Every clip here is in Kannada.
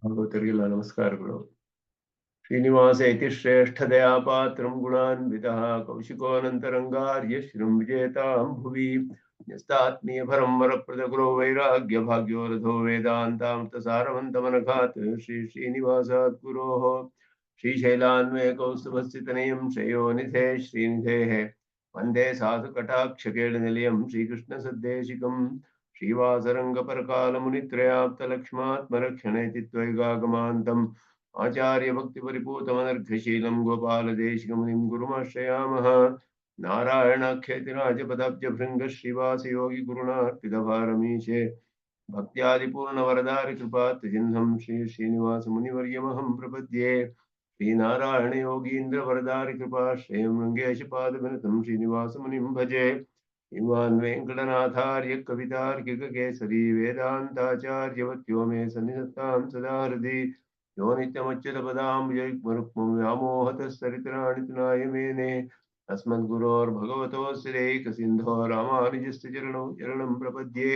ಭಾಗವತರಿಗೆಲ್ಲ ನಮಸ್ಕಾರಗಳು. ಶ್ರೀನಿವಾಸ ಇತಿ ಶ್ರೇಷ್ಠದಯಾ ಪಾತ್ರಂ ಗುಣಾನ್ವಿತಃ ಕೌಶಿಕೋನಂತರಂಗಾರ್ಯ ಶ್ರೀಂ ವಿಜೇತಾಂ ಭುವಿ ನ್ಯಸ್ತಾತ್ಮೀಯ ಭರಂ ವರಪ್ರದ ಗುರೋ ವೈರಾಗ್ಯ ಭಾಗ್ಯೋ ರಥೋ ವೇದಾಂತಾಮೃತ ಸಾರವಂತಮನಘಾತ್ ಶ್ರೀ ಶ್ರೀನಿವಾಸಾತ್ ಗುರೋಃ ಶ್ರೀಶೈಲಾನ್ವಯ ಕೌಸ್ತುಭಸ್ಥಿತನಯಂ ಶ್ರೇಯೋನಿಧೇ ಶ್ರೀನಿಧೇಃ ವಂದೇ ಸಾಧು ಕಟಾಕ್ಷಕೇಳ ನಿಲಯಂ ಶ್ರೀಕೃಷ್ಣ ಸದ್ದೇಶಿಕಂ श्रीवासरंगपरकालमुनित्रयाप्तलक्ष्मात्मरक्षणे चित्वैगागमान्तम् आचार्य भक्ति परिपूतमनर्घशीलं गोपालदेशिकमुनिं गुरुमाश्रयामः। नारायणाख्येतिराजपदाब्ज भृंग श्रीवास योगी गुरुणार्पितभारमीशे भक्त्यादिपूर्णवरदारि कृपात्तजिह्नं श्री श्रीनिवास मुनिवर्यमहं प्रपद्ये। श्रीनारायण योगीन्द्र वरदारि कृपाश्रयं रङ्गेशपादविनतं श्रीनिवास मुनिं भजे। इमान् वेङ्कटनाथार्य कवितार्किककेसरी वेदान्ताचार्यवत्यो मे सन्निधत्तां सदा हृदि यो नित्यमच्युतपदाम्बुजयुग्मरुक्मं व्यामोहतस्तरितराणि तृणाय मेने अस्मद्गुरोर्भगवतोऽस्य दैकसिन्धो रामानुजस्य चरणौ चरणं प्रपद्ये।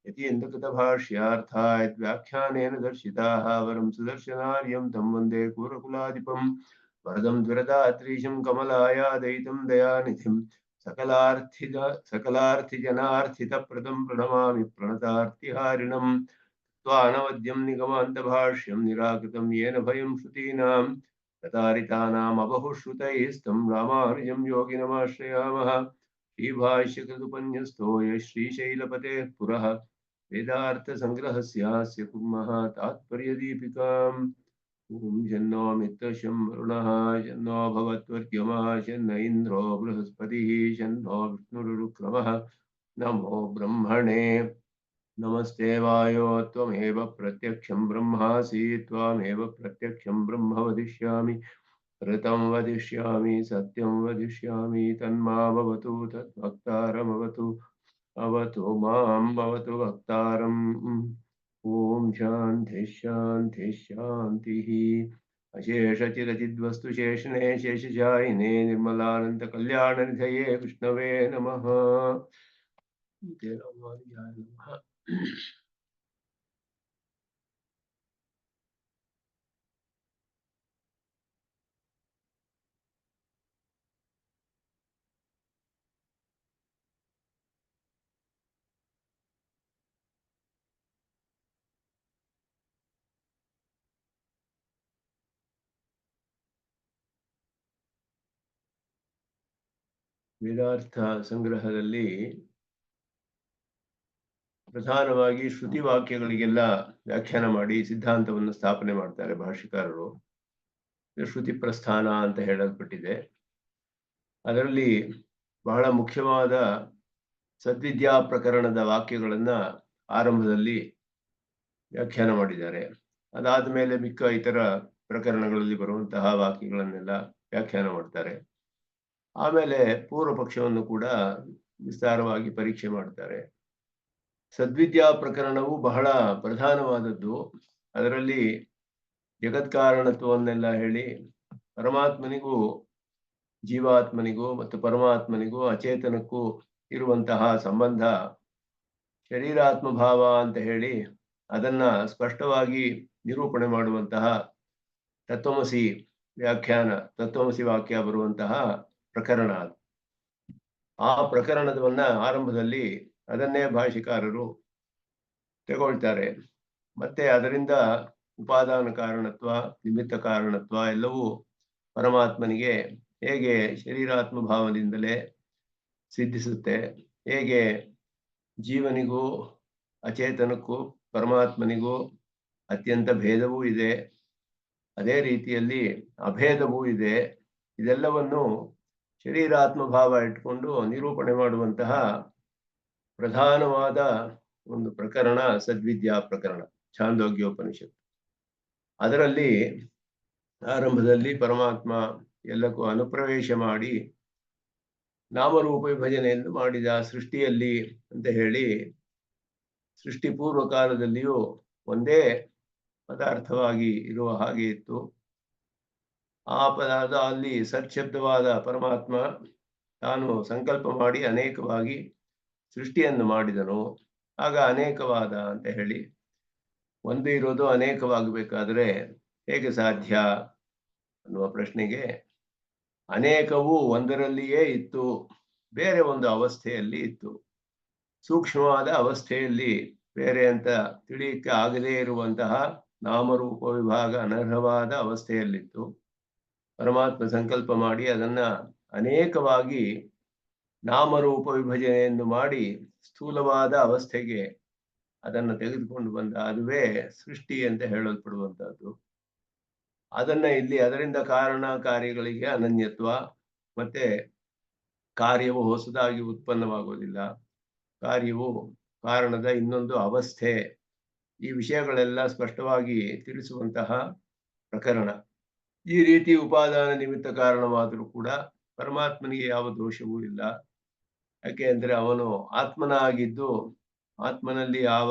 यतीन्द्रकृतभाष्यार्थाय व्याख्यानेन दर्शिताः वरं सुदर्शनार्यं तं वन्दे कुरकुलाधिपं वरदं द्विरदात्रीशं कमलायादयितं दयानिधिं सकलार्थिजनार्थितप्रदं प्रणमामि प्रणतार्तिहारिणं त्वानवद्यं निगमान्तभाष्यं निराकृतं येन भयं श्रुतीनां ततारितानाम् अबहुश्रुतैस्तं रामानुजं योगिनमाश्रयामः। श्रीभाष्यकृतुपन्यस्तो यः श्रीशैलपतेः पुरः वेदार्थसङ्ग्रहस्यास्य कुर्मः तात्पर्यदीपिकाम्। ॐ जन्नो मित्रशं वरुणः जन्नो भवत्वर्यमः जन्न इन्द्रो बृहस्पतिः जन्नो विष्णुरुक्रमः नमो ब्रह्मणे नमस्ते वायो त्वमेव प्रत्यक्षं ब्रह्मासि त्वामेव प्रत्यक्षं ब्रह्म वदिष्यामि ऋतं वदिष्यामि सत्यं वदिष्यामि तन्मामवतु तद्भक्तारमवतु अवतु माम् अवतु भक्तारम्। ओम शांति शांति शांति। अशेषचिरचिद्वस्तु शेषणे शेषशायिने निर्मलानंद कल्याण निधये विष्णवे नमः। ವೇದಾರ್ಥ ಸಂಗ್ರಹದಲ್ಲಿ ಪ್ರಧಾನವಾಗಿ ಶ್ರುತಿ ವಾಕ್ಯಗಳಿಗೆಲ್ಲ ವ್ಯಾಖ್ಯಾನ ಮಾಡಿ ಸಿದ್ಧಾಂತವನ್ನು ಸ್ಥಾಪನೆ ಮಾಡ್ತಾರೆ ಭಾಷ್ಯಕಾರರು. ಶ್ರುತಿ ಪ್ರಸ್ಥಾನ ಅಂತ ಹೇಳಲ್ಪಟ್ಟಿದೆ. ಅದರಲ್ಲಿ ಬಹಳ ಮುಖ್ಯವಾದ ಸದ್ವಿದ್ಯಾ ಪ್ರಕರಣದ ವಾಕ್ಯಗಳನ್ನ ಆರಂಭದಲ್ಲಿ ವ್ಯಾಖ್ಯಾನ ಮಾಡಿದ್ದಾರೆ. ಅದಾದ ಮೇಲೆ ಮಿಕ್ಕ ಇತರ ಪ್ರಕರಣಗಳಲ್ಲಿ ಬರುವಂತಹ ವಾಕ್ಯಗಳನ್ನೆಲ್ಲ ವ್ಯಾಖ್ಯಾನ ಮಾಡ್ತಾರೆ. ಆಮೇಲೆ ಪೂರ್ವ ಪಕ್ಷವನ್ನು ಕೂಡ ವಿಸ್ತಾರವಾಗಿ ಪರೀಕ್ಷೆ ಮಾಡ್ತಾರೆ. ಸದ್ವಿದ್ಯಾ ಪ್ರಕರಣವು ಬಹಳ ಪ್ರಧಾನವಾದದ್ದು. ಅದರಲ್ಲಿ ಜಗತ್ಕಾರಣತ್ವವನ್ನೆಲ್ಲ ಹೇಳಿ ಪರಮಾತ್ಮನಿಗೂ ಜೀವಾತ್ಮನಿಗೂ ಮತ್ತು ಪರಮಾತ್ಮನಿಗೂ ಅಚೇತನಕ್ಕೂ ಇರುವಂತಹ ಸಂಬಂಧ ಶರೀರಾತ್ಮ ಭಾವ ಅಂತ ಹೇಳಿ ಅದನ್ನ ಸ್ಪಷ್ಟವಾಗಿ ನಿರೂಪಣೆ ಮಾಡುವಂತಹ ತತ್ವಮಸಿ ವ್ಯಾಖ್ಯಾನ, ತತ್ವಮಸಿ ವಾಕ್ಯ ಬರುವಂತಹ ಪ್ರಕರಣ. ಆ ಪ್ರಕರಣವನ್ನ ಆರಂಭದಲ್ಲಿ ಅದನ್ನೇ ಭಾಷಿಕಾರರು ತಗೊಳ್ತಾರೆ. ಮತ್ತೆ ಅದರಿಂದ ಉಪಾದಾನ ಕಾರಣತ್ವ, ನಿಮಿತ್ತ ಕಾರಣತ್ವ ಎಲ್ಲವೂ ಪರಮಾತ್ಮನಿಗೆ ಹೇಗೆ ಶರೀರಾತ್ಮ ಭಾವದಿಂದಲೇ ಸಿದ್ಧಿಸುತ್ತೆ, ಹೇಗೆ ಜೀವನಿಗೂ ಅಚೇತನಕ್ಕೂ ಪರಮಾತ್ಮನಿಗೂ ಅತ್ಯಂತ ಭೇದವೂ ಇದೆ, ಅದೇ ರೀತಿಯಲ್ಲಿ ಅಭೇದವೂ ಇದೆ. ಇದೆಲ್ಲವನ್ನು ಶರೀರಾತ್ಮ ಭಾವ ಇಟ್ಕೊಂಡು ನಿರೂಪಣೆ ಮಾಡುವಂತಹ ಪ್ರಧಾನವಾದ ಒಂದು ಪ್ರಕರಣ ಸದ್ವಿದ್ಯಾ ಪ್ರಕರಣ, ಛಾಂದೋಗ್ಯೋಪನಿಷತ್ತು. ಅದರಲ್ಲಿ ಆರಂಭದಲ್ಲಿ ಪರಮಾತ್ಮ ಎಲ್ಲಕ್ಕೂ ಅನುಪ್ರವೇಶ ಮಾಡಿ ನಾಮರೂಪ ವಿಭಜನೆಯನ್ನು ಮಾಡಿದ ಸೃಷ್ಟಿಯಲ್ಲಿ ಅಂತ ಹೇಳಿ, ಸೃಷ್ಟಿ ಪೂರ್ವ ಕಾಲದಲ್ಲಿಯೂ ಒಂದೇ ಪದಾರ್ಥವಾಗಿ ಇರುವ ಹಾಗೆ ಇತ್ತು. ಆ ಪದಾರ್ಥ ಅಲ್ಲಿ ಸತ್ಶಬ್ದವಾದ ಪರಮಾತ್ಮ ತಾನು ಸಂಕಲ್ಪ ಮಾಡಿ ಅನೇಕವಾಗಿ ಸೃಷ್ಟಿಯನ್ನು ಮಾಡಿದನು. ಆಗ ಅನೇಕವಾದ ಅಂತ ಹೇಳಿ ಒಂದು ಇರೋದು ಅನೇಕವಾಗಬೇಕಾದ್ರೆ ಹೇಗೆ ಸಾಧ್ಯ ಅನ್ನುವ ಪ್ರಶ್ನೆಗೆ, ಅನೇಕವು ಒಂದರಲ್ಲಿಯೇ ಇತ್ತು, ಬೇರೆ ಒಂದು ಅವಸ್ಥೆಯಲ್ಲಿ ಇತ್ತು. ಸೂಕ್ಷ್ಮವಾದ ಅವಸ್ಥೆಯಲ್ಲಿ ಬೇರೆ ಅಂತ ತಿಳಿಯಕ್ಕೆ ಆಗದೇ ಇರುವಂತಹ ನಾಮರೂಪ ವಿಭಾಗ ಅನರ್ಹವಾದ ಅವಸ್ಥೆಯಲ್ಲಿತ್ತು. ಪರಮಾತ್ಮ ಸಂಕಲ್ಪ ಮಾಡಿ ಅದನ್ನ ಅನೇಕವಾಗಿ ನಾಮರೂಪ ವಿಭಜನೆಯನ್ನು ಮಾಡಿ ಸ್ಥೂಲವಾದ ಅವಸ್ಥೆಗೆ ಅದನ್ನು ತೆಗೆದುಕೊಂಡು ಬಂದ, ಅದುವೇ ಸೃಷ್ಟಿ ಅಂತ ಹೇಳಲ್ಪಡುವಂತಹದ್ದು. ಅದನ್ನ ಇಲ್ಲಿ ಅದರಿಂದ ಕಾರಣ ಕಾರ್ಯಗಳಿಗೆ ಅನನ್ಯತ್ವ, ಮತ್ತೆ ಕಾರ್ಯವು ಹೊಸದಾಗಿ ಉತ್ಪನ್ನವಾಗುವುದಿಲ್ಲ, ಕಾರ್ಯವು ಕಾರಣದ ಇನ್ನೊಂದು ಅವಸ್ಥೆ, ಈ ವಿಷಯಗಳೆಲ್ಲ ಸ್ಪಷ್ಟವಾಗಿ ತಿಳಿಸುವಂತಹ ಪ್ರಕರಣ. ಈ ರೀತಿ ಉಪಾದಾನ ನಿಮಿತ್ತ ಕಾರಣವಾದರೂ ಕೂಡ ಪರಮಾತ್ಮನಿಗೆ ಯಾವ ದೋಷವೂ ಇಲ್ಲ. ಯಾಕೆ ಅಂದ್ರೆ ಅವನು ಆತ್ಮನಾಗಿದ್ದು ಆತ್ಮನಲ್ಲಿ ಯಾವ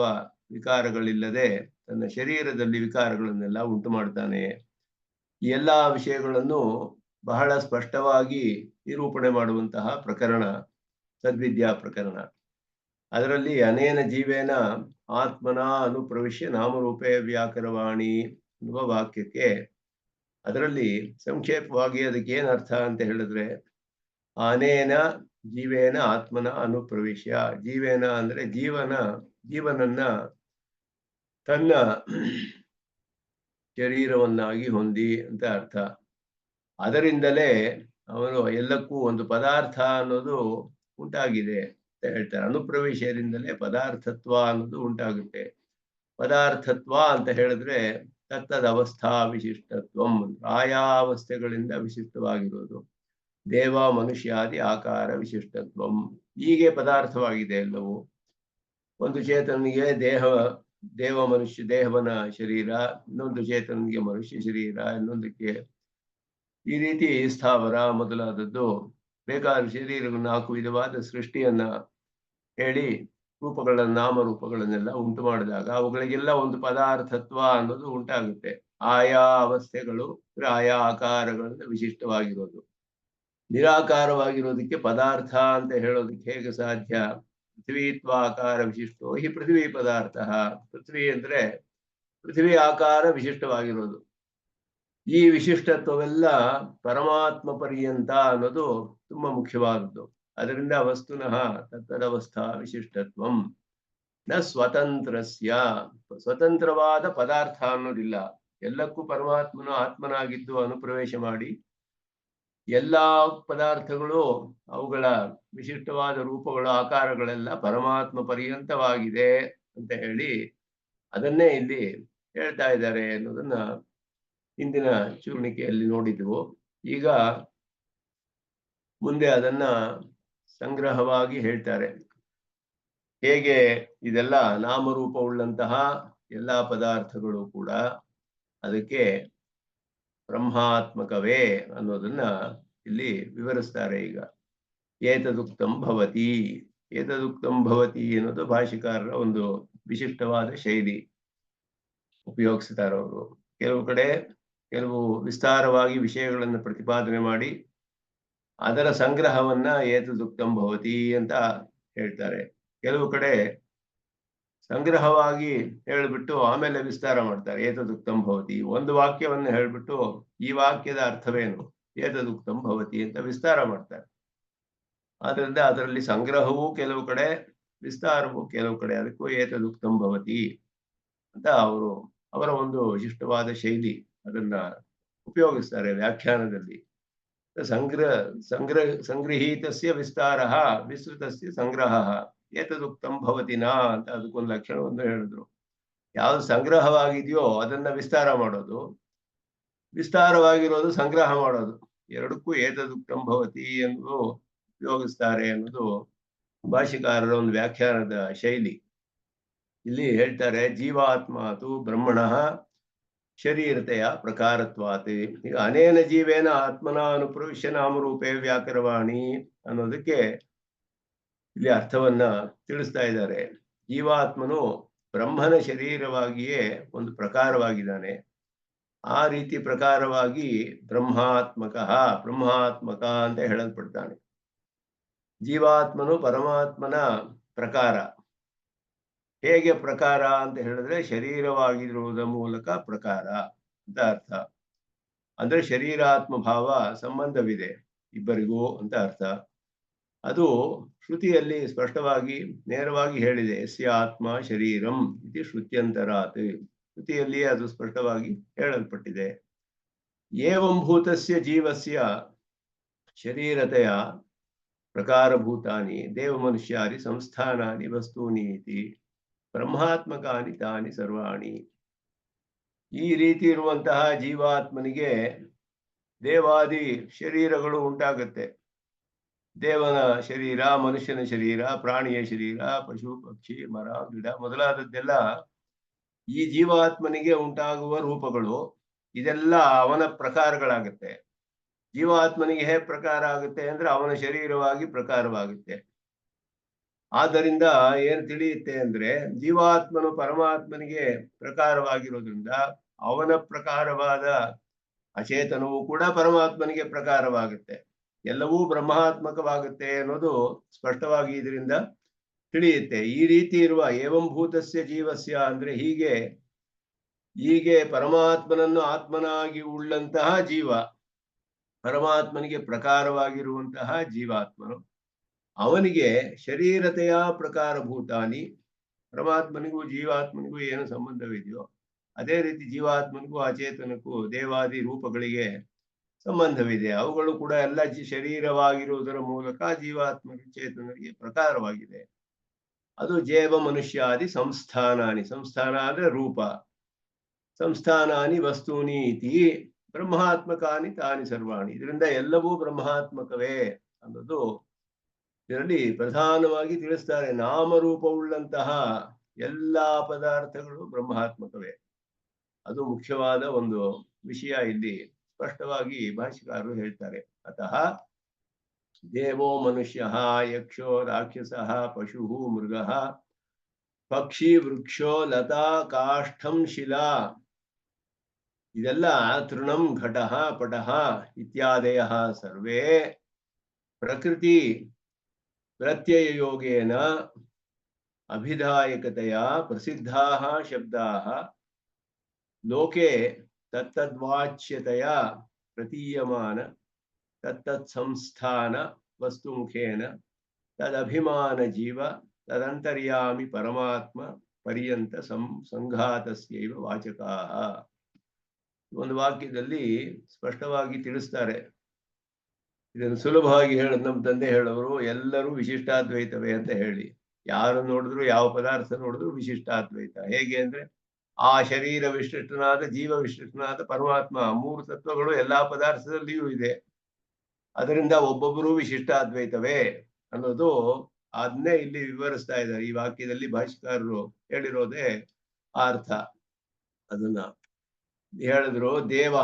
ವಿಕಾರಗಳಿಲ್ಲದೆ ತನ್ನ ಶರೀರದಲ್ಲಿ ವಿಕಾರಗಳನ್ನೆಲ್ಲ ಉಂಟು ಮಾಡ್ತಾನೆ. ಈ ಎಲ್ಲಾ ವಿಷಯಗಳನ್ನು ಬಹಳ ಸ್ಪಷ್ಟವಾಗಿ ನಿರೂಪಣೆ ಮಾಡುವಂತಹ ಪ್ರಕರಣ ಸದ್ವಿದ್ಯಾ ಪ್ರಕರಣ. ಅದರಲ್ಲಿ ಅನೇನ ಜೀವೇನ ಆತ್ಮನ ಅನುಪ್ರವಿಶ್ಯ ನಾಮರೂಪೇ ವ್ಯಾಕರವಾಣಿ ಎನ್ನುವ ವಾಕ್ಯಕ್ಕೆ ಅದರಲ್ಲಿ ಸಂಕ್ಷೇಪವಾಗಿ ಅದಕ್ಕೆ ಏನ್ ಅರ್ಥ ಅಂತ ಹೇಳಿದ್ರೆ, ಅನೇನ ಜೀವೇನ ಆತ್ಮನ ಅನುಪ್ರವಿಶ್ಯ, ಜೀವೇನ ಅಂದ್ರೆ ಜೀವನನ್ನ ತನ್ನ ಶರೀರವನ್ನಾಗಿ ಹೊಂದಿ ಅಂತ ಅರ್ಥ. ಅದರಿಂದಲೇ ಅವನು ಎಲ್ಲಕ್ಕೂ ಒಂದು ಪದಾರ್ಥ ಅನ್ನೋದು ಉಂಟಾಗಿದೆ ಅಂತ ಹೇಳ್ತಾರೆ. ಅನುಪ್ರವೇಶದಿಂದಲೇ ಪದಾರ್ಥತ್ವ ಅನ್ನೋದು ಉಂಟಾಗುತ್ತೆ. ಪದಾರ್ಥತ್ವ ಅಂತ ಹೇಳಿದ್ರೆ ತತ್ತದ ಅವಸ್ಥಾ ವಿಶಿಷ್ಟತ್ವಂ, ಆಯಾ ಅವಸ್ಥೆಗಳಿಂದ ವಿಶಿಷ್ಟವಾಗಿರೋದು. ದೇವ ಮನುಷ್ಯಾದಿ ಆಕಾರ ವಿಶಿಷ್ಟತ್ವಂ, ಹೀಗೆ ಪದಾರ್ಥವಾಗಿದೆ ಎಲ್ಲವೂ. ಒಂದು ಚೇತನಿಗೆ ದೇವನ ಶರೀರ, ಇನ್ನೊಂದು ಚೇತನಿಗೆ ಮನುಷ್ಯ ಶರೀರ, ಇನ್ನೊಂದಕ್ಕೆ ಈ ರೀತಿ ಸ್ಥಾವರ ಮೊದಲಾದದ್ದು ಬೇಕಾದ ಶರೀರಗಳು 4 ವಿಧವಾದ ಸೃಷ್ಟಿಯನ್ನ ಹೇಳಿ ನಾಮರೂಪಗಳನ್ನೆಲ್ಲ ಉಂಟು ಮಾಡಿದಾಗ ಅವುಗಳಿಗೆಲ್ಲ ಒಂದು ಪದಾರ್ಥತ್ವ ಅನ್ನೋದು ಉಂಟಾಗುತ್ತೆ. ಆಯಾ ಅವಸ್ಥೆಗಳು ಆಯಾ ಆಕಾರಗಳಿಂದ ವಿಶಿಷ್ಟವಾಗಿರೋದು. ನಿರಾಕಾರವಾಗಿರೋದಕ್ಕೆ ಪದಾರ್ಥ ಅಂತ ಹೇಳೋದಕ್ಕೆ ಹೇಗೆ ಸಾಧ್ಯ? ಪೃಥ್ವೀತ್ವ ಆಕಾರ ವಿಶಿಷ್ಟೋ ಹಿ ಪೃಥ್ವಿ ಪದಾರ್ಥ. ಪೃಥ್ವಿ ಅಂದ್ರೆ ಪೃಥ್ವಿ ಆಕಾರ ವಿಶಿಷ್ಟವಾಗಿರೋದು. ಈ ವಿಶಿಷ್ಟತ್ವವೆಲ್ಲ ಪರಮಾತ್ಮ ಪರ್ಯಂತ ಅನ್ನೋದು ತುಂಬಾ ಮುಖ್ಯವಾದದ್ದು. ಅದರಿಂದ ವಸ್ತುನಃ ತತ್ತದವಸ್ಥಾ ವಿಶಿಷ್ಟತ್ವಂ ನ ಸ್ವತಂತ್ರಸ್ಯ, ಸ್ವತಂತ್ರವಾದ ಪದಾರ್ಥ ಅನ್ನೋದಿಲ್ಲ. ಎಲ್ಲಕ್ಕೂ ಪರಮಾತ್ಮನು ಆತ್ಮನಾಗಿದ್ದು ಅನುಪ್ರವೇಶ ಮಾಡಿ ಎಲ್ಲಾ ಪದಾರ್ಥಗಳು ಅವುಗಳ ವಿಶಿಷ್ಟವಾದ ರೂಪಗಳು ಆಕಾರಗಳೆಲ್ಲ ಪರಮಾತ್ಮ ಪರ್ಯಂತವಾಗಿದೆ ಅಂತ ಹೇಳಿ ಅದನ್ನೇ ಇಲ್ಲಿ ಹೇಳ್ತಾ ಇದ್ದಾರೆ ಅನ್ನೋದನ್ನ ಹಿಂದಿನ ಚೂರ್ಣಿಕೆಯಲ್ಲಿ ನೋಡಿದ್ವು. ಈಗ ಮುಂದೆ ಅದನ್ನ ಸಂಗ್ರಹವಾಗಿ ಹೇಳ್ತಾರೆ. ಹೇಗೆ ಇದೆಲ್ಲ ನಾಮರೂಪವುಳ್ಳಂತಹ ಎಲ್ಲಾ ಪದಾರ್ಥಗಳು ಕೂಡ ಅದಕ್ಕೆ ಬ್ರಹ್ಮಾತ್ಮಕವೇ ಅನ್ನೋದನ್ನ ಇಲ್ಲಿ ವಿವರಿಸ್ತಾರೆ. ಈಗ ಏತದುಕ್ತಂ ಭವತಿ, ಏತದುಕ್ತಂ ಭವತಿ ಅನ್ನೋದು ಭಾಷಿಕಾರರ ಒಂದು ವಿಶಿಷ್ಟವಾದ ಶೈಲಿ ಉಪಯೋಗಿಸ್ತಾರೆ ಅವರು. ಕೆಲವು ಕಡೆ ಕೆಲವು ವಿಸ್ತಾರವಾಗಿ ವಿಷಯಗಳನ್ನು ಪ್ರತಿಪಾದನೆ ಮಾಡಿ ಅದರ ಸಂಗ್ರಹವನ್ನ ಏತದುಕ್ತಂ ಭವತಿ ಅಂತ ಹೇಳ್ತಾರೆ. ಕೆಲವು ಕಡೆ ಸಂಗ್ರಹವಾಗಿ ಹೇಳ್ಬಿಟ್ಟು ಆಮೇಲೆ ವಿಸ್ತಾರ ಮಾಡ್ತಾರೆ. ಏತದುಕ್ತಂ ಭವತಿ, ಒಂದು ವಾಕ್ಯವನ್ನು ಹೇಳ್ಬಿಟ್ಟು ಈ ವಾಕ್ಯದ ಅರ್ಥವೇನು, ಏತದುಕ್ತಂ ಭವತಿ ಅಂತ ವಿಸ್ತಾರ ಮಾಡ್ತಾರೆ. ಆದ್ರಿಂದ ಅದರಲ್ಲಿ ಸಂಗ್ರಹವೂ ಕೆಲವು ಕಡೆ, ವಿಸ್ತಾರವೂ ಕೆಲವು ಕಡೆ. ಅದಕ್ಕೂ ಏತದುಕ್ತಂ ಭವತಿ ಅಂತ ಅವರ ಒಂದು ವಿಶಿಷ್ಟವಾದ ಶೈಲಿ, ಅದನ್ನ ಉಪಯೋಗಿಸ್ತಾರೆ ವ್ಯಾಖ್ಯಾನದಲ್ಲಿ. ಸಂಗ್ರಹೀತಸ್ಯ ವಿಸ್ತಾರಃ ವಿಸ್ತೃತಸ್ಯ ಸಂಗ್ರಹಃ ಏತದುಕ್ತಂ ಭವತಿ ನಾ ಅಂತ ಅದಕ್ಕೊಂದು ಲಕ್ಷಣವನ್ನು ಹೇಳಿದ್ರು. ಯಾವ್ದು ಸಂಗ್ರಹವಾಗಿದೆಯೋ ಅದನ್ನ ವಿಸ್ತಾರ ಮಾಡೋದು, ವಿಸ್ತಾರವಾಗಿರೋದು ಸಂಗ್ರಹ ಮಾಡೋದು, ಎರಡಕ್ಕೂ ಏತದುಕ್ತಂ ಭವತಿ ಎಂದು ಉಪಯೋಗಿಸ್ತಾರೆ ಅನ್ನೋದು ಭಾಷಿಕಾರರ ಒಂದು ವ್ಯಾಖ್ಯಾನದ ಶೈಲಿ. ಇಲ್ಲಿ ಹೇಳ್ತಾರೆ, ಜೀವಾತ್ಮಾತು ಬ್ರಹ್ಮಣಃ ಶರೀರತೆಯ ಪ್ರಕಾರತ್ವಾತ್. ಈಗ ಅನೇನ ಜೀವೇನ ಆತ್ಮನ ಅನುಪ್ರವಿಶ್ಯ ನಾಮರೂಪೇ ವ್ಯಾಕರವಾಣಿ ಅನ್ನೋದಕ್ಕೆ ಇಲ್ಲಿ ಅರ್ಥವನ್ನ ತಿಳಿಸ್ತಾ ಇದ್ದಾರೆ. ಜೀವಾತ್ಮನು ಬ್ರಹ್ಮನ ಶರೀರವಾಗಿಯೇ ಒಂದು ಪ್ರಕಾರವಾಗಿದ್ದಾನೆ. ಆ ರೀತಿ ಪ್ರಕಾರವಾಗಿ ಬ್ರಹ್ಮಾತ್ಮಕ ಅಂತ ಹೇಳಲ್ಪಡ್ತಾನೆ. ಜೀವಾತ್ಮನು ಪರಮಾತ್ಮನ ಪ್ರಕಾರ. ಹೇಗೆ ಪ್ರಕಾರ ಅಂತ ಹೇಳಿದ್ರೆ ಶರೀರವಾಗಿರುವುದ ಮೂಲಕ ಪ್ರಕಾರ ಅಂತ ಅರ್ಥ. ಅಂದ್ರೆ ಶರೀರಾತ್ಮ ಭಾವ ಸಂಬಂಧವಿದೆ ಇಬ್ಬರಿಗೂ ಅಂತ ಅರ್ಥ. ಅದು ಶ್ರುತಿಯಲ್ಲಿ ಸ್ಪಷ್ಟವಾಗಿ ನೇರವಾಗಿ ಹೇಳಿದೆ. ಯಸ್ಯ ಆತ್ಮ ಶರೀರಂ ಇತಿ ಶ್ರುತ್ಯಂತರಾತ್. ಶ್ರುತಿಯಲ್ಲಿಯೇ ಅದು ಸ್ಪಷ್ಟವಾಗಿ ಹೇಳಲ್ಪಟ್ಟಿದೆ. ಏವಂ ಭೂತಸ್ಯ ಜೀವಸ್ಯ ಶರೀರತೆಯ ಪ್ರಕಾರಭೂತಾನಿ ದೇವಮನುಷ್ಯಾರಿ ಸಂಸ್ಥಾನಾನಿ ವಸ್ತೂನಿ ಇತಿ ಬ್ರಹ್ಮಾತ್ಮಕಾನಿ ತಾನಿ ಸರ್ವಾಣಿ. ಈ ರೀತಿ ಇರುವಂತಹ ಜೀವಾತ್ಮನಿಗೆ ದೇವಾದಿ ಶರೀರಗಳು ಉಂಟಾಗುತ್ತೆ. ದೇವನ ಶರೀರ, ಮನುಷ್ಯನ ಶರೀರ, ಪ್ರಾಣಿಯ ಶರೀರ, ಪಶು ಪಕ್ಷಿ ಮರ ಗಿಡ ಮೊದಲಾದದ್ದೆಲ್ಲ ಈ ಜೀವಾತ್ಮನಿಗೆ ಉಂಟಾಗುವ ರೂಪಗಳು. ಇದೆಲ್ಲ ಅವನ ಪ್ರಕಾರಗಳಾಗುತ್ತೆ. ಜೀವಾತ್ಮನಿಗೆ ಹೇಗೆ ಪ್ರಕಾರ ಆಗುತ್ತೆ ಅಂದ್ರೆ ಅವನ ಶರೀರವಾಗಿ ಪ್ರಕಾರವಾಗುತ್ತೆ. ಆದ್ದರಿಂದ ಏನು ತಿಳಿಯುತ್ತೆ ಅಂದ್ರೆ ಜೀವಾತ್ಮನು ಪರಮಾತ್ಮನಿಗೆ ಪ್ರಕಾರವಾಗಿರೋದ್ರಿಂದ ಅವನ ಪ್ರಕಾರವಾದ ಅಚೇತನವು ಕೂಡ ಪರಮಾತ್ಮನಿಗೆ ಪ್ರಕಾರವಾಗುತ್ತೆ. ಎಲ್ಲವೂ ಬ್ರಹ್ಮಾತ್ಮಕವಾಗುತ್ತೆ ಅನ್ನೋದು ಸ್ಪಷ್ಟವಾಗಿ ಇದರಿಂದ ತಿಳಿಯುತ್ತೆ. ಈ ರೀತಿ ಇರುವ ಏವಂಭೂತಸ್ಯ ಜೀವಸ್ಯ ಅಂದ್ರೆ ಹೀಗೆ ಪರಮಾತ್ಮನನ್ನು ಆತ್ಮನಾಗಿ ಉಳ್ಳಂತಹ ಜೀವ, ಪರಮಾತ್ಮನಿಗೆ ಪ್ರಕಾರವಾಗಿರುವಂತಹ ಜೀವಾತ್ಮನು, ಅವನಿಗೆ ಶರೀರತೆಯ ಪ್ರಕಾರಭೂತಾನಿ, ಪರಮಾತ್ಮನಿಗೂ ಜೀವಾತ್ಮನಿಗೂ ಏನು ಸಂಬಂಧವಿದೆಯೋ ಅದೇ ರೀತಿ ಜೀವಾತ್ಮನಿಗೂ ಅಚೇತನಕ್ಕೂ ದೇವಾದಿ ರೂಪಗಳಿಗೆ ಸಂಬಂಧವಿದೆ. ಅವುಗಳು ಕೂಡ ಎಲ್ಲ ಶರೀರವಾಗಿರುವುದರ ಮೂಲಕ ಜೀವಾತ್ಮ ಚೇತನರಿಗೆ ಪ್ರಕಾರವಾಗಿದೆ. ಅದು ಜೇವ ಮನುಷ್ಯಾದಿ ಸಂಸ್ಥಾನಾನಿ. ಸಂಸ್ಥಾನ ಅಂದ್ರೆ ರೂಪ. ಸಂಸ್ಥಾನಾನಿ ವಸ್ತೂನಿ ಇತಿ ಬ್ರಹ್ಮಾತ್ಮಕಾನಿ ತಾನಿ ಸರ್ವಾಣಿ. ಇದರಿಂದ ಎಲ್ಲವೂ ಬ್ರಹ್ಮಾತ್ಮಕವೇ ಅನ್ನೋದು ಇದರಲ್ಲಿ ಪ್ರಧಾನವಾಗಿ ತಿಳಿಸ್ತಾರೆ. ನಾಮರೂಪವುಳ್ಳಂತಹ ಎಲ್ಲಾ ಪದಾರ್ಥಗಳು ಬ್ರಹ್ಮಾತ್ಮಕವೇ. ಅದು ಮುಖ್ಯವಾದ ಒಂದು ವಿಷಯ ಇಲ್ಲಿ ಸ್ಪಷ್ಟವಾಗಿ ಭಾಷ್ಯಕಾರರು ಹೇಳ್ತಾರೆ. ಅತಃ ದೇವೋ ಮನುಷ್ಯ ಯಕ್ಷೋ ರಾಕ್ಷಸ ಪಶು ಮೃಗ ಪಕ್ಷಿ ವೃಕ್ಷೋ ಲತಾ ಕಾಷ್ಠಂ ಶಿಲಾ, ಇದೆಲ್ಲ ತೃಣಂ ಘಟಃ ಪಟಃ ಇತ್ಯಾದಯ ಸರ್ವೇ ಪ್ರಕೃತಿ ಪ್ರತ್ಯಯ ಯೋಗೇನ ಅಭಿಧಾಯಕತೆಯ ಪ್ರಸಿದ್ಧಾಃ ಶಬ್ದಾಃ ಲೋಕೆ ತತ್ತದ್ವಾಚ್ಯತೆಯ ಪ್ರತೀಯಮಾನ ತತ್ತತ್ ಸಂಸ್ಥಾನ ವಸ್ತುಮುಖೇನ ತದಭಿಮಾನ ಜೀವ ತದಂತರ್ಯಾಮಿ ಪರಮಾತ್ಮ ಪರ್ಯಂತ ಸಂಘಾತಸ್ಯೈವ ವಾಚಕಾಃ. ಒಂದು ವಾಕ್ಯದಲ್ಲಿ ಸ್ಪಷ್ಟವಾಗಿ ತಿಳಿಸ್ತಾರೆ. ಇದನ್ನು ಸುಲಭವಾಗಿ ಹೇಳೋದು ನಮ್ಮ ತಂದೆ ಹೇಳೋರು, ಎಲ್ಲರೂ ವಿಶಿಷ್ಟಾದ್ವೈತವೇ ಅಂತ ಹೇಳಿ. ಯಾರು ನೋಡಿದ್ರು, ಯಾವ ಪದಾರ್ಥ ನೋಡಿದ್ರು ವಿಶಿಷ್ಟಾದ್ವೈತ. ಹೇಗೆ ಅಂದ್ರೆ ಆ ಶರೀರ ವಿಶಿಷ್ಟನಾದ ಜೀವ ವಿಶಿಷ್ಟನಾದ ಪರಮಾತ್ಮ ಮೂರು ತತ್ವಗಳು ಎಲ್ಲಾ ಪದಾರ್ಥದಲ್ಲಿಯೂ ಇದೆ. ಅದರಿಂದ ಒಬ್ಬೊಬ್ಬರು ವಿಶಿಷ್ಟಾದ್ವೈತವೇ ಅನ್ನೋದು ಅದನ್ನೇ ಇಲ್ಲಿ ವಿವರಿಸ್ತಾ ಇದ್ದಾರೆ. ಈ ವಾಕ್ಯದಲ್ಲಿ ಭಾಷ್ಯಕಾರರು ಹೇಳಿರೋದೇ ಆ ಅರ್ಥ. ಅದನ್ನ ಹೇಳಿದ್ರು. ದೇವ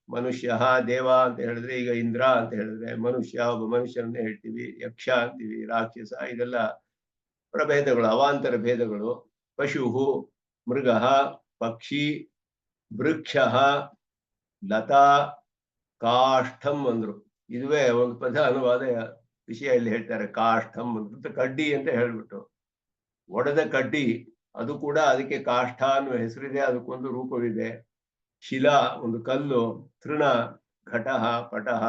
ಮನುಷ್ಯ, ದೇವ ಅಂತ ಹೇಳಿದ್ರೆ ಈಗ ಇಂದ್ರ ಅಂತ ಹೇಳಿದ್ರೆ ಮನುಷ್ಯ, ಒಬ್ಬ ಮನುಷ್ಯನನ್ನೇ ಹೇಳ್ತೀವಿ. ಯಕ್ಷ ಅಂತೀವಿ, ರಾಕ್ಷಸ, ಇದೆಲ್ಲ ಪ್ರಭೇದಗಳು, ಅವಾಂತರ ಭೇದಗಳು. ಪಶು, ಮೃಗ, ಪಕ್ಷಿ, ವೃಕ್ಷ, ಲತಾ, ಕಾಷ್ಠಂ ಅಂದ್ರು. ಇದುವೇ ಒಂದು ಪ್ರಧಾನವಾದ ವಿಷಯ ಇಲ್ಲಿ ಹೇಳ್ತಾರೆ. ಕಾಷ್ಠಂ ಅಂತ ಕಡ್ಡಿ ಅಂತ ಹೇಳ್ಬಿಟ್ಟು, ಒಡೆದ ಕಡ್ಡಿ, ಅದು ಕೂಡ ಅದಕ್ಕೆ ಕಾಷ್ಠ ಅನ್ನುವ ಹೆಸರಿದೆ, ಅದಕ್ಕೊಂದು ರೂಪವಿದೆ. ಶಿಲಾ ಒಂದು ಕಲ್ಲು, ತೃಣ, ಘಟಃ, ಪಟಃ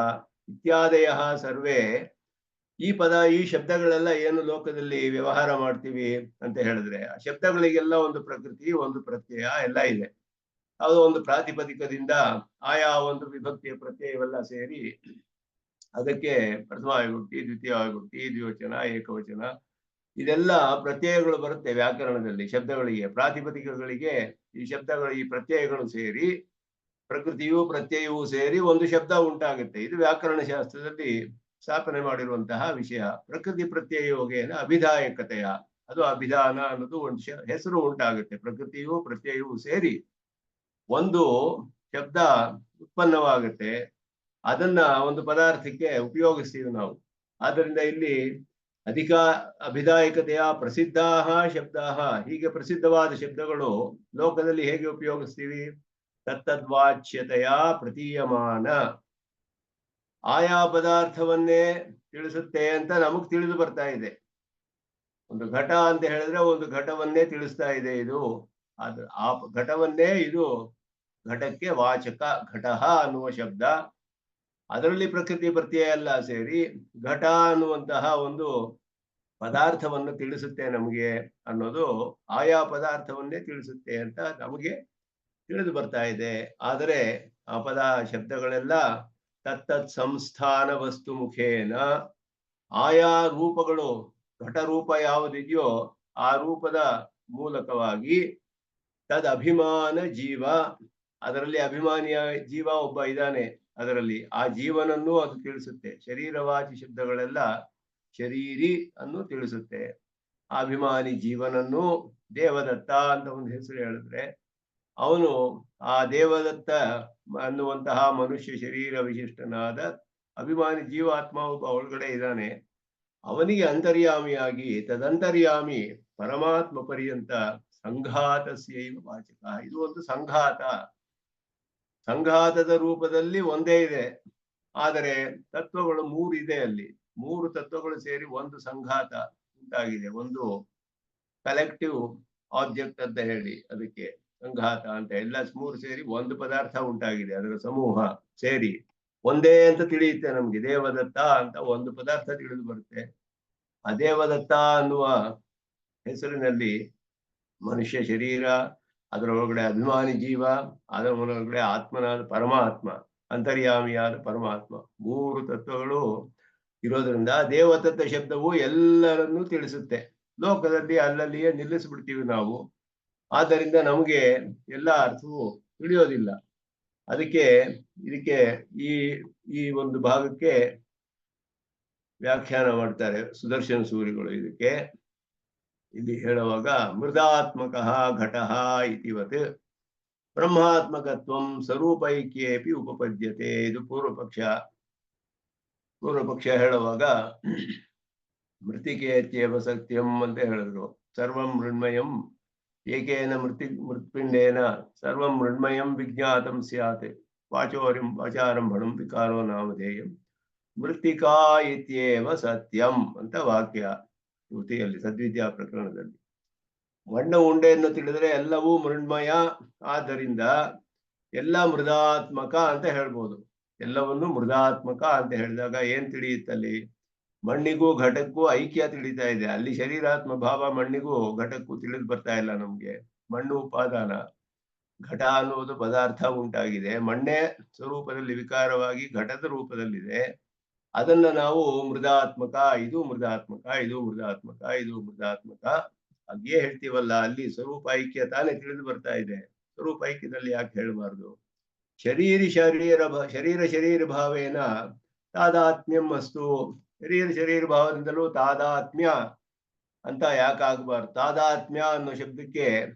ಇತ್ಯಾದಯ ಸರ್ವೇ. ಈ ಶಬ್ದಗಳೆಲ್ಲ ಏನು ಲೋಕದಲ್ಲಿ ವ್ಯವಹಾರ ಮಾಡ್ತೀವಿ ಅಂತ ಹೇಳಿದ್ರೆ ಆ ಶಬ್ದಗಳಿಗೆಲ್ಲ ಒಂದು ಪ್ರಕೃತಿ, ಒಂದು ಪ್ರತ್ಯಯ ಎಲ್ಲ ಇದೆ. ಅದು ಒಂದು ಪ್ರಾತಿಪದಿಕದಿಂದ ಆಯಾ ಒಂದು ವಿಭಕ್ತಿಯ ಪ್ರತ್ಯಯವೆಲ್ಲ ಸೇರಿ ಅದಕ್ಕೆ ಪ್ರಥಮ ವಿಭಕ್ತಿ, ದ್ವಿತೀಯ ವಿಭಕ್ತಿ, ದ್ವಿವಚನ, ಏಕವಚನ, ಇದೆಲ್ಲ ಪ್ರತ್ಯಯಗಳು ಬರುತ್ತೆ ವ್ಯಾಕರಣದಲ್ಲಿ. ಶಬ್ದಗಳಿಗೆ, ಪ್ರಾತಿಪದಿಕಗಳಿಗೆ ಈ ಶಬ್ದಗಳು, ಈ ಪ್ರತ್ಯಯಗಳು ಸೇರಿ, ಪ್ರಕೃತಿಯು ಪ್ರತ್ಯಯವೂ ಸೇರಿ ಒಂದು ಶಬ್ದ ಉಂಟಾಗುತ್ತೆ. ಇದು ವ್ಯಾಕರಣ ಶಾಸ್ತ್ರದಲ್ಲಿ ಸ್ಥಾಪನೆ ಮಾಡಿರುವಂತಹ ವಿಷಯ. ಪ್ರಕೃತಿ ಪ್ರತ್ಯಯ ಯೋಗೇನ ಅಭಿಧಾಯಕತೆಯ, ಅದು ಅಭಿಧಾನ ಅನ್ನೋದು ಒಂದು ಹೆಸರು ಉಂಟಾಗುತ್ತೆ. ಪ್ರಕೃತಿಯು ಪ್ರತ್ಯಯವೂ ಸೇರಿ ಒಂದು ಶಬ್ದ ಉತ್ಪನ್ನವಾಗುತ್ತೆ. ಅದನ್ನ ಒಂದು ಪದಾರ್ಥಕ್ಕೆ ಉಪಯೋಗಿಸ್ತೀವಿ ನಾವು. ಆದ್ದರಿಂದ ಇಲ್ಲಿ ಅಭಿಧಾಯಕತೆಯ ಪ್ರಸಿದ್ಧಾಃ ಶಬ್ದಾಃ, ಹೀಗೆ ಪ್ರಸಿದ್ಧವಾದ ಶಬ್ದಗಳು ಲೋಕದಲ್ಲಿ ಹೇಗೆ ಉಪಯೋಗಿಸ್ತೀವಿ? ತತ್ತದ್ವಾಚ್ಯತೆಯ ಪ್ರತೀಯಮಾನ, ಆಯಾ ಪದಾರ್ಥವನ್ನೇ ತಿಳಿಸುತ್ತೆ ಅಂತ ನಮಗ್ ತಿಳಿದು ಬರ್ತಾ ಇದೆ. ಒಂದು ಘಟ ಅಂತ ಹೇಳಿದ್ರೆ ಒಂದು ಘಟವನ್ನೇ ತಿಳಿಸ್ತಾ ಇದೆ ಇದು. ಅದು ಆ ಘಟವನ್ನೇ ಇದು ಘಟಕ್ಕೆ ವಾಚಕ ಘಟಃ ಅನ್ನುವ ಶಬ್ದ. ಅದರಲ್ಲಿ ಪ್ರಕೃತಿ ಪ್ರತ್ಯಯ ಎಲ್ಲ ಸೇರಿ ಘಟ ಅನ್ನುವಂತಹ ಒಂದು ಪದಾರ್ಥವನ್ನು ತಿಳಿಸುತ್ತೆ ನಮಗೆ ಅನ್ನೋದು ಆಯಾ ಪದಾರ್ಥವನ್ನೇ ತಿಳಿಸುತ್ತೆ ಅಂತ ನಮಗೆ ತಿಳಿದು ಬರ್ತಾ ಇದೆ. ಆದರೆ ಆ ಪದ ಶಬ್ದಗಳೆಲ್ಲ ತತ್ತತ್ ಸಂಸ್ಥಾನ ವಸ್ತು ಮುಖೇನ ಆಯಾ ರೂಪಗಳು ಘಟ ರೂಪ ಯಾವುದಿದೆಯೋ ಆ ರೂಪದ ಮೂಲಕವಾಗಿ ತದ್ ಅಭಿಮಾನ ಜೀವ, ಅದರಲ್ಲಿ ಅಭಿಮಾನಿಯ ಜೀವ ಒಬ್ಬ ಇದ್ದಾನೆ, ಅದರಲ್ಲಿ ಆ ಜೀವನನ್ನು ಅದು ತಿಳಿಸುತ್ತೆ. ಶರೀರವಾಚಿ ಶಬ್ದಗಳೆಲ್ಲ ಶರೀರಿ ಅನ್ನು ತಿಳಿಸುತ್ತೆ. ಆ ಅಭಿಮಾನಿ ಜೀವನನ್ನು ದೇವದತ್ತ ಅಂತ ಒಂದು ಹೆಸರು ಹೇಳಿದ್ರೆ ಅವನು ಆ ದೇವದತ್ತ ಅನ್ನುವಂತಹ ಮನುಷ್ಯ ಶರೀರ ವಿಶಿಷ್ಟನಾದ ಅಭಿಮಾನಿ ಜೀವಾತ್ಮ ಒಬ್ಬ ಒಳಗಡೆ ಇದ್ದಾನೆ. ಅವನಿಗೆ ಅಂತರ್ಯಾಮಿಯಾಗಿ ತದಂತರ್ಯಾಮಿ ಪರಮಾತ್ಮ ಪರ್ಯಂತ ಸಂಘಾತಸ್ಯೈವ ವಾಚಕ. ಇದು ಒಂದು ಸಂಘಾತ, ಸಂಘಾತದ ರೂಪದಲ್ಲಿ ಒಂದೇ ಇದೆ, ಆದರೆ ತತ್ವಗಳು ಮೂರು ಇದೆ. ಅಲ್ಲಿ ಮೂರು ತತ್ವಗಳು ಸೇರಿ ಒಂದು ಸಂಘಾತ ಉಂಟಾಗಿದೆ, ಒಂದು ಕಲೆಕ್ಟಿವ್ ಆಬ್ಜೆಕ್ಟ್ ಅಂತ ಹೇಳಿ ಅದಕ್ಕೆ ಸಂಘಾತ ಅಂತ. ಎಲ್ಲ ಮೂರು ಸೇರಿ ಒಂದು ಪದಾರ್ಥ ಉಂಟಾಗಿದೆ, ಅದರ ಸಮೂಹ ಸೇರಿ ಒಂದೇ ಅಂತ ತಿಳಿಯುತ್ತೆ ನಮ್ಗೆ. ದೇವದತ್ತ ಅಂತ ಒಂದು ಪದಾರ್ಥ ತಿಳಿದು ಬರುತ್ತೆ. ಆ ದೇವದತ್ತ ಅನ್ನುವ ಹೆಸರಿನಲ್ಲಿ ಮನುಷ್ಯ ಶರೀರ, ಅದರ ಒಳಗಡೆ ಅಭಿಮಾನಿ ಜೀವ, ಅದರ ಒಳಗಡೆ ಆತ್ಮನಾದ ಪರಮಾತ್ಮ, ಅಂತರ್ಯಾಮಿಯಾದ ಪರಮಾತ್ಮ, ಮೂರು ತತ್ವಗಳು ಇರೋದ್ರಿಂದ ದೇವತತ್ವ ಶಬ್ದವು ಎಲ್ಲರನ್ನೂ ತಿಳಿಸುತ್ತೆ. ಲೋಕದಲ್ಲಿ ಅಲ್ಲಲ್ಲಿಯೇ ನಿಲ್ಲಿಸ್ಬಿಡ್ತೀವಿ ನಾವು, ಆದ್ದರಿಂದ ನಮಗೆ ಎಲ್ಲ ಅರ್ಥವೂ ತಿಳಿಯೋದಿಲ್ಲ. ಅದಕ್ಕೆ ಇದಕ್ಕೆ ಈ ಈ ಒಂದು ಭಾಗಕ್ಕೆ ವ್ಯಾಖ್ಯಾನ ಮಾಡ್ತಾರೆ ಸುದರ್ಶನ ಸೂರಿಗಳು. ಇದಕ್ಕೆ ಇಲ್ಲಿ ಹೇಳುವಾಗ ಮೃದಾತ್ಮಕ ಘಟಃ ಇತಿವತ್ ಬ್ರಹ್ಮಾತ್ಮಕತ್ವಂ ಸ್ವರೂಪೈಕ್ಯೇಪಿ ಉಪಪದ್ಯತೆ. ಇದು ಪೂರ್ವ ಪಕ್ಷ ಹೇಳುವಾಗ ಮೃತಿಕೇತ್ಯೇವ ಸತ್ಯಂ ಅಂತ ಹೇಳಿದ್ರು. ಸರ್ವಂ ಮೃಣ್ಮಯಂ ಏಕೇನ ಮೃತ್ಪಿಂಡೇನ ಸರ್ವಂ ಮೃಣ್ಮಯಂ ವಿಜ್ಞಾತಂ ಸ್ಯಾತ್ ವಾಚಾರಂಭಣಂ ವಿಕಾರೋ ನಾಮಧೇಯಂ ಮೃತ್ತಿಕಾ ಇತ್ಯೇವ ಸತ್ಯಂ ಅಂತ ವಾಕ್ಯ ಶ್ರುತಿಯಲ್ಲಿ ಸದ್ವಿದ್ಯಾ ಪ್ರಕರಣದಲ್ಲಿ. ಮಣ್ಣ ಉಂಡೆಯನ್ನು ತಿಳಿದ್ರೆ ಎಲ್ಲವೂ ಮೃಣ್ಮಯ, ಆದ್ದರಿಂದ ಎಲ್ಲ ಮೃದಾತ್ಮಕ ಅಂತ ಹೇಳ್ಬೋದು. ಎಲ್ಲವನ್ನು ಮೃದಾತ್ಮಕ ಅಂತ ಹೇಳಿದಾಗ ಏನ್ ತಿಳಿಯುತ್ತಲ್ಲಿ? ಮಣ್ಣಿಗೂ ಘಟಕ್ಕೂ ಐಕ್ಯ ತಿಳಿತಾ ಇದೆ. ಅಲ್ಲಿ ಶರೀರಾತ್ಮ ಭಾವ ಮಣ್ಣಿಗೂ ಘಟಕ್ಕೂ ತಿಳಿದು ಬರ್ತಾ ಇಲ್ಲ ನಮ್ಗೆ. ಮಣ್ಣು ಉಪಾದಾನ, ಘಟ ಅನ್ನುವುದು ಪದಾರ್ಥ ಉಂಟಾಗಿದೆ, ಮಣ್ಣೇ ಸ್ವರೂಪದಲ್ಲಿ ವಿಕಾರವಾಗಿ ಘಟದ ರೂಪದಲ್ಲಿದೆ. ಅದನ್ನ ನಾವು ಮೃದಾತ್ಮಕ, ಇದು ಮೃದಾತ್ಮಕ, ಇದು ಮೃದಾತ್ಮಕ, ಇದು ಮೃದಾತ್ಮಕ ಹಾಗೆ ಹೇಳ್ತೀವಲ್ಲ. ಅಲ್ಲಿ ಸ್ವರೂಪ ಐಕ್ಯ ತಾನೇ ತಿಳಿದು ಬರ್ತಾ ಇದೆ. ಸ್ವರೂಪ ಐಕ್ಯದಲ್ಲಿ ಯಾಕೆ ಹೇಳಬಾರ್ದು? ಶರೀರ ಭಾವೇನ ತಾದಾತ್ಮ್ಯಂ ಅಸ್ತು. ಶರೀರ ಭಾವದಿಂದಲೂ ತಾದಾತ್ಮ್ಯ ಅಂತ ಯಾಕೆ ಆಗ್ಬಾರ್ದು? ತಾದಾತ್ಮ್ಯ ಅನ್ನೋ ಶಬ್ದಕ್ಕೆ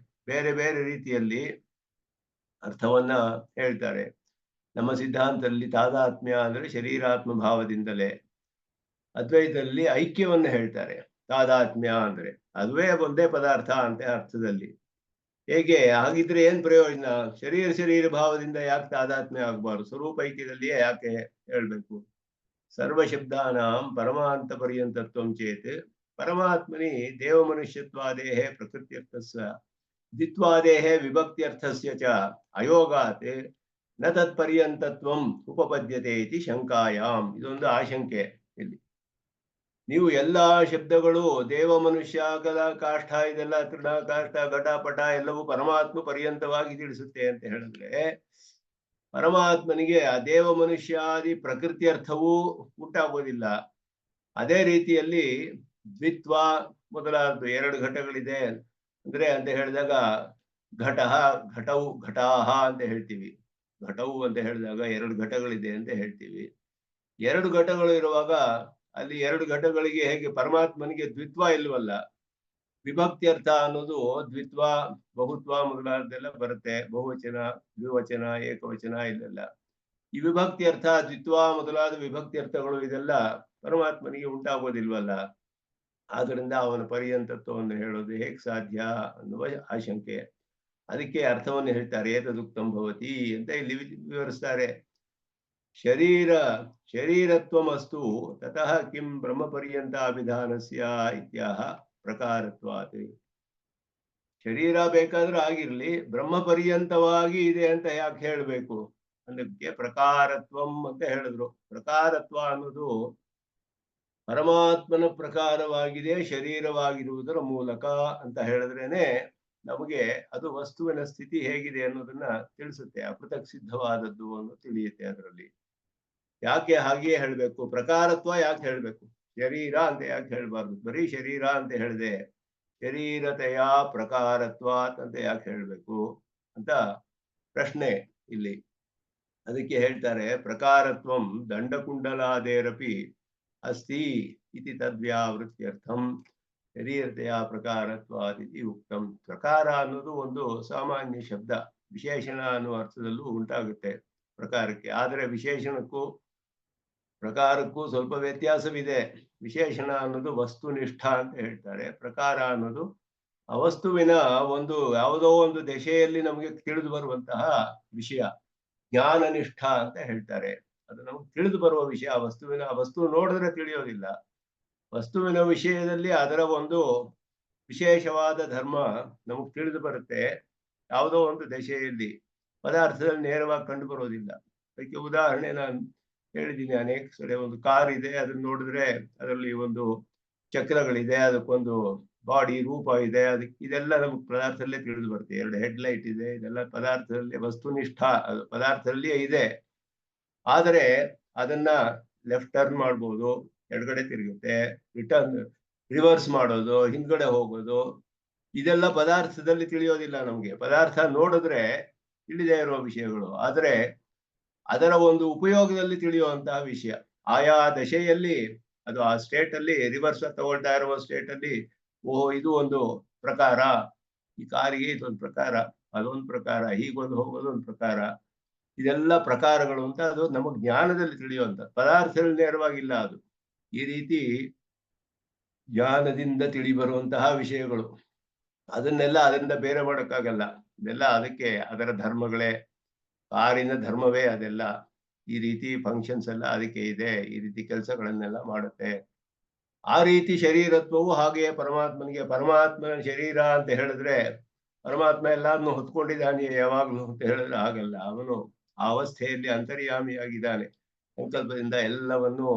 ಬೇರೆ ಬೇರೆ ರೀತಿಯಲ್ಲಿ ಅರ್ಥವನ್ನ ಹೇಳ್ತಾರೆ. ನಮ್ಮ ಸಿದ್ಧಾಂತದಲ್ಲಿ ತಾದಾತ್ಮ್ಯ ಅಂದ್ರೆ ಶರೀರಾತ್ಮ ಭಾವದಿಂದಲೇ, ಅದ್ವೈತದಲ್ಲಿ ಐಕ್ಯವನ್ನ ಹೇಳ್ತಾರೆ. ತಾದಾತ್ಮ್ಯ ಅಂದ್ರೆ ಅದುವೇ ಒಂದೇ ಪದಾರ್ಥ ಅಂತ ಅರ್ಥದಲ್ಲಿ. ಹೇಗೆ? ಹಾಗಿದ್ರೆ ಏನ್ ಪ್ರಯೋಜನ? ಶರೀರ ಭಾವದಿಂದ ಯಾಕೆ ತಾದಾತ್ಮ್ಯ ಆಗ್ಬಾರ್ದು? ಸ್ವರೂಪ ಐಕ್ಯದಲ್ಲಿಯೇ ಯಾಕೆ ಹೇಳ್ಬೇಕು? ಸರ್ವಶಬ್ದಾನಾಂ ಪರಮಾಂತ ಪರ್ಯಂತತ್ವಂ ಚೇತ್ ಪರಮಾತ್ಮನಿ ದೇವ ಮನುಷ್ಯತ್ವಾದೇಹ ಪ್ರಕೃತ್ಯರ್ಥಸ್ಯ ದ್ವಿತ್ವಾದೇಹ ವಿಭಕ್ತ್ಯರ್ಥಸ್ಯ ಚ ಅಯೋಗಾತ್ ನ ತತ್ಪರ್ಯಂತತ್ವಂ ಉಪಪದ್ಯತೆ ಇತಿ ಶಂಕಾಯಾಮ್. ಇದೊಂದು ಆಶಂಕೆ ಇಲ್ಲಿ. ನೀವು ಎಲ್ಲಾ ಶಬ್ದಗಳು ದೇವ ಮನುಷ್ಯ ಕಾಷ್ಠ ಇದೆಲ್ಲ ತೃಣ ಕಾಷ್ಠ ಘಟ ಪಟ ಎಲ್ಲವೂ ಪರಮಾತ್ಮ ಪರ್ಯಂತವಾಗಿ ತಿಳಿಸುತ್ತೆ ಅಂತ ಹೇಳಿದ್ರೆ, ಪರಮಾತ್ಮನಿಗೆ ಆ ದೇವ ಮನುಷ್ಯಾದಿ ಪ್ರಕೃತಿ ಅರ್ಥವೂ ಉಂಟಾಗೋದಿಲ್ಲ. ಅದೇ ರೀತಿಯಲ್ಲಿ ದ್ವಿತ್ವ ಮೊದಲಾದ ಎರಡು ಘಟಗಳಿದೆ ಅಂದ್ರೆ ಅಂತ ಹೇಳಿದಾಗ ಘಟಾಹ ಅಂತ ಹೇಳ್ತೀವಿ. ಘಟವು ಅಂತ ಹೇಳಿದಾಗ ಎರಡು ಘಟಗಳಿದೆ ಅಂತ ಹೇಳ್ತೀವಿ. ಎರಡು ಘಟಗಳು ಇರುವಾಗ ಅಲ್ಲಿ ಎರಡು ಘಟಗಳಿಗೆ ಹೇಗೆ ಪರಮಾತ್ಮನಿಗೆ ದ್ವಿತ್ವ ಇಲ್ವಲ್ಲ. ವಿಭಕ್ತಿ ಅರ್ಥ ಅನ್ನೋದು ದ್ವಿತ್ವ ಬಹುತ್ವ ಮೊದಲಾದೆಲ್ಲ ಬರುತ್ತೆ. ಬಹುವಚನ, ದ್ವಿವಚನ, ಏಕವಚನ ಇದೆಲ್ಲ. ಈ ವಿಭಕ್ತಿ ಅರ್ಥ, ದ್ವಿತ್ವ ಮೊದಲಾದ ವಿಭಕ್ತಿ ಅರ್ಥಗಳು ಇದೆಲ್ಲ ಪರಮಾತ್ಮನಿಗೆ ಉಂಟಾಗೋದಿಲ್ವಲ್ಲ. ಆದ್ದರಿಂದ ಅವನ ಪರ್ಯಂತತ್ವವನ್ನು ಹೇಳೋದು ಹೇಗೆ ಸಾಧ್ಯ ಅನ್ನುವ ಆಶಂಕೆ. ಅದಕ್ಕೆ ಅರ್ಥವನ್ನು ಹೇಳ್ತಾರೆ. ಏತದುಕ್ತಂ ಭವತಿ ಅಂತ ಇಲ್ಲಿ ವಿವರಿಸ್ತಾರೆ. ಶರೀರತ್ವಮಸ್ತು ತತಃ ಕಿಂ ಬ್ರಹ್ಮಪರ್ಯಂತ ಅಭಿಧಾನಸ್ಯ ಇತ್ಯಾಹ ಪ್ರಕಾರತ್ವಾತ್. ಶರೀರ ಬೇಕಾದ್ರೆ ಆಗಿರ್ಲಿ, ಬ್ರಹ್ಮ ಪರ್ಯಂತವಾಗಿ ಇದೆ ಅಂತ ಯಾಕೆ ಹೇಳ್ಬೇಕು? ಅದಕ್ಕೆ ಪ್ರಕಾರತ್ವಂ ಅಂತ ಹೇಳಿದ್ರು. ಪ್ರಕಾರತ್ವ ಅನ್ನೋದು ಪರಮಾತ್ಮನ ಪ್ರಕಾರವಾಗಿದೆ, ಶರೀರವಾಗಿರುವುದರ ಮೂಲಕ ಅಂತ ಹೇಳಿದ್ರೇನೆ ನಮಗೆ ಅದು ವಸ್ತುವಿನ ಸ್ಥಿತಿ ಹೇಗಿದೆ ಅನ್ನೋದನ್ನ ತಿಳಿಸುತ್ತೆ. ಅಪೃಥಕ್ ಸಿದ್ಧವಾದದ್ದು ಅನ್ನೋದು ತಿಳಿಯುತ್ತೆ ಅದರಲ್ಲಿ. ಯಾಕೆ ಹಾಗೆಯೇ ಹೇಳ್ಬೇಕು? ಪ್ರಕಾರತ್ವ ಯಾಕೆ ಹೇಳ್ಬೇಕು? ಶರೀರ ಅಂತ ಯಾಕೆ ಹೇಳ್ಬಾರ್ದು? ಬರೀ ಶರೀರ ಅಂತ ಹೇಳಿದೆ, ಶರೀರತೆಯ ಪ್ರಕಾರತ್ವಾತ್ ಅಂತ ಯಾಕೆ ಹೇಳ್ಬೇಕು ಅಂತ ಪ್ರಶ್ನೆ ಇಲ್ಲಿ. ಅದಕ್ಕೆ ಹೇಳ್ತಾರೆ, ಪ್ರಕಾರತ್ವಂ ದಂಡಕುಂಡಲಾದೇರಪಿ ಅಸ್ತಿ ಇತಿ ತದ್ವ್ಯಾವೃತ್ಯರ್ಥಂ ಶರೀರತೆಯ ಪ್ರಕಾರತ್ವಾದಿತಿ ಉಕ್ತಂ. ಪ್ರಕಾರ ಅನ್ನೋದು ಒಂದು ಸಾಮಾನ್ಯ ಶಬ್ದ, ವಿಶೇಷಣ ಅನ್ನುವ ಅರ್ಥದಲ್ಲೂ ಉಂಟಾಗುತ್ತೆ ಪ್ರಕಾರಕ್ಕೆ. ಆದರೆ ವಿಶೇಷಣಕ್ಕೂ ಪ್ರಕಾರಕ್ಕೂ ಸ್ವಲ್ಪ ವ್ಯತ್ಯಾಸವಿದೆ. ವಿಶೇಷಣ ಅನ್ನೋದು ವಸ್ತುನಿಷ್ಠ ಅಂತ ಹೇಳ್ತಾರೆ. ಪ್ರಕಾರ ಅನ್ನೋದು ಆ ವಸ್ತುವಿನ ಒಂದು ಯಾವುದೋ ಒಂದು ದಶೆಯಲ್ಲಿ ನಮಗೆ ತಿಳಿದು ಬರುವಂತಹ ವಿಷಯ. ಜ್ಞಾನನಿಷ್ಠ ಅಂತ ಹೇಳ್ತಾರೆ. ಅದು ನಮಗೆ ತಿಳಿದು ಬರುವ ವಿಷಯ. ವಸ್ತು ನೋಡಿದ್ರೆ ತಿಳಿಯೋದಿಲ್ಲ. ವಸ್ತುವಿನ ವಿಷಯದಲ್ಲಿ ಅದರ ಒಂದು ವಿಶೇಷವಾದ ಧರ್ಮ ನಮಗೆ ತಿಳಿದು ಬರುತ್ತೆ. ಯಾವುದೋ ಒಂದು ದಶೆಯಲ್ಲಿ, ಪದಾರ್ಥದಲ್ಲಿ ನೇರವಾಗಿ ಕಂಡು ಬರೋದಿಲ್ಲ. ಅದಕ್ಕೆ ಉದಾಹರಣೆ ನಾನು ಹೇಳಿದ್ದೀನಿ ಅನೇಕ ಸಲ. ಒಂದು ಕಾರ್ ಇದೆ, ಅದನ್ನ ನೋಡಿದ್ರೆ ಅದರಲ್ಲಿ ಒಂದು ಚಕ್ರಗಳಿದೆ, ಅದಕ್ಕೊಂದು ಬಾಡಿ ರೂಪ ಇದೆ, ಇದೆಲ್ಲ ನಮಗೆ ಪದಾರ್ಥದಲ್ಲೇ ತಿಳಿದು ಬರುತ್ತೆ. 2 ಹೆಡ್ಲೈಟ್ ಇದೆ, ಇದೆಲ್ಲ ಪದಾರ್ಥದಲ್ಲಿ ವಸ್ತುನಿಷ್ಠ, ಅದು ಪದಾರ್ಥದಲ್ಲಿಯೇ ಇದೆ. ಆದರೆ ಅದನ್ನ ಲೆಫ್ಟ್ ಟರ್ನ್ ಮಾಡ್ಬೋದು, ಎಡಗಡೆ ತಿರುಗುತ್ತೆ, ರಿವರ್ಸ್ ಮಾಡೋದು, ಹಿಂದ್ಗಡೆ ಹೋಗೋದು, ಇದೆಲ್ಲ ಪದಾರ್ಥದಲ್ಲಿ ತಿಳಿಯೋದಿಲ್ಲ ನಮ್ಗೆ. ಪದಾರ್ಥ ನೋಡಿದ್ರೆ ತಿಳಿದೇ ಇರುವ ವಿಷಯಗಳು, ಆದರೆ ಅದರ ಒಂದು ಉಪಯೋಗದಲ್ಲಿ ತಿಳಿಯುವಂತಹ ವಿಷಯ. ಆಯಾ ದಶೆಯಲ್ಲಿ ಅದು ಆ ಸ್ಟೇಟ್ ಅಲ್ಲಿ ರಿವರ್ಸ್ ತಗೊಳ್ತಾ ಇರುವ ಸ್ಟೇಟ್ ಅಲ್ಲಿ, ಓಹೋ ಇದು ಒಂದು ಪ್ರಕಾರ, ಈ ಕಾರಿಗೆ ಇದೊಂದು ಪ್ರಕಾರ, ಅದೊಂದು ಪ್ರಕಾರ, ಹೀಗೊಂದು ಹೋಗೋದು ಒಂದು ಪ್ರಕಾರ, ಇದೆಲ್ಲ ಪ್ರಕಾರಗಳು ಅಂತ ಅದು ನಮಗೆ ಜ್ಞಾನದಲ್ಲಿ ತಿಳಿಯುವಂತ. ಪದಾರ್ಥದಲ್ಲಿ ನೇರವಾಗಿಲ್ಲ ಅದು. ಈ ರೀತಿ ಜ್ಞಾನದಿಂದ ತಿಳಿ ಬರುವಂತಹ ವಿಷಯಗಳು, ಅದರಿಂದ ಬೇರೆ ಮಾಡೋಕ್ಕಾಗಲ್ಲ. ಇದೆಲ್ಲ ಅದಕ್ಕೆ ಅದರ ಧರ್ಮಗಳೇ, ಕಾರಿನ ಧರ್ಮವೇ ಅದೆಲ್ಲ. ಈ ರೀತಿ ಫಂಕ್ಷನ್ಸ್ ಎಲ್ಲ ಅದಕ್ಕೆ ಇದೆ, ಈ ರೀತಿ ಕೆಲಸಗಳನ್ನೆಲ್ಲ ಮಾಡುತ್ತೆ. ಆ ರೀತಿ ಶರೀರತ್ವವು ಹಾಗೆಯೇ ಪರಮಾತ್ಮನ ಶರೀರ ಅಂತ ಹೇಳಿದ್ರೆ ಪರಮಾತ್ಮ ಎಲ್ಲಾದ್ನೂ ಹೊತ್ಕೊಂಡಿದ್ದಾನೆ ಯಾವಾಗ್ಲೂ ಅಂತ ಹೇಳಿದ್ರೆ ಆಗಲ್ಲ. ಅವನು ಆ ಅವಸ್ಥೆಯಲ್ಲಿ ಅಂತರ್ಯಾಮಿಯಾಗಿದ್ದಾನೆ. ಸಂಕಲ್ಪದಿಂದ ಎಲ್ಲವನ್ನೂ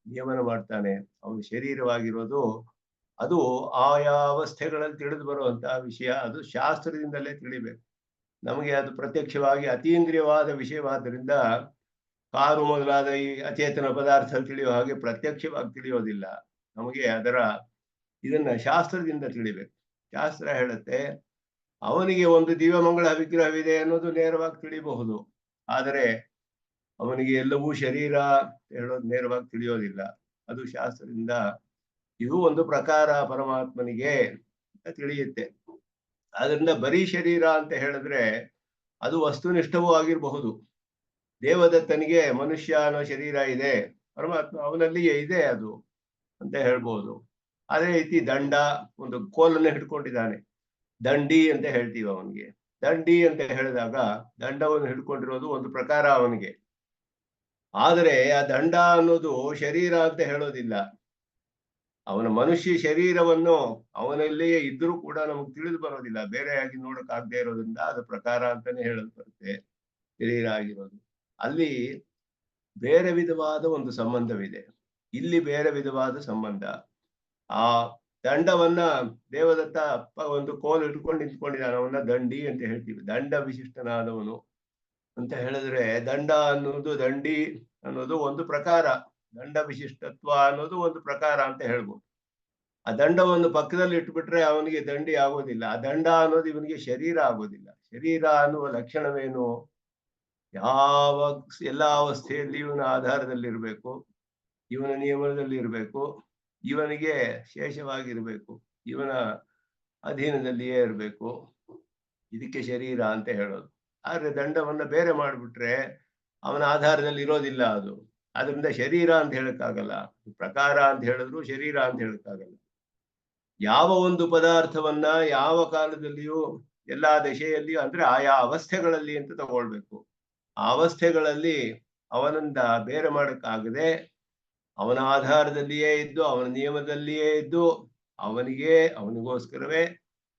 ನಿಯಮನ ಮಾಡ್ತಾನೆ. ಅವನು ಶರೀರವಾಗಿರೋದು ಅದು ಆಯಾ ಅವಸ್ಥೆಗಳಲ್ಲಿ ತಿಳಿದು ಬರುವಂತಹ ವಿಷಯ. ಅದು ಶಾಸ್ತ್ರದಿಂದಲೇ ತಿಳಿಬೇಕು. ನಮಗೆ ಅದು ಪ್ರತ್ಯಕ್ಷವಾಗಿ ಅತೀಂದ್ರಿಯವಾದ ವಿಷಯವಾದ್ದರಿಂದ ಕಾರು ಮೊದಲಾದ ಈ ಅಚೇತನ ಪದಾರ್ಥ ತಿಳಿಯುವ ಹಾಗೆ ಪ್ರತ್ಯಕ್ಷವಾಗಿ ತಿಳಿಯೋದಿಲ್ಲ. ನಮಗೆ ಇದನ್ನ ಶಾಸ್ತ್ರದಿಂದ ತಿಳಿಬೇಕು. ಶಾಸ್ತ್ರ ಹೇಳುತ್ತೆ, ಅವನಿಗೆ ಒಂದು ದಿವ್ಯಮಂಗಳ ವಿಗ್ರಹವಿದೆ ಅನ್ನೋದು ನೇರವಾಗಿ ತಿಳಿಯಬಹುದು. ಆದರೆ ಅವನಿಗೆ ಎಲ್ಲವೂ ಶರೀರ ಹೇಳೋದು ನೇರವಾಗಿ ತಿಳಿಯೋದಿಲ್ಲ. ಅದು ಶಾಸ್ತ್ರದಿಂದ ಇದು ಒಂದು ಪ್ರಕಾರ ಪರಮಾತ್ಮನಿಗೆ ಅಂತ ತಿಳಿಯುತ್ತೆ. ಆದ್ರಿಂದ ಬರೀ ಶರೀರ ಅಂತ ಹೇಳಿದ್ರೆ ಅದು ವಸ್ತುನಿಷ್ಠವೂ ಆಗಿರಬಹುದು. ದೇವದತ್ತನಿಗೆ ಮನುಷ್ಯ ಅನ್ನೋ ಶರೀರ ಇದೆ, ಪರಮಾತ್ಮ ಅವನಲ್ಲಿಯೇ ಇದೆ ಅದು ಅಂತ ಹೇಳ್ಬೋದು. ಅದೇ ರೀತಿ ದಂಡ, ಒಂದು ಕೋಲನ್ನು ಹಿಡ್ಕೊಂಡಿದ್ದಾನೆ, ದಂಡಿ ಅಂತ ಹೇಳ್ತೀವಿ ಅವನಿಗೆ. ದಂಡಿ ಅಂತ ಹೇಳಿದಾಗ ದಂಡವನ್ನು ಹಿಡ್ಕೊಂಡಿರೋದು ಒಂದು ಪ್ರಕಾರ ಅವನಿಗೆ. ಆದರೆ ಆ ದಂಡ ಅನ್ನೋದು ಶರೀರ ಅಂತ ಹೇಳೋದಿಲ್ಲ. ಅವನ ಮನುಷ್ಯ ಶರೀರವನ್ನು ಅವನಲ್ಲಿಯೇ ಇದ್ರೂ ಕೂಡ ನಮಗೆ ತಿಳಿದು ಬರೋದಿಲ್ಲ. ಬೇರೆಯಾಗಿ ನೋಡಕ್ಕಾಗದೆ ಇರೋದ್ರಿಂದ ಅದು ಪ್ರಕಾರ ಅಂತಾನೆ ಹೇಳಲು ಬರುತ್ತೆ, ಶರೀರ ಆಗಿರೋದು. ಅಲ್ಲಿ ಬೇರೆ ವಿಧವಾದ ಒಂದು ಸಂಬಂಧವಿದೆ, ಇಲ್ಲಿ ಬೇರೆ ವಿಧವಾದ ಸಂಬಂಧ. ಆ ದಂಡವನ್ನ ದೇವದತ್ತ ಒಂದು ಕೋಲು ಇಟ್ಕೊಂಡು ನಿಂತ್ಕೊಂಡಿದ್ದಾನೆ, ಅವನ್ನ ದಂಡಿ ಅಂತ ಹೇಳ್ತೀವಿ. ದಂಡ ವಿಶಿಷ್ಟನಾದವನು ಅಂತ ಹೇಳಿದ್ರೆ ದಂಡ ಅನ್ನೋದು, ದಂಡಿ ಅನ್ನೋದು ಒಂದು ಪ್ರಕಾರ, ದಂಡ ವಿಶಿಷ್ಟತ್ವ ಅನ್ನೋದು ಒಂದು ಪ್ರಕಾರ ಅಂತ ಹೇಳ್ಬೋದು. ಆ ದಂಡವನ್ನು ಪಕ್ಕದಲ್ಲಿ ಇಟ್ಬಿಟ್ರೆ ಅವನಿಗೆ ದಂಡಿ ಆಗೋದಿಲ್ಲ. ಆ ದಂಡ ಅನ್ನೋದು ಇವನಿಗೆ ಶರೀರ ಆಗೋದಿಲ್ಲ. ಶರೀರ ಅನ್ನುವ ಲಕ್ಷಣವೇನು? ಎಲ್ಲ ಅವಸ್ಥೆಯಲ್ಲಿ ಇವನ ಆಧಾರದಲ್ಲಿರ್ಬೇಕು, ಇವನ ನಿಯಮದಲ್ಲಿ ಇರಬೇಕು, ಇವನಿಗೆ ಶೇಷವಾಗಿರ್ಬೇಕು, ಇವನ ಅಧೀನದಲ್ಲಿಯೇ ಇರಬೇಕು. ಇದಕ್ಕೆ ಶರೀರ ಅಂತ ಹೇಳೋದು. ಆದ್ರೆ ದಂಡವನ್ನ ಬೇರೆ ಮಾಡಿಬಿಟ್ರೆ ಅವನ ಆಧಾರದಲ್ಲಿ ಇರೋದಿಲ್ಲ ಅದು. ಅದರಿಂದ ಶರೀರ ಅಂತ ಹೇಳಕ್ಕಾಗಲ್ಲ, ಪ್ರಕಾರ ಅಂತ ಹೇಳಿದ್ರು ಶರೀರ ಅಂತ ಹೇಳಕ್ಕಾಗಲ್ಲ. ಯಾವ ಒಂದು ಪದಾರ್ಥವನ್ನ ಯಾವ ಕಾಲದಲ್ಲಿಯೂ ಎಲ್ಲಾ ದಶೆಯಲ್ಲಿಯೂ, ಅಂದ್ರೆ ಆಯಾ ಅವಸ್ಥೆಗಳಲ್ಲಿ ಅಂತ ತಗೊಳ್ಬೇಕು. ಆ ಅವಸ್ಥೆಗಳಲ್ಲಿ ಅವನಿಂದ ಬೇರೆ ಮಾಡಕ್ಕಾಗದೆ ಅವನ ಆಧಾರದಲ್ಲಿಯೇ ಇದ್ದು, ಅವನ ನಿಯಮದಲ್ಲಿಯೇ ಇದ್ದು, ಅವನಿಗೋಸ್ಕರವೇ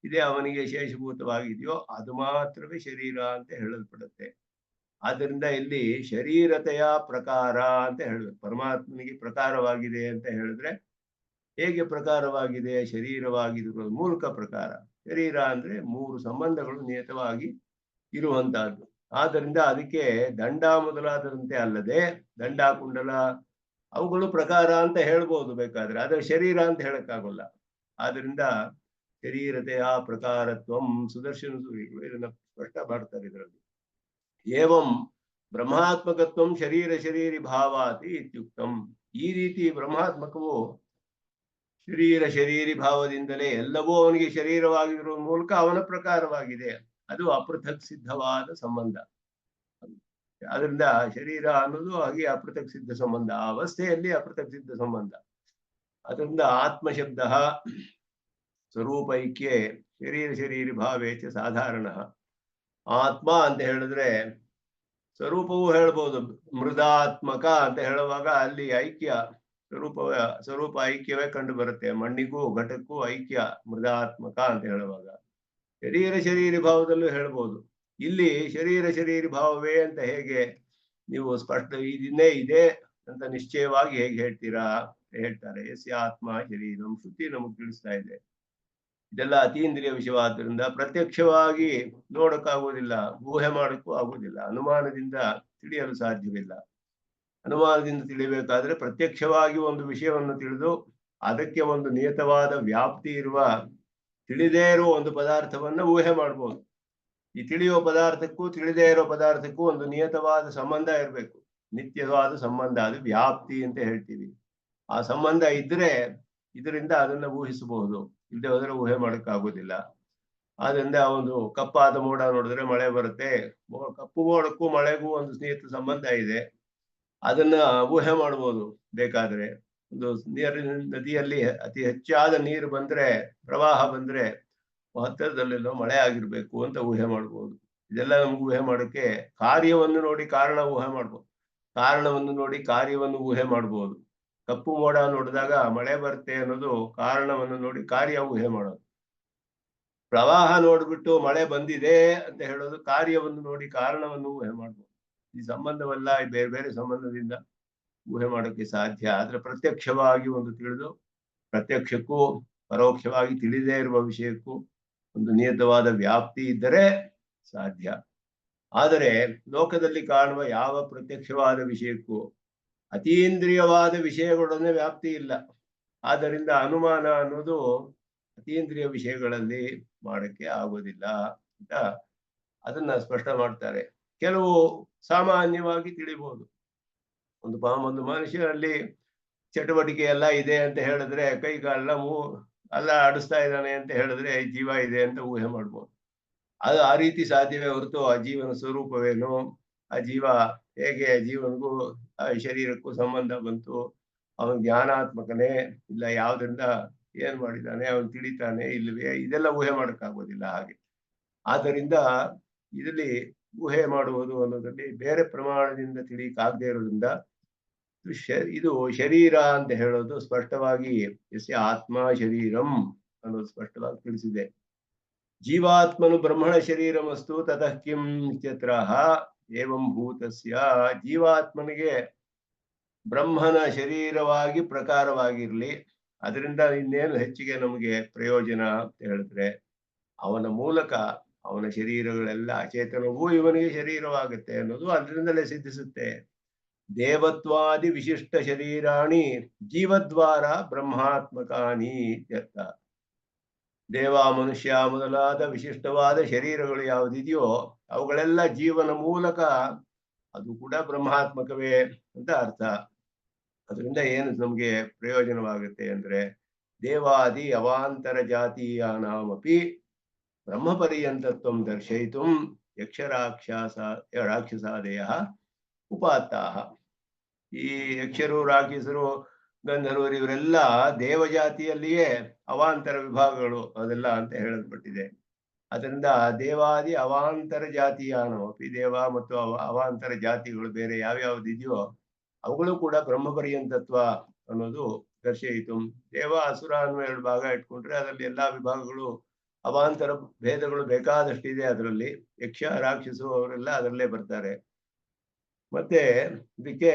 ಇದೇ ಅವನಿಗೆ ಶೇಷಭೂತವಾಗಿದೆಯೋ ಅದು ಮಾತ್ರವೇ ಶರೀರ ಅಂತ ಹೇಳಲ್ಪಡುತ್ತೆ. ಆದ್ದರಿಂದ ಇಲ್ಲಿ ಶರೀರತೆಯ ಪ್ರಕಾರ ಅಂತ ಹೇಳಬೇಕು. ಪರಮಾತ್ಮನಿಗೆ ಪ್ರಕಾರವಾಗಿದೆ ಅಂತ ಹೇಳಿದ್ರೆ ಹೇಗೆ ಪ್ರಕಾರವಾಗಿದೆ? ಶರೀರವಾಗಿರುವ ಮೂಲಕ ಪ್ರಕಾರ. ಶರೀರ ಅಂದ್ರೆ 3 ಸಂಬಂಧಗಳು ನಿಯತವಾಗಿ ಇರುವಂತಹದ್ದು. ಆದ್ದರಿಂದ ಅದಕ್ಕೆ ದಂಡ ಮೊದಲಾದಂತೆ ಅಲ್ಲದೆ ದಂಡ ಕುಂಡಲ ಅವುಗಳು ಪ್ರಕಾರ ಅಂತ ಹೇಳ್ಬೋದು ಬೇಕಾದ್ರೆ, ಆದ್ರೆ ಶರೀರ ಅಂತ ಹೇಳಕ್ಕಾಗಲ್ಲ. ಆದ್ರಿಂದ ಶರೀರತೆಯ ಪ್ರಕಾರತ್ವಂ ಸುದರ್ಶನ ಸೂರಿಗಳು ಇದನ್ನ ಸ್ಪಷ್ಟ ಮಾಡ್ತಾರೆ ಇದರಲ್ಲಿ. ಏವಂ ಬ್ರಹ್ಮಾತ್ಮಕತ್ವಂ ಶರೀರ ಶರೀರಿ ಭಾವಾತಿ ಇತ್ಯುಕ್ತಂ. ಈ ರೀತಿ ಬ್ರಹ್ಮಾತ್ಮಕವು ಶರೀರ ಶರೀರಿ ಭಾವದಿಂದಲೇ ಎಲ್ಲವೂ ಅವನಿಗೆ ಶರೀರವಾಗಿರುವ ಮೂಲಕ ಅವನ ಪ್ರಕಾರವಾಗಿದೆ. ಅದು ಅಪೃಥಕ್ ಸಿದ್ಧವಾದ ಸಂಬಂಧ. ಅದರಿಂದ ಶರೀರ ಅನ್ನೋದು ಹಾಗೆ ಅಪೃಥಕ್ ಸಿದ್ಧ ಸಂಬಂಧ, ಆ ಅವಸ್ಥೆಯಲ್ಲಿ ಅಪೃಥಕ್ ಸಿದ್ಧ ಸಂಬಂಧ. ಅದರಿಂದ ಆತ್ಮಶಬ್ದ ಸ್ವರೂಪೈಕ್ಯೆ ಶರೀರ ಶರೀರಿ ಭಾವೇಚ ಸಾಧಾರಣ. ಆತ್ಮ ಅಂತ ಹೇಳಿದ್ರೆ ಸ್ವರೂಪವೂ ಹೇಳ್ಬೋದು. ಮೃದಾತ್ಮಕ ಅಂತ ಹೇಳುವಾಗ ಅಲ್ಲಿ ಐಕ್ಯ ಸ್ವರೂಪ ಐಕ್ಯವೇ ಕಂಡು ಬರುತ್ತೆ. ಮಣ್ಣಿಗೂ ಘಟಕ್ಕೂ ಐಕ್ಯ ಮೃದಾತ್ಮಕ ಅಂತ ಹೇಳುವಾಗ. ಶರೀರ ಶರೀರಿ ಭಾವದಲ್ಲೂ ಹೇಳ್ಬೋದು. ಇಲ್ಲಿ ಶರೀರ ಶರೀರಿ ಭಾವವೇ ಅಂತ ಹೇಗೆ ನೀವು ಸ್ಪಷ್ಟ ಇದನ್ನೇ ಇದೆ ಅಂತ ನಿಶ್ಚಯವಾಗಿ ಹೇಗೆ ಹೇಳ್ತೀರಾ ಹೇಳ್ತಾರೆ. ಯಸ್ಯ ಆತ್ಮ ಶರೀರಂ ಶ್ರುತಿ ನಮಗೆ ತಿಳಿಸ್ತಾ ಇದೆ. ಇದೆಲ್ಲ ಅತೀಂದ್ರಿಯ ವಿಷಯವಾದ್ರಿಂದ ಪ್ರತ್ಯಕ್ಷವಾಗಿ ನೋಡಕ್ಕಾಗುವುದಿಲ್ಲ, ಊಹೆ ಮಾಡಕ್ಕೂ ಆಗುವುದಿಲ್ಲ, ಅನುಮಾನದಿಂದ ತಿಳಿಯಲು ಸಾಧ್ಯವಿಲ್ಲ. ಅನುಮಾನದಿಂದ ತಿಳಿಬೇಕಾದ್ರೆ ಪ್ರತ್ಯಕ್ಷವಾಗಿ ಒಂದು ವಿಷಯವನ್ನು ತಿಳಿದು ಅದಕ್ಕೆ ಒಂದು ನಿಯತವಾದ ವ್ಯಾಪ್ತಿ ಇರುವ ತಿಳಿದೇ ಇರುವ ಒಂದು ಪದಾರ್ಥವನ್ನ ಊಹೆ ಮಾಡ್ಬೋದು. ಈ ತಿಳಿಯುವ ಪದಾರ್ಥಕ್ಕೂ ತಿಳಿದೇ ಇರೋ ಪದಾರ್ಥಕ್ಕೂ ಒಂದು ನಿಯತವಾದ ಸಂಬಂಧ ಇರಬೇಕು, ನಿತ್ಯವಾದ ಸಂಬಂಧ. ಅದು ವ್ಯಾಪ್ತಿ ಅಂತ ಹೇಳ್ತೀವಿ. ಆ ಸಂಬಂಧ ಇದ್ರೆ ಇದರಿಂದ ಅದನ್ನ ಊಹಿಸಬಹುದು, ಇಲ್ಲದೆ ಹೋದ್ರೆ ಊಹೆ ಮಾಡಕ್ಕಾಗೋದಿಲ್ಲ. ಆದ್ರಿಂದ ಒಂದು ಕಪ್ಪಾದ ಮೋಡ ನೋಡಿದ್ರೆ ಮಳೆ ಬರುತ್ತೆ. ಕಪ್ಪು ಮೋಡಕ್ಕೂ ಮಳೆಗೂ ಒಂದು ಸ್ನೇಹಿತ ಸಂಬಂಧ ಇದೆ. ಅದನ್ನ ಊಹೆ ಮಾಡ್ಬೋದು ಬೇಕಾದ್ರೆ. ಒಂದು ನದಿಯಲ್ಲಿ ಅತಿ ಹೆಚ್ಚಾದ ನೀರು ಬಂದ್ರೆ, ಪ್ರವಾಹ ಬಂದ್ರೆ ಹತ್ತಿರದಲ್ಲೆಲ್ಲೋ ಮಳೆ ಆಗಿರ್ಬೇಕು ಅಂತ ಊಹೆ ಮಾಡ್ಬೋದು. ಇದೆಲ್ಲ ನಮ್ಗೆ ಊಹೆ ಮಾಡೋಕ್ಕೆ ಕಾರ್ಯವನ್ನು ನೋಡಿ ಕಾರಣ ಊಹೆ ಮಾಡ್ಬೋದು, ಕಾರಣವನ್ನು ನೋಡಿ ಕಾರ್ಯವನ್ನು ಊಹೆ ಮಾಡ್ಬೋದು. ಕಪ್ಪು ಮೋಡ ನೋಡಿದಾಗ ಮಳೆ ಬರುತ್ತೆ ಅನ್ನೋದು ಕಾರಣವನ್ನು ನೋಡಿ ಕಾರ್ಯ ಊಹೆ ಮಾಡೋದು. ಪ್ರವಾಹ ನೋಡ್ಬಿಟ್ಟು ಮಳೆ ಬಂದಿದೆ ಅಂತ ಹೇಳೋದು ಕಾರ್ಯವನ್ನು ನೋಡಿ ಕಾರಣವನ್ನು ಊಹೆ ಮಾಡ್ಬೋದು. ಈ ಸಂಬಂಧವಲ್ಲ ಬೇರೆ ಬೇರೆ ಸಂಬಂಧದಿಂದ ಊಹೆ ಮಾಡೋಕ್ಕೆ ಸಾಧ್ಯ. ಆದ್ರೆ ಪ್ರತ್ಯಕ್ಷವಾಗಿ ಒಂದು ತಿಳಿದು ಪ್ರತ್ಯಕ್ಷಕ್ಕೂ ಪರೋಕ್ಷವಾಗಿ ತಿಳಿದೇ ಇರುವ ವಿಷಯಕ್ಕೂ ಒಂದು ನಿಯತವಾದ ವ್ಯಾಪ್ತಿ ಇದ್ದರೆ ಸಾಧ್ಯ. ಆದರೆ ಲೋಕದಲ್ಲಿ ಕಾಣುವ ಯಾವ ಪ್ರತ್ಯಕ್ಷವಾದ ವಿಷಯಕ್ಕೂ ಅತೀಂದ್ರಿಯವಾದ ವಿಷಯಗಳೊಡನೆ ವ್ಯಾಪ್ತಿ ಇಲ್ಲ. ಆದ್ದರಿಂದ ಅನುಮಾನ ಅನ್ನೋದು ಅತೀಂದ್ರಿಯ ವಿಷಯಗಳಲ್ಲಿ ಮಾಡಕ್ಕೆ ಆಗೋದಿಲ್ಲ ಅಂತ ಅದನ್ನ ಸ್ಪಷ್ಟ ಮಾಡ್ತಾರೆ. ಕೆಲವು ಸಾಮಾನ್ಯವಾಗಿ ತಿಳಿಬಹುದು. ಒಂದು ಮನುಷ್ಯನಲ್ಲಿ ಚಟುವಟಿಕೆ ಎಲ್ಲ ಇದೆ ಅಂತ ಹೇಳಿದ್ರೆ, ಕೈಗಾಲ ಎಲ್ಲ ಆಡಿಸ್ತಾ ಇದ್ದಾನೆ ಅಂತ ಹೇಳಿದ್ರೆ ಜೀವ ಇದೆ ಅಂತ ಊಹೆ ಮಾಡ್ಬೋದು. ಅದು ಆ ರೀತಿ ಸಾಧ್ಯವೇ ಹೊರತು ಆ ಜೀವನ ಸ್ವರೂಪವೇನು, ಆ ಜೀವ ಹೇಗೆ, ಜೀವನಿಗೂ ಆ ಶರೀರಕ್ಕೂ ಸಂಬಂಧ ಬಂತು, ಅವನ ಜ್ಞಾನಾತ್ಮಕನೇ ಇಲ್ಲ ಯಾವ್ದ್ರಿಂದ ಏನ್ ಮಾಡಿದ್ದಾನೆ, ಅವನು ತಿಳಿತಾನೆ ಇಲ್ಲವೇ, ಇದೆಲ್ಲ ಊಹೆ ಮಾಡಕ್ಕಾಗೋದಿಲ್ಲ ಹಾಗೆ. ಆದ್ದರಿಂದ ಇದರಲ್ಲಿ ಊಹೆ ಮಾಡುವುದು ಅನ್ನೋದ್ರಲ್ಲಿ ಬೇರೆ ಪ್ರಮಾಣದಿಂದ ತಿಳಿಯಕ್ಕಾಗದೇ ಇರೋದ್ರಿಂದ ಇದು ಶರೀರ ಅಂತ ಹೇಳೋದು ಸ್ಪಷ್ಟವಾಗಿ ಯಸ್ಯ ಆತ್ಮ ಶರೀರಂ ಅನ್ನೋದು ಸ್ಪಷ್ಟವಾಗಿ ತಿಳಿಸಿದೆ. ಜೀವಾತ್ಮನು ಬ್ರಹ್ಮಣ ಶರೀರಮಸ್ತು ತತಃ ಕಿಂ ಇತ್ಯತ್ರ ಏವಂ ಭೂತಸ್ಯ. ಜೀವಾತ್ಮನಿಗೆ ಬ್ರಹ್ಮನ ಶರೀರವಾಗಿ ಪ್ರಕಾರವಾಗಿರ್ಲಿ, ಅದರಿಂದ ಇನ್ನೇನು ಹೆಚ್ಚಿಗೆ ನಮಗೆ ಪ್ರಯೋಜನ ಅಂತ ಹೇಳಿದ್ರೆ ಅವನ ಮೂಲಕ ಅವನ ಶರೀರಗಳೆಲ್ಲ ಅಚೇತನವೂ ಇವನಿಗೆ ಶರೀರವಾಗುತ್ತೆ ಅನ್ನೋದು ಅದರಿಂದಲೇ ಸಿದ್ಧಿಸುತ್ತೆ. ದೇವತ್ವಾದಿ ವಿಶಿಷ್ಟ ಶರೀರಾಣಿ ಜೀವದ್ವಾರ ಬ್ರಹ್ಮಾತ್ಮಕಾನಿ ಇತ್ಯರ್ಥ. ದೇವ ಮನುಷ್ಯ ಮೊದಲಾದ ವಿಶಿಷ್ಟವಾದ ಶರೀರಗಳು ಯಾವುದಿದೆಯೋ ಅವುಗಳೆಲ್ಲ ಜೀವನ ಮೂಲಕ ಅದು ಕೂಡ ಬ್ರಹ್ಮಾತ್ಮಕವೇ ಅಂತ ಅರ್ಥ. ಅದರಿಂದ ಏನು ನಮ್ಗೆ ಪ್ರಯೋಜನವಾಗುತ್ತೆ ಅಂದ್ರೆ ದೇವಾದಿ ಅವಾಂತರ ಜಾತೀಯಾನಾಮಪಿ ಬ್ರಹ್ಮಪರ್ಯಂತತ್ವಂ ದರ್ಶಯಿತು ರಾಕ್ಷಸಾದಯ ಉಪಾತ್ತಾಹ. ಈ ಯಕ್ಷರು, ರಾಕ್ಷಸರು, ಗಂಧರ್ವರು ಇವರೆಲ್ಲ ದೇವಜಾತಿಯಲ್ಲಿಯೇ ಅವಾಂತರ ವಿಭಾಗಗಳು ಅದೆಲ್ಲ ಅಂತ ಹೇಳಲ್ಪಟ್ಟಿದೆ. ಅದರಿಂದ ದೇವಾದಿ ಅವಾಂತರ ಜಾತಿಯಾನಮಪಿ, ದೇವ ಮತ್ತು ಅವಾಂತರ ಜಾತಿಗಳು ಬೇರೆ ಯಾವ್ಯಾವ್ದಿದೆಯೋ ಅವುಗಳು ಕೂಡ ಬ್ರಹ್ಮಪರ್ಯಂತತ್ವ ಅನ್ನೋದು ದರ್ಶಯಿತು. ದೇವ ಅಸುರ ಅನ್ನುವ 2 ಭಾಗ ಇಟ್ಕೊಂಡ್ರೆ ಅದರಲ್ಲಿ ಎಲ್ಲಾ ವಿಭಾಗಗಳು ಅವಾಂತರ ಭೇದಗಳು ಬೇಕಾದಷ್ಟಿದೆ ಅದರಲ್ಲಿ. ಯಕ್ಷ ರಾಕ್ಷಸರು ಅವರೆಲ್ಲ ಅದರಲ್ಲೇ ಬರ್ತಾರೆ. ಮತ್ತೆ ಇದಕ್ಕೆ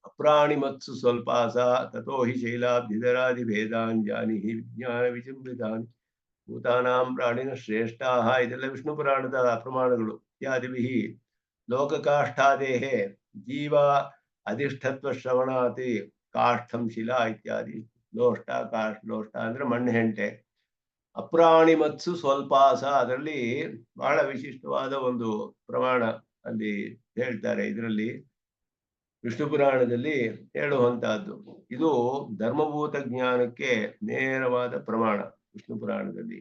ಅಪ್ರಾಣಿಮತ್ಸು ಸ್ವಲ್ಪಾಸ ತಥೋ ಹಿ ಶೈಲಾಬ್ಧಿಧರಾದಿ ಭೇದಾನ್ ಜಾನಿಹಿ ವಿಜ್ಞಾನ ವಿಜೃಂಭಿತಾನ್ ಭೂತಾನಾಂ ಪ್ರಾಣಿನ ಶ್ರೇಷ್ಠಾಹ. ಇದೆಲ್ಲ ವಿಷ್ಣು ಪುರಾಣದ ಪ್ರಮಾಣಗಳು. ಇತ್ಯಾದಿಭಿಃ ಲೋಕಕಾಷ್ಠಾದೇಹೇ ಜೀವ ಅಧಿಷ್ಠತ್ವ ಶ್ರವಣಾತಿ ಕಾಷ್ಠಂ ಶಿಲಾ ಇತ್ಯಾದಿ. ಲೋಷ್ಟ ಲೋಷ್ಟ ಅಂದ್ರೆ ಮಣ್ಣು ಹೆಂಟೆ. ಅಪ್ರಾಣಿಮತ್ಸು ಸ್ವಲ್ಪಾಸ ಅದರಲ್ಲಿ ಬಹಳ ವಿಶಿಷ್ಟವಾದ ಒಂದು ಪ್ರಮಾಣ ಅಲ್ಲಿ ಹೇಳ್ತಾರೆ. ಇದರಲ್ಲಿ ವಿಷ್ಣು ಪುರಾಣದಲ್ಲಿ ಹೇಳುವಂತಹದ್ದು ಇದು ಧರ್ಮಭೂತ ಜ್ಞಾನಕ್ಕೆ ನೇರವಾದ ಪ್ರಮಾಣ. ವಿಷ್ಣು ಪುರಾಣದಲ್ಲಿ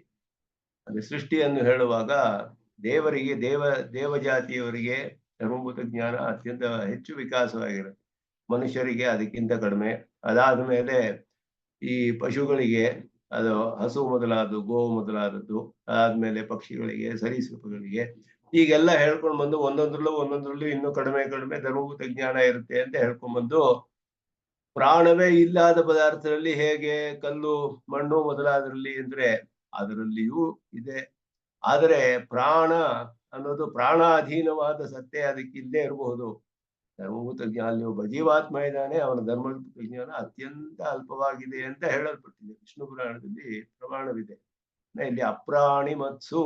ಅಂದ್ರೆ ಸೃಷ್ಟಿಯನ್ನು ಹೇಳುವಾಗ ದೇವರಿಗೆ ದೇವಜಾತಿಯವರಿಗೆ ಧರ್ಮಭೂತ ಜ್ಞಾನ ಅತ್ಯಂತ ಹೆಚ್ಚು ವಿಕಾಸವಾಗಿರುತ್ತೆ. ಮನುಷ್ಯರಿಗೆ ಅದಕ್ಕಿಂತ ಕಡಿಮೆ. ಅದಾದ ಮೇಲೆ ಈ ಪಶುಗಳಿಗೆ ಅದು ಹಸು ಮೊದಲಾದದ್ದು, ಗೋವು ಮೊದಲಾದದ್ದು, ಅದಾದ್ಮೇಲೆ ಪಕ್ಷಿಗಳಿಗೆ, ಸರೀಸೃಪಗಳಿಗೆ ಹೀಗೆಲ್ಲ ಹೇಳ್ಕೊಂಡು ಬಂದು ಒಂದೊಂದ್ರಲ್ಲೂ ಇನ್ನೂ ಕಡಿಮೆ ಧರ್ಮಭೂತ ಜ್ಞಾನ ಇರುತ್ತೆ ಅಂತ ಹೇಳ್ಕೊಂಡ್ ಬಂದು ಪ್ರಾಣವೇ ಇಲ್ಲದ ಪದಾರ್ಥದಲ್ಲಿ ಹೇಗೆ ಕಲ್ಲು ಮಣ್ಣು ಮೊದಲಾದ್ರಲ್ಲಿ ಅಂದ್ರೆ ಅದರಲ್ಲಿಯೂ ಇದೆ. ಆದರೆ ಪ್ರಾಣ ಅನ್ನೋದು ಪ್ರಾಣಾಧೀನವಾದ ಸತ್ಯ ಅದಕ್ಕೆ ಇಲ್ಲೇ ಇರಬಹುದು. ಧರ್ಮಭೂತ ಜ್ಞಾನ ಅಲ್ಲಿ ಒಬ್ಬ ಜೀವಾತ್ಮ ಇದ್ದಾನೆ, ಅವನ ಧರ್ಮಭೂತ ಜ್ಞಾನ ಅತ್ಯಂತ ಅಲ್ಪವಾಗಿದೆ ಅಂತ ಹೇಳಲ್ಪಟ್ಟಿದೆ. ವಿಷ್ಣು ಪುರಾಣದಲ್ಲಿ ಪ್ರಮಾಣವಿದೆ. ಇಲ್ಲಿ ಅಪ್ರಾಣಿ ಮತ್ಸು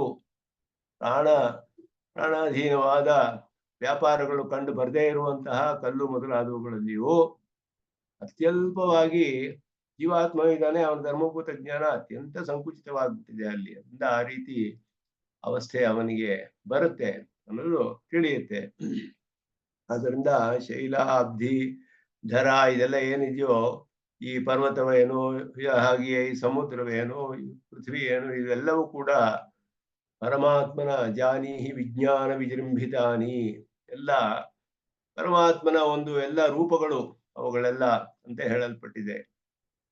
ಪ್ರಾಣಾಧೀನವಾದ ವ್ಯಾಪಾರಗಳು ಕಂಡು ಬರದೇ ಇರುವಂತಹ ಕಲ್ಲು ಮೊದಲಾದವುಗಳಲ್ಲಿಯೂ ಅತ್ಯಲ್ಪವಾಗಿ ಜೀವಾತ್ಮ ಇದ್ದಾನೆ, ಅವನ ಧರ್ಮಭೂತ ಜ್ಞಾನ ಅತ್ಯಂತ ಸಂಕುಚಿತವಾಗ್ಬಿಟ್ಟಿದೆ ಅಲ್ಲಿ ಅಂತ ಆ ರೀತಿ ಅವಸ್ಥೆ ಅವನಿಗೆ ಬರುತ್ತೆ ಅನ್ನೋದು ತಿಳಿಯುತ್ತೆ. ಅದರಿಂದ ಶೈಲ ಅಬ್ಧಿ ಧರ ಇದೆಲ್ಲ ಏನಿದೆಯೋ ಈ ಪರ್ವತವೇನು, ಹಾಗೆಯೇ ಈ ಸಮುದ್ರವೇನು, ಪೃಥ್ವಿ ಏನು, ಇವೆಲ್ಲವೂ ಕೂಡ ಪರಮಾತ್ಮನ ಜಾನೀಹಿ ವಿಜ್ಞಾನ ವಿಜೃಂಭಿತಾನಿ ಎಲ್ಲ ಪರಮಾತ್ಮನ ಒಂದು ಎಲ್ಲ ರೂಪಗಳು ಅವುಗಳೆಲ್ಲ ಅಂತ ಹೇಳಲ್ಪಟ್ಟಿದೆ.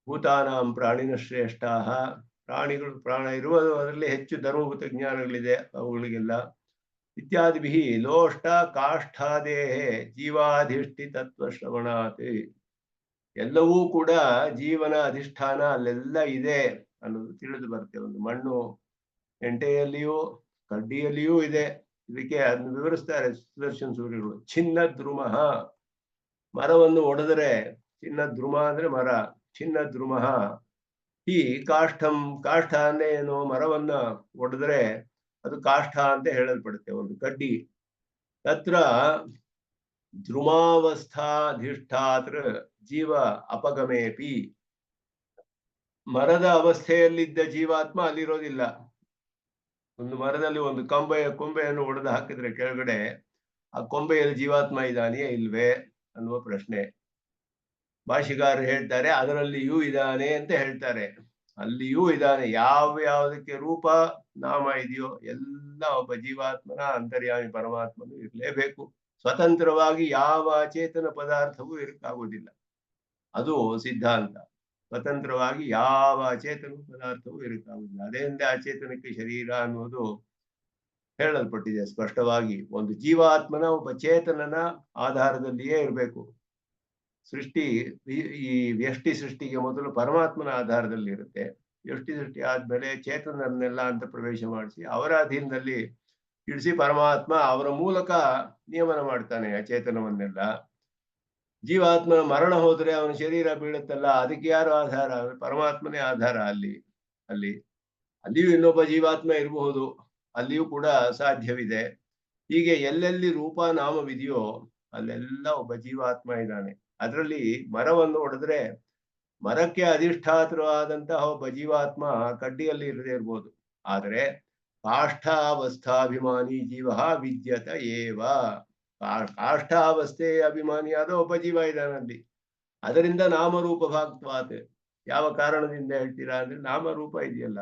ಭೂತಾನಾಂ ಪ್ರಾಣಿನ ಶ್ರೇಷ್ಠ ಪ್ರಾಣಿಗಳು ಪ್ರಾಣ ಇರುವುದು ಅದರಲ್ಲಿ ಹೆಚ್ಚು ಧರ್ಮಭೂತ ಜ್ಞಾನಗಳಿದೆ ಅವುಗಳಿಗೆಲ್ಲ. ಇತ್ಯಾದಿಭಿಃ ಲೋಷ್ಟ ಕಾಷ್ಠಾದೇಹೇ ಜೀವಾಧಿಷ್ಠಿ ತತ್ವ ಶ್ರವಣಾತ್ ಎಲ್ಲವೂ ಕೂಡ ಜೀವನ ಅಧಿಷ್ಠಾನ ಅಲ್ಲೆಲ್ಲ ಇದೆ ಅನ್ನೋದು ತಿಳಿದು ಬರುತ್ತೆ. ಒಂದು ಮಣ್ಣು ಹೆಂಟೆಯಲ್ಲಿಯೂ ಕಡ್ಡಿಯಲ್ಲಿಯೂ ಇದೆ. ಇದಕ್ಕೆ ಅದನ್ನು ವಿವರಿಸ್ತಾರೆ ಸುದರ್ಶನ ಸೂರ್ಯಗಳು. ಛಿನ್ನ ದ್ರುಮಃ ಮರವನ್ನು ಒಡೆದರೆ, ಚಿನ್ನ ದ್ರುಮ ಅಂದ್ರೆ ಮರ, ಚಿನ್ನ ದ್ರುಮಃ ಈ ಕಾಷ್ಠಂ. ಕಾಷ್ಠ ಅಂದ್ರೆ ಏನು? ಮರವನ್ನ ಒಡೆದ್ರೆ ಅದು ಕಾಷ್ಠ ಅಂತ ಹೇಳಲ್ಪಡುತ್ತೆ, ಒಂದು ಕಡ್ಡಿ. ತತ್ರ ಧ್ರುಮಾವಸ್ಥಾಧಿಷ್ಠಾತ್ರ ಜೀವ ಅಪಗಮೇಪಿ ಮರದ ಅವಸ್ಥೆಯಲ್ಲಿದ್ದ ಜೀವಾತ್ಮ ಅಲ್ಲಿರೋದಿಲ್ಲ. ಒಂದು ಮರದಲ್ಲಿ ಒಂದು ಕೊಂಬೆಯನ್ನು ಒಡೆದು ಹಾಕಿದ್ರೆ ಕೆಳಗಡೆ ಆ ಕೊಂಬೆಯಲ್ಲಿ ಜೀವಾತ್ಮ ಇದ್ದಾನೆಯೇ ಇಲ್ವೇ ಅನ್ನುವ ಪ್ರಶ್ನೆ. ಭಾಷಿಗಾರರು ಹೇಳ್ತಾರೆ ಅದರಲ್ಲಿಯೂ ಇದ್ದಾನೆ ಅಂತ ಹೇಳ್ತಾರೆ. ಅಲ್ಲಿಯೂ ಇದ್ದಾನೆ. ಯಾವುದಕ್ಕೆ ರೂಪ ನಾಮ ಇದೆಯೋ ಎಲ್ಲ ಒಬ್ಬ ಜೀವಾತ್ಮನ ಅಂತರ್ಯಾಮಿ ಪರಮಾತ್ಮನು ಇರಲೇಬೇಕು. ಸ್ವತಂತ್ರವಾಗಿ ಯಾವ ಅಚೇತನ ಪದಾರ್ಥವೂ ಇರಕ್ಕಾಗೋದಿಲ್ಲ. ಅದು ಸಿದ್ಧಾಂತ. ಸ್ವತಂತ್ರವಾಗಿ ಯಾವ ಅಚೇತನ ಪದಾರ್ಥವೂ ಇರಕ್ಕಾಗುದಿಲ್ಲ. ಅದರಿಂದ ಅಚೇತನಕ್ಕೆ ಶರೀರ ಅನ್ನೋದು ಹೇಳಲ್ಪಟ್ಟಿದೆ ಸ್ಪಷ್ಟವಾಗಿ. ಒಂದು ಜೀವಾತ್ಮನ ಒಬ್ಬ ಚೇತನನ ಆಧಾರದಲ್ಲಿಯೇ ಇರಬೇಕು. ಸೃಷ್ಟಿ ಈ ವ್ಯಷ್ಟಿ ಸೃಷ್ಟಿಗೆ ಮೊದಲು ಪರಮಾತ್ಮನ ಆಧಾರದಲ್ಲಿ ಇರುತ್ತೆ. ವ್ಯಷ್ಟಿ ಸೃಷ್ಟಿ ಆದ್ಮೇಲೆ ಚೇತನರನ್ನೆಲ್ಲ ಅಂತ ಪ್ರವೇಶ ಮಾಡಿಸಿ ಅವರ ಅಧೀನದಲ್ಲಿ ಇಳಿಸಿ ಪರಮಾತ್ಮ ಅವರ ಮೂಲಕ ನಿಯಮನ ಮಾಡ್ತಾನೆ ಅಚೇತನವನ್ನೆಲ್ಲ. ಜೀವಾತ್ಮನ ಮರಣ ಹೋದ್ರೆ ಅವನ ಶರೀರ ಬೀಳುತ್ತಲ್ಲ, ಅದಕ್ಕೆ ಯಾರು ಆಧಾರ? ಪರಮಾತ್ಮನೇ ಆಧಾರ. ಅಲ್ಲಿಯೂ ಇನ್ನೊಬ್ಬ ಜೀವಾತ್ಮ ಇರಬಹುದು, ಅಲ್ಲಿಯೂ ಕೂಡ ಸಾಧ್ಯವಿದೆ. ಹೀಗೆ ಎಲ್ಲೆಲ್ಲಿ ರೂಪ ನಾಮವಿದೆಯೋ ಅಲ್ಲೆಲ್ಲ ಒಬ್ಬ ಜೀವಾತ್ಮ ಇದ್ದಾನೆ. ಅದರಲ್ಲಿ ಮರವನ್ನು ಹೊಡೆದ್ರೆ ಮರಕ್ಕೆ ಅಧಿಷ್ಠಾತರವಾದಂತಹ ಒಬ್ಬ ಜೀವಾತ್ಮ ಕಡ್ಡಿಯಲ್ಲಿ ಇರದೇ ಇರ್ಬೋದು. ಆದರೆ ಕಾಷ್ಠಾವಸ್ಥಾಭಿಮಾನಿ ಜೀವ ವಿದ್ಯತ ಏವ. ಕಾಷ್ಠಾವಸ್ಥೆಯ ಅಭಿಮಾನಿಯಾದ ಒಬ್ಬ ಜೀವ ಇದ್ದಾನಲ್ಲಿ. ಅದರಿಂದ ನಾಮರೂಪ ಭಾಗತ್ವಾತ್. ಯಾವ ಕಾರಣದಿಂದ ಹೇಳ್ತೀರಾ ಅಂದ್ರೆ ನಾಮರೂಪ ಇದೆಯಲ್ಲ,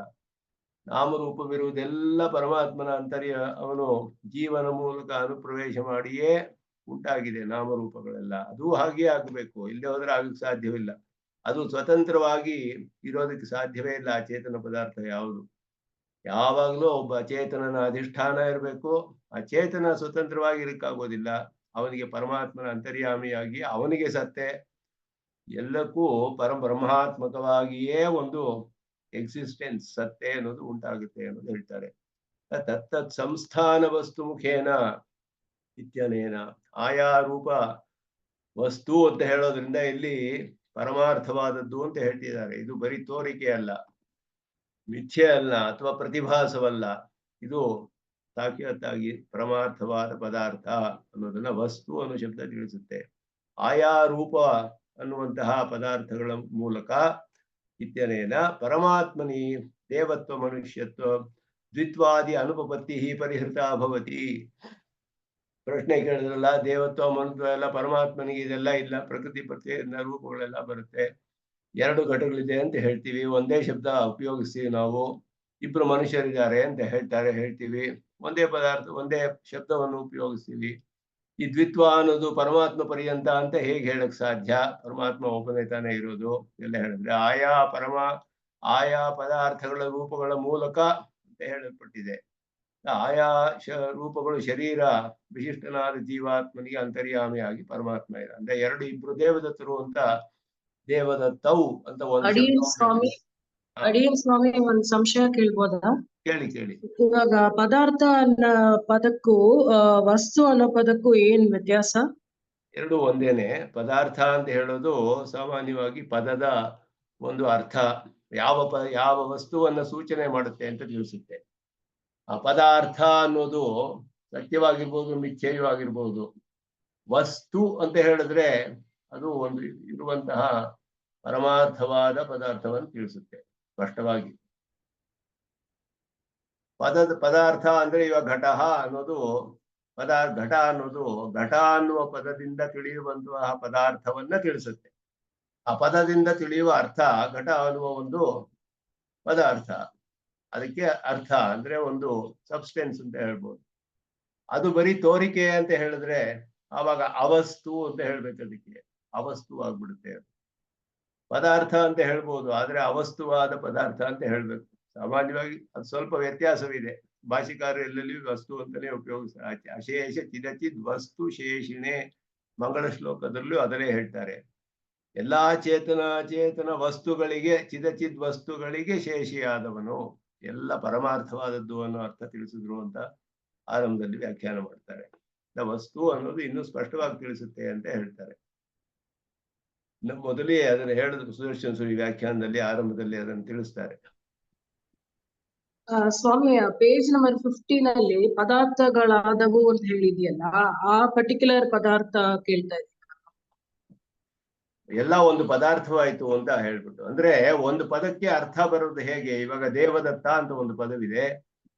ನಾಮರೂಪವಿರುವುದೆಲ್ಲ ಪರಮಾತ್ಮನ ಅವನು ಜೀವನ ಮೂಲಕ ಅನುಪ್ರವೇಶ ಮಾಡಿಯೇ ಉಂಟಾಗಿದೆ ನಾಮರೂಪಗಳೆಲ್ಲ. ಅದು ಹಾಗೆ ಆಗಬೇಕು, ಇಲ್ಲೇ ಹೋದ್ರೆ ಆಗಕ್ಕೆ ಸಾಧ್ಯವಿಲ್ಲ. ಅದು ಸ್ವತಂತ್ರವಾಗಿ ಇರೋದಕ್ಕೆ ಸಾಧ್ಯವೇ ಇಲ್ಲ. ಅಚೇತನ ಪದಾರ್ಥ ಯಾವುದು ಯಾವಾಗಲೂ ಒಬ್ಬ ಅಚೇತನನ ಅಧಿಷ್ಠಾನ ಇರಬೇಕು. ಅಚೇತನ ಸ್ವತಂತ್ರವಾಗಿ ಇರಕ್ಕಾಗೋದಿಲ್ಲ. ಅವನಿಗೆ ಪರಮಾತ್ಮನ ಅಂತರ್ಯಾಮಿಯಾಗಿ ಅವನಿಗೆ ಸತ್ತೆ ಎಲ್ಲಕ್ಕೂ ಪರಬ್ರಹ್ಮಾತ್ಮಕವಾಗಿಯೇ ಒಂದು ಎಕ್ಸಿಸ್ಟೆನ್ಸ್ ಸತ್ತೆ ಅನ್ನೋದು ಉಂಟಾಗುತ್ತೆ ಅನ್ನೋದು ಹೇಳ್ತಾರೆ. ತತ್ತತ್ ಸಂಸ್ಥಾನ ವಸ್ತು ಮುಖೇನ ಇತ್ಯನೇನ ಆಯಾ ರೂಪ ವಸ್ತು ಅಂತ ಹೇಳೋದ್ರಿಂದ ಇಲ್ಲಿ ಪರಮಾರ್ಥವಾದದ್ದು ಅಂತ ಹೇಳ್ತಿದ್ದಾರೆ. ಇದು ಬರೀ ತೋರಿಕೆ ಅಲ್ಲ, ಮಿಥ್ಯೆ ಅಲ್ಲ, ಅಥವಾ ಪ್ರತಿಭಾಸವಲ್ಲ. ಇದು ಸಾಕ್ಷಾತ್ತಾಗಿ ಪರಮಾರ್ಥವಾದ ಪದಾರ್ಥ ಅನ್ನೋದನ್ನ ವಸ್ತು ಅನ್ನೋ ಶಬ್ದ ತಿಳಿಸುತ್ತೆ. ಆಯಾ ರೂಪ ಅನ್ನುವಂತಹ ಪದಾರ್ಥಗಳ ಮೂಲಕ ಇತ್ಯನೇನ ಪರಮಾತ್ಮನಿ ದೇವತ್ವ ಮನುಷ್ಯತ್ವ ದ್ವಿತ್ವಾದಿ ಅನುಪಪತ್ತಿ ಪರಿಹೃತ ಭವತಿ. ಪ್ರಶ್ನೆ ಕೇಳಿದ್ರಲ್ಲ, ದೇವತ್ವ ಮನುತ್ವ ಎಲ್ಲ ಪರಮಾತ್ಮನಿಗೆ ಇದೆಲ್ಲ ಇಲ್ಲ, ಪ್ರಕೃತಿ ಪ್ರತ್ಯೇಕ ರೂಪಗಳೆಲ್ಲ ಬರುತ್ತೆ, ಎರಡು ಘಟಗಳಿದೆ ಅಂತ ಹೇಳ್ತೀವಿ, ಒಂದೇ ಶಬ್ದ ಉಪಯೋಗಿಸ್ತೀವಿ ನಾವು, ಇಬ್ರು ಮನುಷ್ಯರಿದ್ದಾರೆ ಅಂತ ಹೇಳ್ತೀವಿ, ಒಂದೇ ಪದಾರ್ಥ ಒಂದೇ ಶಬ್ದವನ್ನು ಉಪಯೋಗಿಸ್ತೀವಿ. ಈ ದ್ವಿತ್ವ ಅನ್ನೋದು ಪರಮಾತ್ಮ ಪರ್ಯಂತ ಅಂತ ಹೇಗೆ ಹೇಳಕ್ ಸಾಧ್ಯ? ಪರಮಾತ್ಮ ಒಬ್ಬನೇ ತಾನೇ ಇರೋದು ಎಲ್ಲ ಹೇಳಿದ್ರೆ ಆಯಾ ಪದಾರ್ಥಗಳ ರೂಪಗಳ ಮೂಲಕ ಅಂತ ಹೇಳಲ್ಪಟ್ಟಿದೆ. ಆಯಾ ರೂಪಗಳು ಶರೀರ ವಿಶಿಷ್ಟನಾದ ಜೀವಾತ್ಮನಿಗೆ ಅಂತರ್ಯಾಮಿಯಾಗಿ ಪರಮಾತ್ಮ ಇದೆ. ಅಂದ್ರೆ ಇಬ್ರು ದೇವದತ್ತರು ಅಂತ ದೇವದತ್ತವು ಅಂತ ಒಂದು ಅಡಿಯನ್ ಸ್ವಾಮಿ ಒಂದ್ ಸಂಶಯ ಕೇಳ್ಬೋದಾ? ಕೇಳಿ. ಇವಾಗ ಪದಾರ್ಥ ಅನ್ನೋ ಪದಕ್ಕೂ ವಸ್ತು ಅನ್ನೋ ಪದಕ್ಕೂ ಏನ್ ವ್ಯತ್ಯಾಸ? ಎರಡು ಒಂದೇನೆ. ಪದಾರ್ಥ ಅಂತ ಹೇಳೋದು ಸಾಮಾನ್ಯವಾಗಿ ಪದದ ಒಂದು ಅರ್ಥ, ಯಾವ ವಸ್ತುವನ್ನ ಸೂಚನೆ ಮಾಡುತ್ತೆ ಅಂತ ತಿಳಿಸುತ್ತೆ. ಆ ಪದಾರ್ಥ ಅನ್ನೋದು ಸತ್ಯವಾಗಿರ್ಬೋದು, ಮಿಥ್ಯೆಯೂ ಆಗಿರ್ಬೋದು. ವಸ್ತು ಅಂತ ಹೇಳಿದ್ರೆ ಅದು ಒಂದು ಇರುವಂತಹ ಪರಮಾರ್ಥವಾದ ಪದಾರ್ಥವನ್ನು ತಿಳಿಸುತ್ತೆ ಸ್ಪಷ್ಟವಾಗಿ. ಪದಾರ್ಥ ಅಂದ್ರೆ ಇವಾಗ ಘಟ ಅನ್ನೋದು ಘಟ ಅನ್ನುವ ಪದದಿಂದ ತಿಳಿಯುವಂತಹ ಪದಾರ್ಥವನ್ನ ತಿಳಿಸುತ್ತೆ. ಆ ಪದದಿಂದ ತಿಳಿಯುವ ಅರ್ಥ ಘಟ ಅನ್ನುವ ಒಂದು ಪದಾರ್ಥ, ಅದಕ್ಕೆ ಅರ್ಥ ಅಂದ್ರೆ ಒಂದು ಸಬ್ಸ್ಟೆನ್ಸ್ ಅಂತ ಹೇಳ್ಬೋದು. ಅದು ಬರೀ ತೋರಿಕೆ ಅಂತ ಹೇಳಿದ್ರೆ ಆವಾಗ ಅವಸ್ತು ಅಂತ ಹೇಳ್ಬೇಕು, ಅದಕ್ಕೆ ಅವಸ್ತು ಆಗ್ಬಿಡುತ್ತೆ. ಪದಾರ್ಥ ಅಂತ ಹೇಳ್ಬೋದು, ಆದ್ರೆ ಅವಸ್ತುವಾದ ಪದಾರ್ಥ ಅಂತ ಹೇಳ್ಬೇಕು. ಸಾಮಾನ್ಯವಾಗಿ ಅದು ಸ್ವಲ್ಪ ವ್ಯತ್ಯಾಸವಿದೆ. ಭಾಷಿಕಾರರು ಎಲ್ಲೆಲ್ಲಿಯೂ ವಸ್ತು ಅಂತಾನೆ ಉಪಯೋಗಿಸ್ತಾರೆ. ಅಶೇಷ ಚಿದಚಿದ್ ವಸ್ತು ಶೇಷಿಣೆ ಮಂಗಳ ಶ್ಲೋಕದಲ್ಲೂ ಅದನ್ನೇ ಹೇಳ್ತಾರೆ. ಎಲ್ಲಾ ಚೇತನ ವಸ್ತುಗಳಿಗೆ, ಚಿದಚಿದ್ ವಸ್ತುಗಳಿಗೆ ಶೇಷಿಯಾದವನು, ಎಲ್ಲ ಪರಮಾರ್ಥವಾದದ್ದು ಅನ್ನೋ ಅರ್ಥ ತಿಳಿಸಿದ್ರು ಅಂತ ಆರಂಭದಲ್ಲಿ ವ್ಯಾಖ್ಯಾನ ಮಾಡ್ತಾರೆ. ವಸ್ತು ಅನ್ನೋದು ಇನ್ನೂ ಸ್ಪಷ್ಟವಾಗಿ ತಿಳಿಸುತ್ತೆ ಅಂತ ಹೇಳ್ತಾರೆ. ಮೊದಲೇ ಅದನ್ನು ಹೇಳಿದ್ರು ಸುದರ್ಶನ ಸೂರಿ ವ್ಯಾಖ್ಯಾನದಲ್ಲಿ ಆರಂಭದಲ್ಲಿ ಅದನ್ನು ತಿಳಿಸ್ತಾರೆ. ಸ್ವಾಮಿ, ಪೇಜ್ ನಂಬರ್ 15 ಪದಾರ್ಥಗಳಾದವು ಅಂತ ಹೇಳಿದ್ಯಲ್ಲ, ಆ ಪರ್ಟಿಕ್ಯುಲರ್ ಪದಾರ್ಥ ಕೇಳ್ತಾ ಇದ್ದೀನಿ. ಎಲ್ಲ ಒಂದು ಪದಾರ್ಥವಾಯ್ತು ಅಂತ ಹೇಳ್ಬಿಟ್ಟು, ಅಂದ್ರೆ ಒಂದು ಪದಕ್ಕೆ ಅರ್ಥ ಬರೋದು ಹೇಗೆ? ಇವಾಗ ದೇವದತ್ತ ಅಂತ ಒಂದು ಪದವಿದೆ,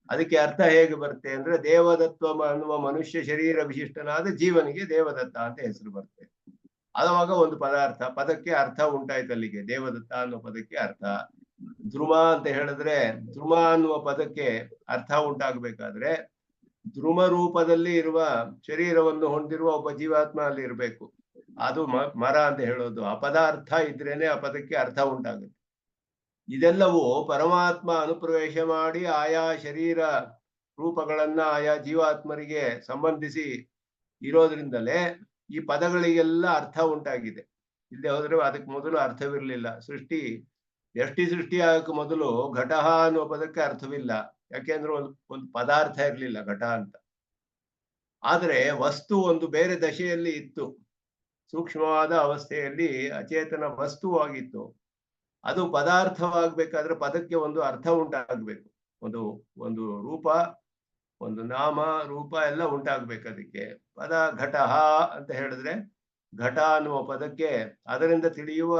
ಅದಕ್ಕೆ ಅರ್ಥ ಹೇಗೆ ಬರುತ್ತೆ ಅಂದ್ರೆ ದೇವದತ್ವ ಅನ್ನುವ ಮನುಷ್ಯ ಶರೀರ ವಿಶಿಷ್ಟನಾದ ಜೀವನಿಗೆ ದೇವದತ್ತ ಅಂತ ಹೆಸರು ಬರುತ್ತೆ. ಆವಾಗ ಒಂದು ಪದಕ್ಕೆ ಅರ್ಥ ಉಂಟಾಯ್ತು ಅಲ್ಲಿಗೆ. ದೇವದತ್ತ ಅನ್ನೋ ಪದಕ್ಕೆ ಅರ್ಥ. ಧ್ರುವ ಅಂತ ಹೇಳಿದ್ರೆ ಧ್ರುವ ಅನ್ನುವ ಪದಕ್ಕೆ ಅರ್ಥ ಉಂಟಾಗಬೇಕಾದ್ರೆ ಧ್ರುವ ರೂಪದಲ್ಲಿ ಇರುವ ಶರೀರವನ್ನು ಹೊಂದಿರುವ ಒಬ್ಬ ಜೀವಾತ್ಮ ಅಲ್ಲಿ ಇರಬೇಕು. ಅದು ಮರ ಅಂತ ಹೇಳೋದು. ಆ ಪದಾರ್ಥ ಇದ್ರೇನೆ ಆ ಪದಕ್ಕೆ ಅರ್ಥ ಉಂಟಾಗುತ್ತೆ. ಇದೆಲ್ಲವೂ ಪರಮಾತ್ಮ ಅನುಪ್ರವೇಶ ಮಾಡಿ ಆಯಾ ಶರೀರ ರೂಪಗಳನ್ನ ಆಯಾ ಜೀವಾತ್ಮರಿಗೆ ಸಂಬಂಧಿಸಿ ಇರೋದ್ರಿಂದಲೇ ಈ ಪದಗಳಿಗೆಲ್ಲ ಅರ್ಥ ಉಂಟಾಗಿದೆ. ಇಲ್ಲದೆ ಹೋದ್ರೆ ಅದಕ್ಕೆ ಮೊದಲು ಅರ್ಥವಿರ್ಲಿಲ್ಲ. ಸೃಷ್ಟಿ ಆಗಕ್ಕೆ ಮೊದಲು ಘಟ ಅನ್ನುವ ಪದಕ್ಕೆ ಅರ್ಥವಿಲ್ಲ. ಯಾಕೆಂದ್ರೆ ಒಂದು ಪದಾರ್ಥ ಇರ್ಲಿಲ್ಲ ಘಟ ಅಂತ. ಆದ್ರೆ ವಸ್ತು ಒಂದು ಬೇರೆ ದಶೆಯಲ್ಲಿ ಇತ್ತು, ಸೂಕ್ಷ್ಮವಾದ ಅವಸ್ಥೆಯಲ್ಲಿ ಅಚೇತನ ವಸ್ತುವಾಗಿತ್ತು. ಅದು ಪದಾರ್ಥವಾಗ್ಬೇಕಾದ್ರೆ ಪದಕ್ಕೆ ಒಂದು ಅರ್ಥ ಉಂಟಾಗ್ಬೇಕು. ಒಂದು ರೂಪ, ಒಂದು ನಾಮ ರೂಪ ಎಲ್ಲ ಉಂಟಾಗ್ಬೇಕು. ಅದಕ್ಕೆ ಪದ ಘಟ ಅಂತ ಹೇಳಿದ್ರೆ ಘಟ ಅನ್ನುವ ಪದಕ್ಕೆ ಅದರಿಂದ ತಿಳಿಯುವ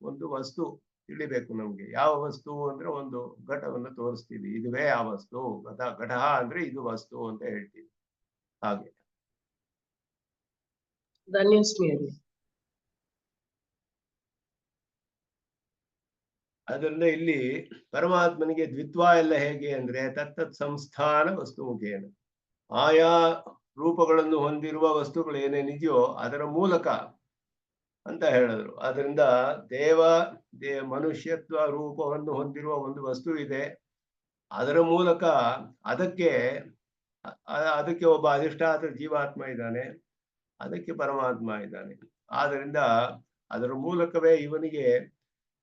ಒಂದು ವಸ್ತು ತಿಳಿಬೇಕು ನಮ್ಗೆ. ಯಾವ ವಸ್ತು ಅಂದ್ರೆ ಒಂದು ಘಟವನ್ನು ತೋರಿಸ್ತೀವಿ, ಇದುವೇ ಆ ವಸ್ತು. ಘಟ ಅಂದ್ರೆ ಇದು ವಸ್ತು ಅಂತ ಹೇಳ್ತೀವಿ. ಹಾಗೆ ಅದರಿಂದ ಇಲ್ಲಿ ಪರಮಾತ್ಮನಿಗೆ ದ್ವಿತ್ವ ಎಲ್ಲ ಹೇಗೆ ಅಂದ್ರೆ ತತ್ತತ್ ಸಂಸ್ಥಾನ ವಸ್ತು ಮುಖೇನ, ಆಯಾ ರೂಪಗಳನ್ನು ಹೊಂದಿರುವ ವಸ್ತುಗಳು ಏನೇನಿದೆಯೋ ಅದರ ಮೂಲಕ ಅಂತ ಹೇಳಿದ್ರು. ಅದರಿಂದ ಮನುಷ್ಯತ್ವ ರೂಪವನ್ನು ಹೊಂದಿರುವ ಒಂದು ವಸ್ತು ಇದೆ. ಅದರ ಮೂಲಕ ಅದಕ್ಕೆ ಒಬ್ಬ ಅಧಿಷ್ಠಾತ ಜೀವಾತ್ಮ ಇದ್ದಾನೆ, ಅದಕ್ಕೆ ಪರಮಾತ್ಮ ಇದ್ದಾನೆ. ಆದ್ದರಿಂದ ಅದರ ಮೂಲಕವೇ ಇವನಿಗೆ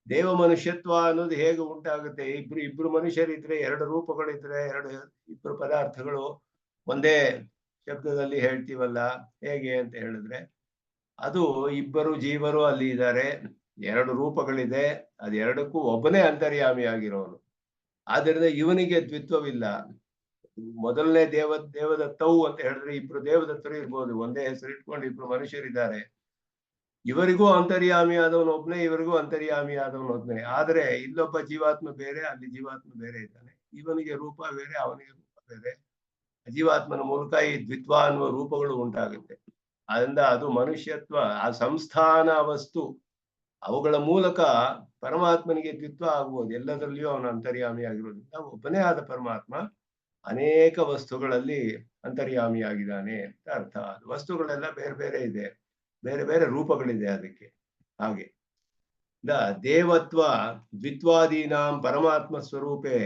ದೇವ ಮನುಷ್ಯತ್ವ ಅನ್ನೋದು ಹೇಗೆ ಉಂಟಾಗುತ್ತೆ. ಇಬ್ರು ಮನುಷ್ಯರಿದ್ರೆ, ಎರಡು ರೂಪಗಳಿದ್ರೆ, ಇಬ್ರು ಪದಾರ್ಥಗಳು ಒಂದೇ ಶಬ್ದದಲ್ಲಿ ಹೇಳ್ತೀವಲ್ಲ, ಹೇಗೆ ಅಂತ ಹೇಳಿದ್ರೆ, ಅದು ಇಬ್ಬರು ಜೀವರು ಅಲ್ಲಿ ಇದ್ದಾರೆ, ಎರಡು ರೂಪಗಳಿದೆ, ಅದೆರಡಕ್ಕೂ ಒಬ್ಬನೇ ಅಂತರ್ಯಾಮಿ ಆಗಿರೋನು. ಆದ್ರಿಂದ ಇವನಿಗೆ ದ್ವಿತ್ವವಿಲ್ಲ. ಮೊದಲನೇ ದೇವದತ್ತವು ಅಂತ ಹೇಳಿದ್ರೆ ಇಬ್ರು ದೇವದತ್ತರು ಇರ್ಬೋದು, ಒಂದೇ ಹೆಸರು ಇಟ್ಕೊಂಡು ಇಬ್ರು ಮನುಷ್ಯರಿದ್ದಾರೆ. ಇವರಿಗೂ ಅಂತರ್ಯಾಮಿ ಆದವನು ಒಬ್ನೇ, ಇವರಿಗೂ ಅಂತರ್ಯಾಮಿ ಆದವನು ಒಬ್ನೇ. ಆದ್ರೆ ಇಲ್ಲೊಬ್ಬ ಜೀವಾತ್ಮ ಬೇರೆ, ಅಲ್ಲಿ ಜೀವಾತ್ಮ ಬೇರೆ ಇದ್ದಾನೆ. ಇವನಿಗೆ ರೂಪ ಬೇರೆ, ಅವನಿಗೆ ರೂಪ ಬೇರೆ. ಜೀವಾತ್ಮನ ಮೂಲಕ ಈ ದ್ವಿತ್ವ ಅನ್ನುವ ರೂಪಗಳು ಉಂಟಾಗುತ್ತೆ. ಅದರಿಂದ ಅದು ಮನುಷ್ಯತ್ವ, ಆ ಸಂಸ್ಥಾನ ವಸ್ತು, ಅವುಗಳ ಮೂಲಕ ಪರಮಾತ್ಮನಿಗೆ ದ್ವಿತ್ವ ಆಗ್ಬೋದು. ಎಲ್ಲದರಲ್ಲಿಯೂ ಅವನು ಅಂತರ್ಯಾಮಿ ಆಗಿರೋದ್ರಿಂದ ಒಬ್ಬನೇ ಆದ ಪರಮಾತ್ಮ ಅನೇಕ ವಸ್ತುಗಳಲ್ಲಿ ಅಂತರ್ಯಾಮಿಯಾಗಿದ್ದಾನೆ ಅಂತ ಅರ್ಥ. ವಸ್ತುಗಳೆಲ್ಲ ಬೇರೆ ಬೇರೆ ಇದೆ, ಬೇರೆ ಬೇರೆ ರೂಪಗಳಿದೆ ಅದಕ್ಕೆ. ಹಾಗೆ ದೇವತ್ವ ದ್ವಿತ್ವಾದೀನಾಂ ಪರಮಾತ್ಮ ಸ್ವರೂಪೇ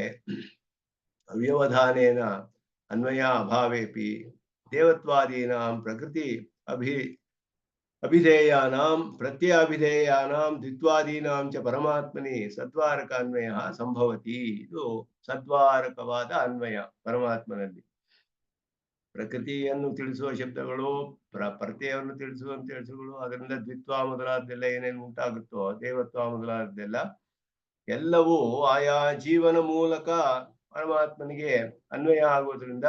ಅವ್ಯವಧಾನೇನ ಅನ್ವಯ ಅಭಾವೇಪಿ ದೇವತ್ವಾದೀನಾಂ ಪ್ರಕೃತಿ ಅಭಿಧೇಯಾನಾಂ ಪ್ರತ್ಯಭಿಧೇಯಾನಾಂ ದ್ವಿತ್ವಾದೀನಾಂ ಚ ಪರಮಾತ್ಮನಿ ಸದ್ವಾರಕ ಅನ್ವಯ ಸಂಭವತಿ. ಇದು ಸದ್ವಾರಕವಾದ ಅನ್ವಯ ಪರಮಾತ್ಮನಲ್ಲಿ. ಪ್ರಕೃತಿಯನ್ನು ತಿಳಿಸುವ ಶಬ್ದಗಳು, ಪ್ರತ್ಯಯವನ್ನು ತಿಳಿಸುವಂತ ಶಬ್ದಗಳು, ಅದರಿಂದ ದ್ವಿತ್ವ ಮೊದಲಾದ್ದೆಲ್ಲ ಏನೇನು ಉಂಟಾಗುತ್ತೋ, ದೇವತ್ವ ಮೊದಲಾದ್ದೆಲ್ಲ ಎಲ್ಲವೂ ಆಯಾ ಜೀವನ ಮೂಲಕ ಪರಮಾತ್ಮನಿಗೆ ಅನ್ವಯ ಆಗೋದ್ರಿಂದ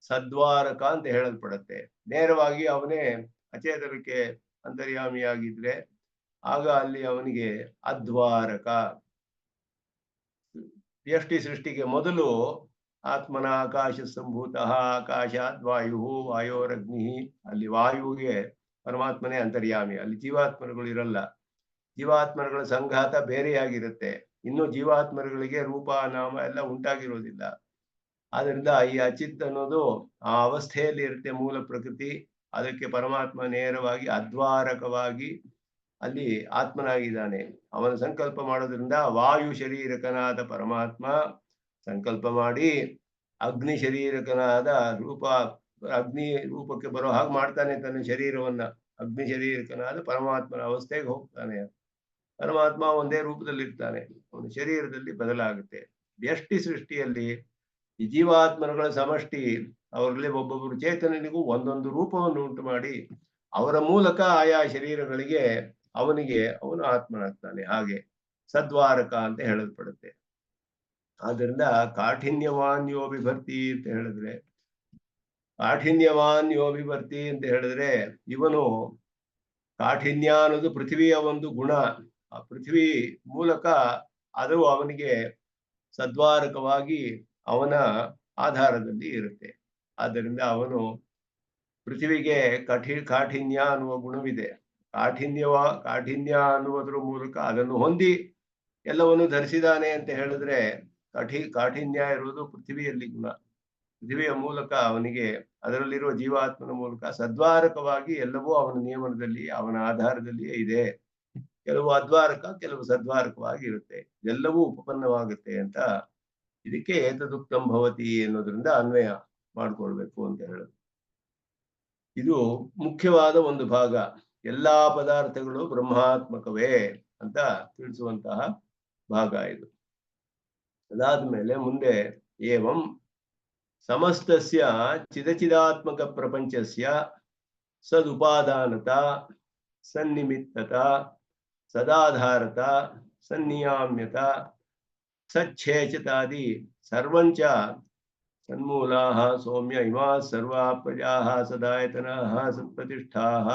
ಸದ್ವಾರಕ ಅಂತ ಹೇಳಲ್ಪಡುತ್ತೆ. ನೇರವಾಗಿ ಅವನೇ ಅಚೇತನಕ್ಕೆ ಅಂತರ್ಯಾಮಿಯಾಗಿದ್ರೆ ಆಗ ಅಲ್ಲಿ ಅವನಿಗೆ ಅದ್ವಾರಕ. ವ್ಯಷ್ಟಿ ಸೃಷ್ಟಿಗೆ ಮೊದಲು ಆತ್ಮನ ಆಕಾಶ ಸಂಭೂತ ಆಕಾಶಾದ್ ವಾಯು ವಾಯೋರಗ್ನಿ, ಅಲ್ಲಿ ವಾಯುವಿಗೆ ಪರಮಾತ್ಮನೇ ಅಂತರ್ಯಾಮಿ, ಅಲ್ಲಿ ಜೀವಾತ್ಮರುಗಳು ಇರಲ್ಲ. ಜೀವಾತ್ಮರುಗಳ ಸಂಘಾತ ಬೇರೆಯಾಗಿರುತ್ತೆ. ಇನ್ನು ಜೀವಾತ್ಮರುಗಳಿಗೆ ರೂಪ ನಾಮ ಎಲ್ಲ ಉಂಟಾಗಿರೋದಿಲ್ಲ. ಆದ್ರಿಂದ ಈ ಅಚಿತ್ ಅನ್ನೋದು ಆ ಅವಸ್ಥೆಯಲ್ಲಿ ಇರುತ್ತೆ, ಮೂಲ ಪ್ರಕೃತಿ. ಅದಕ್ಕೆ ಪರಮಾತ್ಮ ನೇರವಾಗಿ ಅದ್ವಾರಕವಾಗಿ ಅಲ್ಲಿ ಆತ್ಮನಾಗಿದ್ದಾನೆ. ಅವನ ಸಂಕಲ್ಪ ಮಾಡೋದ್ರಿಂದ ವಾಯು ಶರೀರಕನಾದ ಪರಮಾತ್ಮ ಸಂಕಲ್ಪ ಮಾಡಿ ಅಗ್ನಿ ಶರೀರಕನಾದ ಅಗ್ನಿ ರೂಪಕ್ಕೆ ಬರೋ ಹಾಗೆ ಮಾಡ್ತಾನೆ ತನ್ನ ಶರೀರವನ್ನ. ಅಗ್ನಿ ಶರೀರಕನಾದ ಪರಮಾತ್ಮನ ಅವಸ್ಥೆಗೆ ಹೋಗ್ತಾನೆ. ಪರಮಾತ್ಮ ಒಂದೇ ರೂಪದಲ್ಲಿ ಇರ್ತಾನೆ, ಅವನ ಶರೀರದಲ್ಲಿ ಬದಲಾಗುತ್ತೆ. ವ್ಯಷ್ಟಿ ಸೃಷ್ಟಿಯಲ್ಲಿ ಈ ಜೀವಾತ್ಮಗಳ ಸಮಷ್ಟಿ, ಅವರಲ್ಲಿ ಒಬ್ಬೊಬ್ಬರು ಚೇತನನಿಗೂ ಒಂದೊಂದು ರೂಪವನ್ನು ಉಂಟು ಮಾಡಿ ಅವರ ಮೂಲಕ ಆಯಾ ಶರೀರಗಳಿಗೆ ಅವನು ಆತ್ಮನಾಗ್ತಾನೆ. ಹಾಗೆ ಸದ್ವಾರಕ ಅಂತ ಹೇಳಲ್ಪಡುತ್ತೆ. ಆದ್ದರಿಂದ ಕಾಠಿನ್ಯವಾನ್ ಯೋ ಬಿಭರ್ತಿ ಅಂತ ಹೇಳಿದ್ರೆ, ಕಾಠಿನ್ಯವಾನ್ ಯೋ ಬಿಭರ್ತಿ ಅಂತ ಹೇಳಿದ್ರೆ, ಇವನು ಕಾಠಿನ್ಯ ಅನ್ನೋದು ಪೃಥ್ವಿಯ ಒಂದು ಗುಣ. ಆ ಪೃಥ್ವಿ ಮೂಲಕ ಅದು ಅವನಿಗೆ ಸದ್ವಾರಕವಾಗಿ ಅವನ ಆಧಾರದಲ್ಲಿ ಇರುತ್ತೆ. ಆದ್ದರಿಂದ ಅವನು ಪೃಥ್ವಿಗೆ ಕಾಠಿನ್ಯ ಅನ್ನುವ ಗುಣವಿದೆ. ಕಾಠಿನ್ಯ ಅನ್ನುವುದರ ಮೂಲಕ ಅದನ್ನು ಹೊಂದಿ ಎಲ್ಲವನ್ನು ಧರಿಸಿದಾನೆ ಅಂತ ಹೇಳಿದ್ರೆ, ಕಾಠಿನ್ಯ ಇರುವುದು ಪೃಥ್ವಿಯಲ್ಲಿ ಗುಣ. ಪೃಥ್ವಿಯ ಮೂಲಕ ಅವನಿಗೆ ಅದರಲ್ಲಿರುವ ಜೀವಾತ್ಮನ ಮೂಲಕ ಸದ್ವಾರಕವಾಗಿ ಎಲ್ಲವೂ ಅವನ ನಿಯಮನದಲ್ಲಿ ಅವನ ಆಧಾರದಲ್ಲಿಯೇ ಇದೆ. ಕೆಲವು ಅದ್ವಾರಕ, ಕೆಲವು ಸದ್ವಾರಕವಾಗಿ ಇರುತ್ತೆ, ಎಲ್ಲವೂ ಉಪಪನ್ನವಾಗುತ್ತೆ ಅಂತ. ಇದಕ್ಕೆ ಏತದುಕ್ತಂ ಭವತಿ ಅನ್ನೋದ್ರಿಂದ ಅನ್ವಯ ಮಾಡ್ಕೊಳ್ಬೇಕು ಅಂತ ಹೇಳೋದು. ಇದು ಮುಖ್ಯವಾದ ಒಂದು ಭಾಗ. ಎಲ್ಲಾ ಪದಾರ್ಥಗಳು ಬ್ರಹ್ಮಾತ್ಮಕವೇ ಅಂತ ತಿಳಿಸುವಂತಹ ಭಾಗ ಇದು. ಅದಾದ್ಮೇಲೆ ಮುಂದೆ ಏವಂ ಸಮಸ್ತಸ್ಯ ಚಿದಚಿದಾತ್ಮಕ ಪ್ರಪಂಚಸ್ಯ ಸದುಪಾದಾನತ ಸನ್ನಿಮಿತ್ತತ ಸದಾಧಾರತ ಸನ್ನಿಯಾಮ್ಯತ ಸಚ್ಛೇಚತಾದಿ ಸರ್ವಂಚ ಸನ್ಮೂಲಾಃ ಸೌಮ್ಯ ಇಮಾಃ ಸರ್ವಾಃ ಪ್ರಜಾಃ ಸದಾಯತನಾಃ ಸತ್ಪ್ರತಿಷ್ಠಾಃ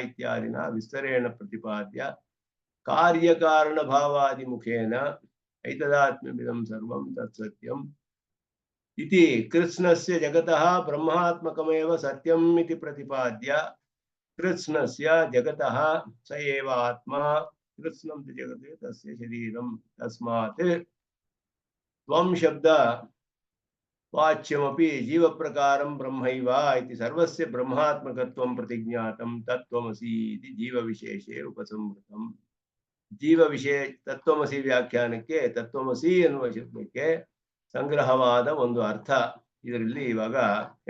ಇತ್ಯಾದಿನ ವಿಸ್ತರೇಣ ಪ್ರತಿಪಾದ್ಯ ಕಾರ್ಯಕಾರಣ ಭಾವಾದಿ ಮುಖೇನ ಐತದಾತ್ಮ್ಯಮಿದಂ ಸರ್ವಂ ತತ್ಸತ್ಯಂ ಇತಿ ಕೃತ್ಸ್ನಸ್ಯ ಜಗತಃ ಬ್ರಹ್ಮಾತ್ಮಕಮೇವ ಸತ್ಯಂ ಇತಿ ಪ್ರತಿಪಾದ್ಯ ಕೃತ್ಸ್ನಸ್ಯ ಜಗತಃ ಸ ಏವ ಆತ್ಮ ಕೃತ್ಸ್ನಂ ತು ಜಗತೆ ತಸ್ಯ ಶರೀರಂ ತಸ್ಮಾತ್ ತ್ವಂ ಶಬ್ದ ವಾಚ್ಯಮಪಿ ಜೀವ ಪ್ರಕಾರಂ ಬ್ರಹ್ಮೈವ ಇತಿ ಸರ್ವಸ್ಯ ಬ್ರಹ್ಮಾತ್ಮಕತ್ವಂ ಪ್ರತಿಜ್ಞಾತಂ ತತ್ವಮಸಿ ಇತಿ ಜೀವ ವಿಶೇಷೇ ಉಪಸಂಹೃತಂ. ಜೀವ ವಿಶೇಷ ತತ್ವಮಸಿ ವ್ಯಾಖ್ಯಾನಕ್ಕೆ ತತ್ವಮಸಿ ಎನ್ನುವ ಶಬ್ದಕ್ಕೆ ಸಂಗ್ರಹವಾದ ಒಂದು ಅರ್ಥ ಇದರಲ್ಲಿ ಇವಾಗ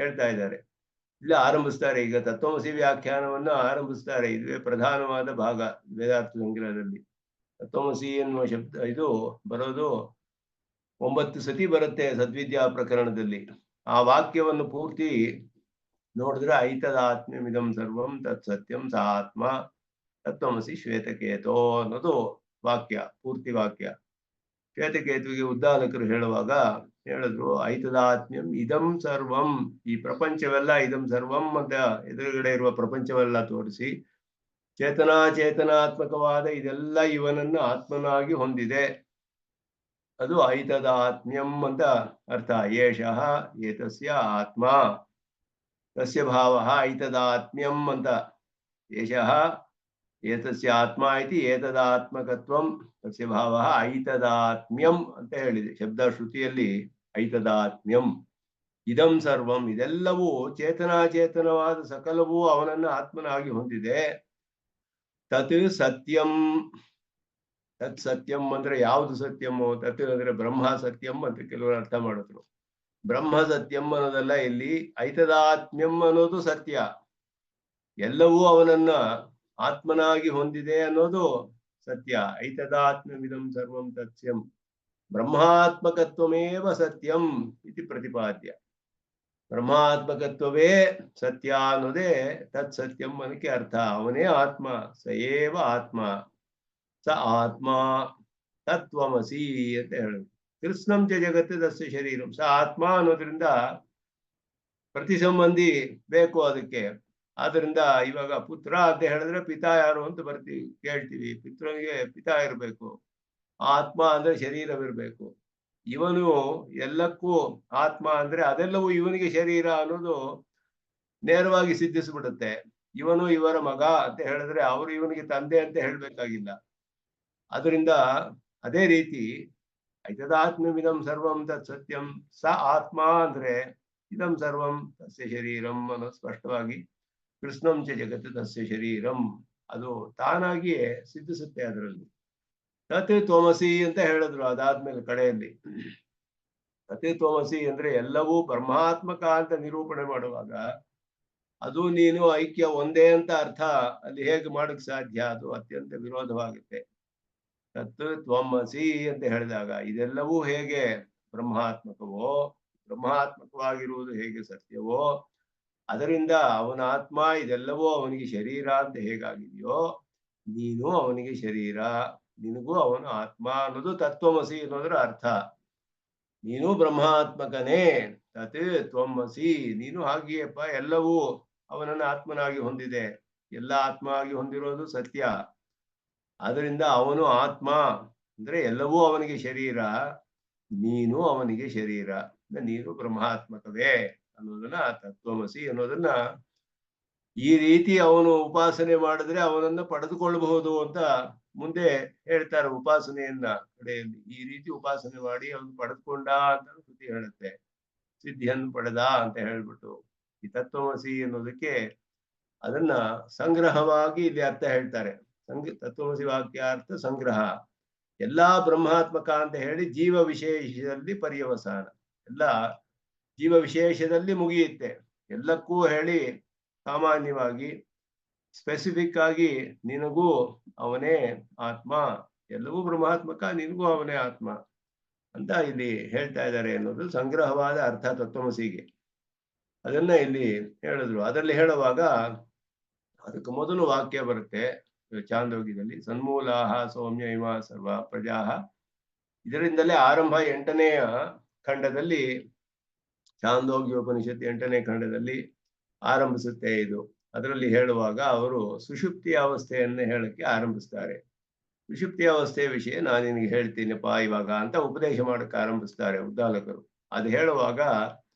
ಹೇಳ್ತಾ ಇದ್ದಾರೆ. ಇಲ್ಲ ಆರಂಭಿಸ್ತಾರೆ. ಈಗ ತತ್ವಮಸಿ ವ್ಯಾಖ್ಯಾನವನ್ನು ಆರಂಭಿಸ್ತಾರೆ. ಇದುವೇ ಪ್ರಧಾನವಾದ ಭಾಗ ವೇದಾರ್ಥ ಸಂಗ್ರಹದಲ್ಲಿ. ತತ್ವಮಸಿ ಎನ್ನುವ ಶಬ್ದ ಇದು ಬರೋದು 9 ಸತಿ ಬರುತ್ತೆ ಸದ್ವಿದ್ಯಾ ಪ್ರಕರಣದಲ್ಲಿ. ಆ ವಾಕ್ಯವನ್ನು ಪೂರ್ತಿ ನೋಡಿದ್ರೆ ಐತದಾತ್ಮ್ಯಮಿದಂ ಸರ್ವಂ ತತ್ ಸತ್ಯಂ ಸ ಆತ್ಮ ತತ್ವಮಸಿ ಶ್ವೇತಕೇತೋ ಅನ್ನೋದು ವಾಕ್ಯ, ಪೂರ್ತಿ ವಾಕ್ಯ. ಶ್ವೇತಕೇತುವಿಗೆ ಉದ್ದಾಲಕರು ಹೇಳುವಾಗ ಹೇಳಿದ್ರು, ಐತದಾತ್ಮ್ಯಂ ಇದಂ ಸರ್ವಂ, ಈ ಪ್ರಪಂಚವೆಲ್ಲ ಇದಂ ಸರ್ವಂ ಅಂತ ಎದುರುಗಡೆ ಇರುವ ಪ್ರಪಂಚವೆಲ್ಲ ತೋರಿಸಿ, ಚೇತನಾತ್ಮಕವಾದ ಇದೆಲ್ಲ ಇವನನ್ನು ಆತ್ಮನಾಗಿ ಹೊಂದಿದೆ. ಅದು ಐತದಾತ್ಮ್ಯಂ ಅಂತ ಅರ್ಥ. ಏಷಃ ಏತಸ್ಯ ಆತ್ಮ ತಸ್ಯ ಭಾವಃ ಐತದಾತ್ಮ್ಯಂ ಅಂತ. ಏಷಃ ಏತಸ್ಯ ಆತ್ಮ ಇತಿ ಏತದಾತ್ಮಕತ್ವಂ ತಸ್ಯ ಭಾವಃ ಐತದಾತ್ಮ್ಯಂ ಅಂತ ಹೇಳಿದೆ. ಶಬ್ದ ಶ್ರುತಿಯಲ್ಲಿ ಐತದಾತ್ಮ್ಯಂ ಇದಂ ಸರ್ವಂ, ಇದೆಲ್ಲವೂ ಚೇತನಾಚೇತನವಾದ ಸಕಲವೂ ಅವನನ್ನು ಆತ್ಮನಾಗಿ ಹೊಂದಿದೆ. ತತ್ ಸತ್ಯಂ, ತತ್ ಸತ್ಯಂ ಅಂದ್ರೆ ಯಾವುದು ಸತ್ಯಮೋ, ತತ್ ಅಂದ್ರೆ ಬ್ರಹ್ಮ ಸತ್ಯಂ ಅಂತ ಕೆಲವರು ಅರ್ಥ ಮಾಡಿದ್ರು. ಬ್ರಹ್ಮ ಸತ್ಯಂ ಅನ್ನೋದಲ್ಲ, ಇಲ್ಲಿ ಐತದಾತ್ಮ್ಯಂ ಅನ್ನೋದು ಸತ್ಯ. ಎಲ್ಲವೂ ಅವನನ್ನ ಆತ್ಮನಾಗಿ ಹೊಂದಿದೆ ಅನ್ನೋದು ಸತ್ಯ. ಐತದಾತ್ಮ್ಯಮಿದಂ ಸರ್ವಂ ತತ್ಸ್ಯಂ ಬ್ರಹ್ಮಾತ್ಮಕತ್ವಮೇವ ಸತ್ಯಂ ಇತಿ ಪ್ರತಿಪಾದ್ಯ. ಬ್ರಹ್ಮಾತ್ಮಕತ್ವವೇ ಸತ್ಯ ಅನ್ನೋದೇ ತತ್ ಸತ್ಯಂ ಅನ್ನಕ್ಕೆ ಅರ್ಥ. ಅವನೇ ಆತ್ಮ, ಸ ಏವ ಆತ್ಮ, ಸ ಆತ್ಮ ತತ್ವಮಸಿ ಅಂತ ಹೇಳುದು. ಕೃಷ್ಣಂ ಚ ಜಗತ್ತು ತಸ್ಯ ಶರೀರಂ. ಸ ಆತ್ಮ ಅನ್ನೋದ್ರಿಂದ ಪ್ರತಿ ಸಂಬಂಧಿ ಬೇಕು ಅದಕ್ಕೆ. ಆದ್ರಿಂದ ಇವಾಗ ಪುತ್ರ ಅಂತ ಹೇಳಿದ್ರೆ ಪಿತಾ ಯಾರು ಅಂತ ಬರ್ತೀವಿ, ಕೇಳ್ತೀವಿ. ಪುತ್ರನಿಗೆ ಪಿತಾ ಇರಬೇಕು. ಆತ್ಮ ಅಂದ್ರೆ ಶರೀರವಿರ್ಬೇಕು. ಇವನು ಎಲ್ಲಕ್ಕೂ ಆತ್ಮ ಅಂದ್ರೆ ಅದೆಲ್ಲವೂ ಇವನಿಗೆ ಶರೀರ ಅನ್ನೋದು ನೇರವಾಗಿ ಸಿದ್ಧಿಸ್ಬಿಡುತ್ತೆ. ಇವನು ಇವರ ಮಗ ಅಂತ ಹೇಳಿದ್ರೆ ಅವರು ಇವನಿಗೆ ತಂದೆ ಅಂತ ಹೇಳ್ಬೇಕಾಗಿಲ್ಲ. ಅದರಿಂದ ಅದೇ ರೀತಿ ಐತದಾತ್ಮ್ಯಮಿದಂ ಸರ್ವಂ ತತ್ ಸತ್ಯಂ ಸ ಆತ್ಮ ಅಂದ್ರೆ ಇದಂ ಸರ್ವಂ ತಸ್ಯ ಶರೀರಂ ಅನ್ನೋದು ಸ್ಪಷ್ಟವಾಗಿ ಕೃಷ್ಣಂ ಚ ಜಗತ್ತು ತಸ್ಯ ಶರೀರಂ ಅದು ತಾನಾಗಿಯೇ ಸಿದ್ಧಿಸುತ್ತೆ. ಅದರಲ್ಲಿ ತತ್ ತ್ವಮಸಿ ಅಂತ ಹೇಳಿದ್ರು. ಅದಾದ್ಮೇಲೆ ಕಡೆಯಲ್ಲಿ ತತ್ ತ್ವಮಸಿ ಅಂದ್ರೆ ಎಲ್ಲವೂ ಬ್ರಹ್ಮಾತ್ಮಕ ಅಂತ ನಿರೂಪಣೆ ಮಾಡುವಾಗ ಅದು ನೀನು ಐಕ್ಯ ಒಂದೇ ಅಂತ ಅರ್ಥ ಅಲ್ಲಿ ಹೇಗೆ ಮಾಡಕ್ ಸಾಧ್ಯ? ಅದು ಅತ್ಯಂತ ವಿರೋಧವಾಗುತ್ತೆ. ತತ್ ತ್ವಮಸಿ ಅಂತ ಹೇಳಿದಾಗ ಇದೆಲ್ಲವೂ ಹೇಗೆ ಬ್ರಹ್ಮಾತ್ಮಕವೋ, ಬ್ರಹ್ಮಾತ್ಮಕವಾಗಿರುವುದು ಹೇಗೆ ಸತ್ಯವೋ, ಅದರಿಂದ ಅವನ ಆತ್ಮ ಇದೆಲ್ಲವೂ ಅವನಿಗೆ ಶರೀರ ಅಂತ ಹೇಗಾಗಿದೆಯೋ, ನೀನು ಅವನಿಗೆ ಶರೀರ, ನಿನಗೂ ಅವನ ಆತ್ಮ ಅನ್ನೋದು ತತ್ವಮಸಿ ಅನ್ನೋದರ ಅರ್ಥ. ನೀನು ಬ್ರಹ್ಮಾತ್ಮಕನೇ, ತತ್ ತ್ವಮಸಿ, ನೀನು ಹಾಗೆಯಪ್ಪ. ಎಲ್ಲವೂ ಅವನನ್ನು ಆತ್ಮನಾಗಿ ಹೊಂದಿದೆ. ಎಲ್ಲ ಆತ್ಮ ಆಗಿ ಹೊಂದಿರೋದು ಸತ್ಯ. ಅದರಿಂದ ಅವನು ಆತ್ಮ ಅಂದ್ರೆ ಎಲ್ಲವೂ ಅವನಿಗೆ ಶರೀರ, ನೀನು ಅವನಿಗೆ ಶರೀರ, ನೀನು ಬ್ರಹ್ಮಾತ್ಮಕವೇ ಅನ್ನೋದನ್ನ ತತ್ವಮಸಿ ಅನ್ನೋದನ್ನ ಈ ರೀತಿ ಅವನು ಉಪಾಸನೆ ಮಾಡಿದ್ರೆ ಅವನನ್ನ ಪಡೆದುಕೊಳ್ಳಬಹುದು ಅಂತ ಮುಂದೆ ಹೇಳ್ತಾರೆ. ಉಪಾಸನೆಯನ್ನ ಕಡೆಯಲ್ಲಿ ಈ ರೀತಿ ಉಪಾಸನೆ ಮಾಡಿ ಅವನು ಪಡೆದುಕೊಂಡ ಅಂತ ಶ್ರುತಿ ಹೇಳುತ್ತೆ. ಸಿದ್ಧಿಯನ್ನು ಪಡೆದ ಅಂತ ಹೇಳ್ಬಿಟ್ಟು ಈ ತತ್ವಮಸಿ ಅನ್ನೋದಕ್ಕೆ ಅದನ್ನ ಸಂಗ್ರಹವಾಗಿ ಇಲ್ಲಿ ಅರ್ಥ ಹೇಳ್ತಾರೆ. ತತ್ವಮಸಿ ವಾಕ್ಯಾರ್ಥ ಸಂಗ್ರಹ. ಎಲ್ಲಾ ಬ್ರಹ್ಮಾತ್ಮಕ ಅಂತ ಹೇಳಿ ಜೀವ ವಿಶೇಷದಲ್ಲಿ ಪರ್ಯವಸಾನ. ಎಲ್ಲ ಜೀವ ವಿಶೇಷದಲ್ಲಿ ಮುಗಿಯುತ್ತೆ. ಎಲ್ಲಕ್ಕೂ ಹೇಳಿ ಸಾಮಾನ್ಯವಾಗಿ ಸ್ಪೆಸಿಫಿಕ್ ಆಗಿ ನಿನಗೂ ಅವನೇ ಆತ್ಮ, ಎಲ್ಲವೂ ಬ್ರಹ್ಮಾತ್ಮಕ, ನಿನಗೂ ಅವನೇ ಆತ್ಮ ಅಂತ ಇಲ್ಲಿ ಹೇಳ್ತಾ ಇದ್ದಾರೆ ಅನ್ನೋದು ಸಂಗ್ರಹವಾದ ಅರ್ಥ ತತ್ವಮಸಿಗೆ. ಅದನ್ನ ಇಲ್ಲಿ ಹೇಳಿದ್ರು. ಅದರಲ್ಲಿ ಹೇಳುವಾಗ ಅದಕ್ಕೆ ಮೊದಲು ವಾಕ್ಯ ಬರುತ್ತೆ ಚಾಂದೋಗ್ಯದಲ್ಲಿ, ಸನ್ಮೂಲಾಹ ಸೌಮ್ಯ ಇಮ ಸರ್ವ ಪ್ರಜಾಹ. ಇದರಿಂದಲೇ ಆರಂಭ 8ನೇ ಖಂಡದಲ್ಲಿ, ಚಾಂದೋಗ್ಯ ಉಪನಿಷತ್ 8ನೇ ಖಂಡದಲ್ಲಿ ಆರಂಭಿಸುತ್ತೆ ಇದು. ಅದರಲ್ಲಿ ಹೇಳುವಾಗ ಅವರು ಸುಷುಪ್ತಿ ಅವಸ್ಥೆಯನ್ನು ಹೇಳಕ್ಕೆ ಆರಂಭಿಸ್ತಾರೆ. ಸುಷುಪ್ತಿ ಅವಸ್ಥೆಯ ವಿಷಯ ನಾನು ನಿನಗೆ ಹೇಳ್ತೀನಪ್ಪ ಇವಾಗ ಅಂತ ಉಪದೇಶ ಮಾಡಕ್ಕೆ ಆರಂಭಿಸ್ತಾರೆ ಉದ್ದಾಲಕರು. ಅದು ಹೇಳುವಾಗ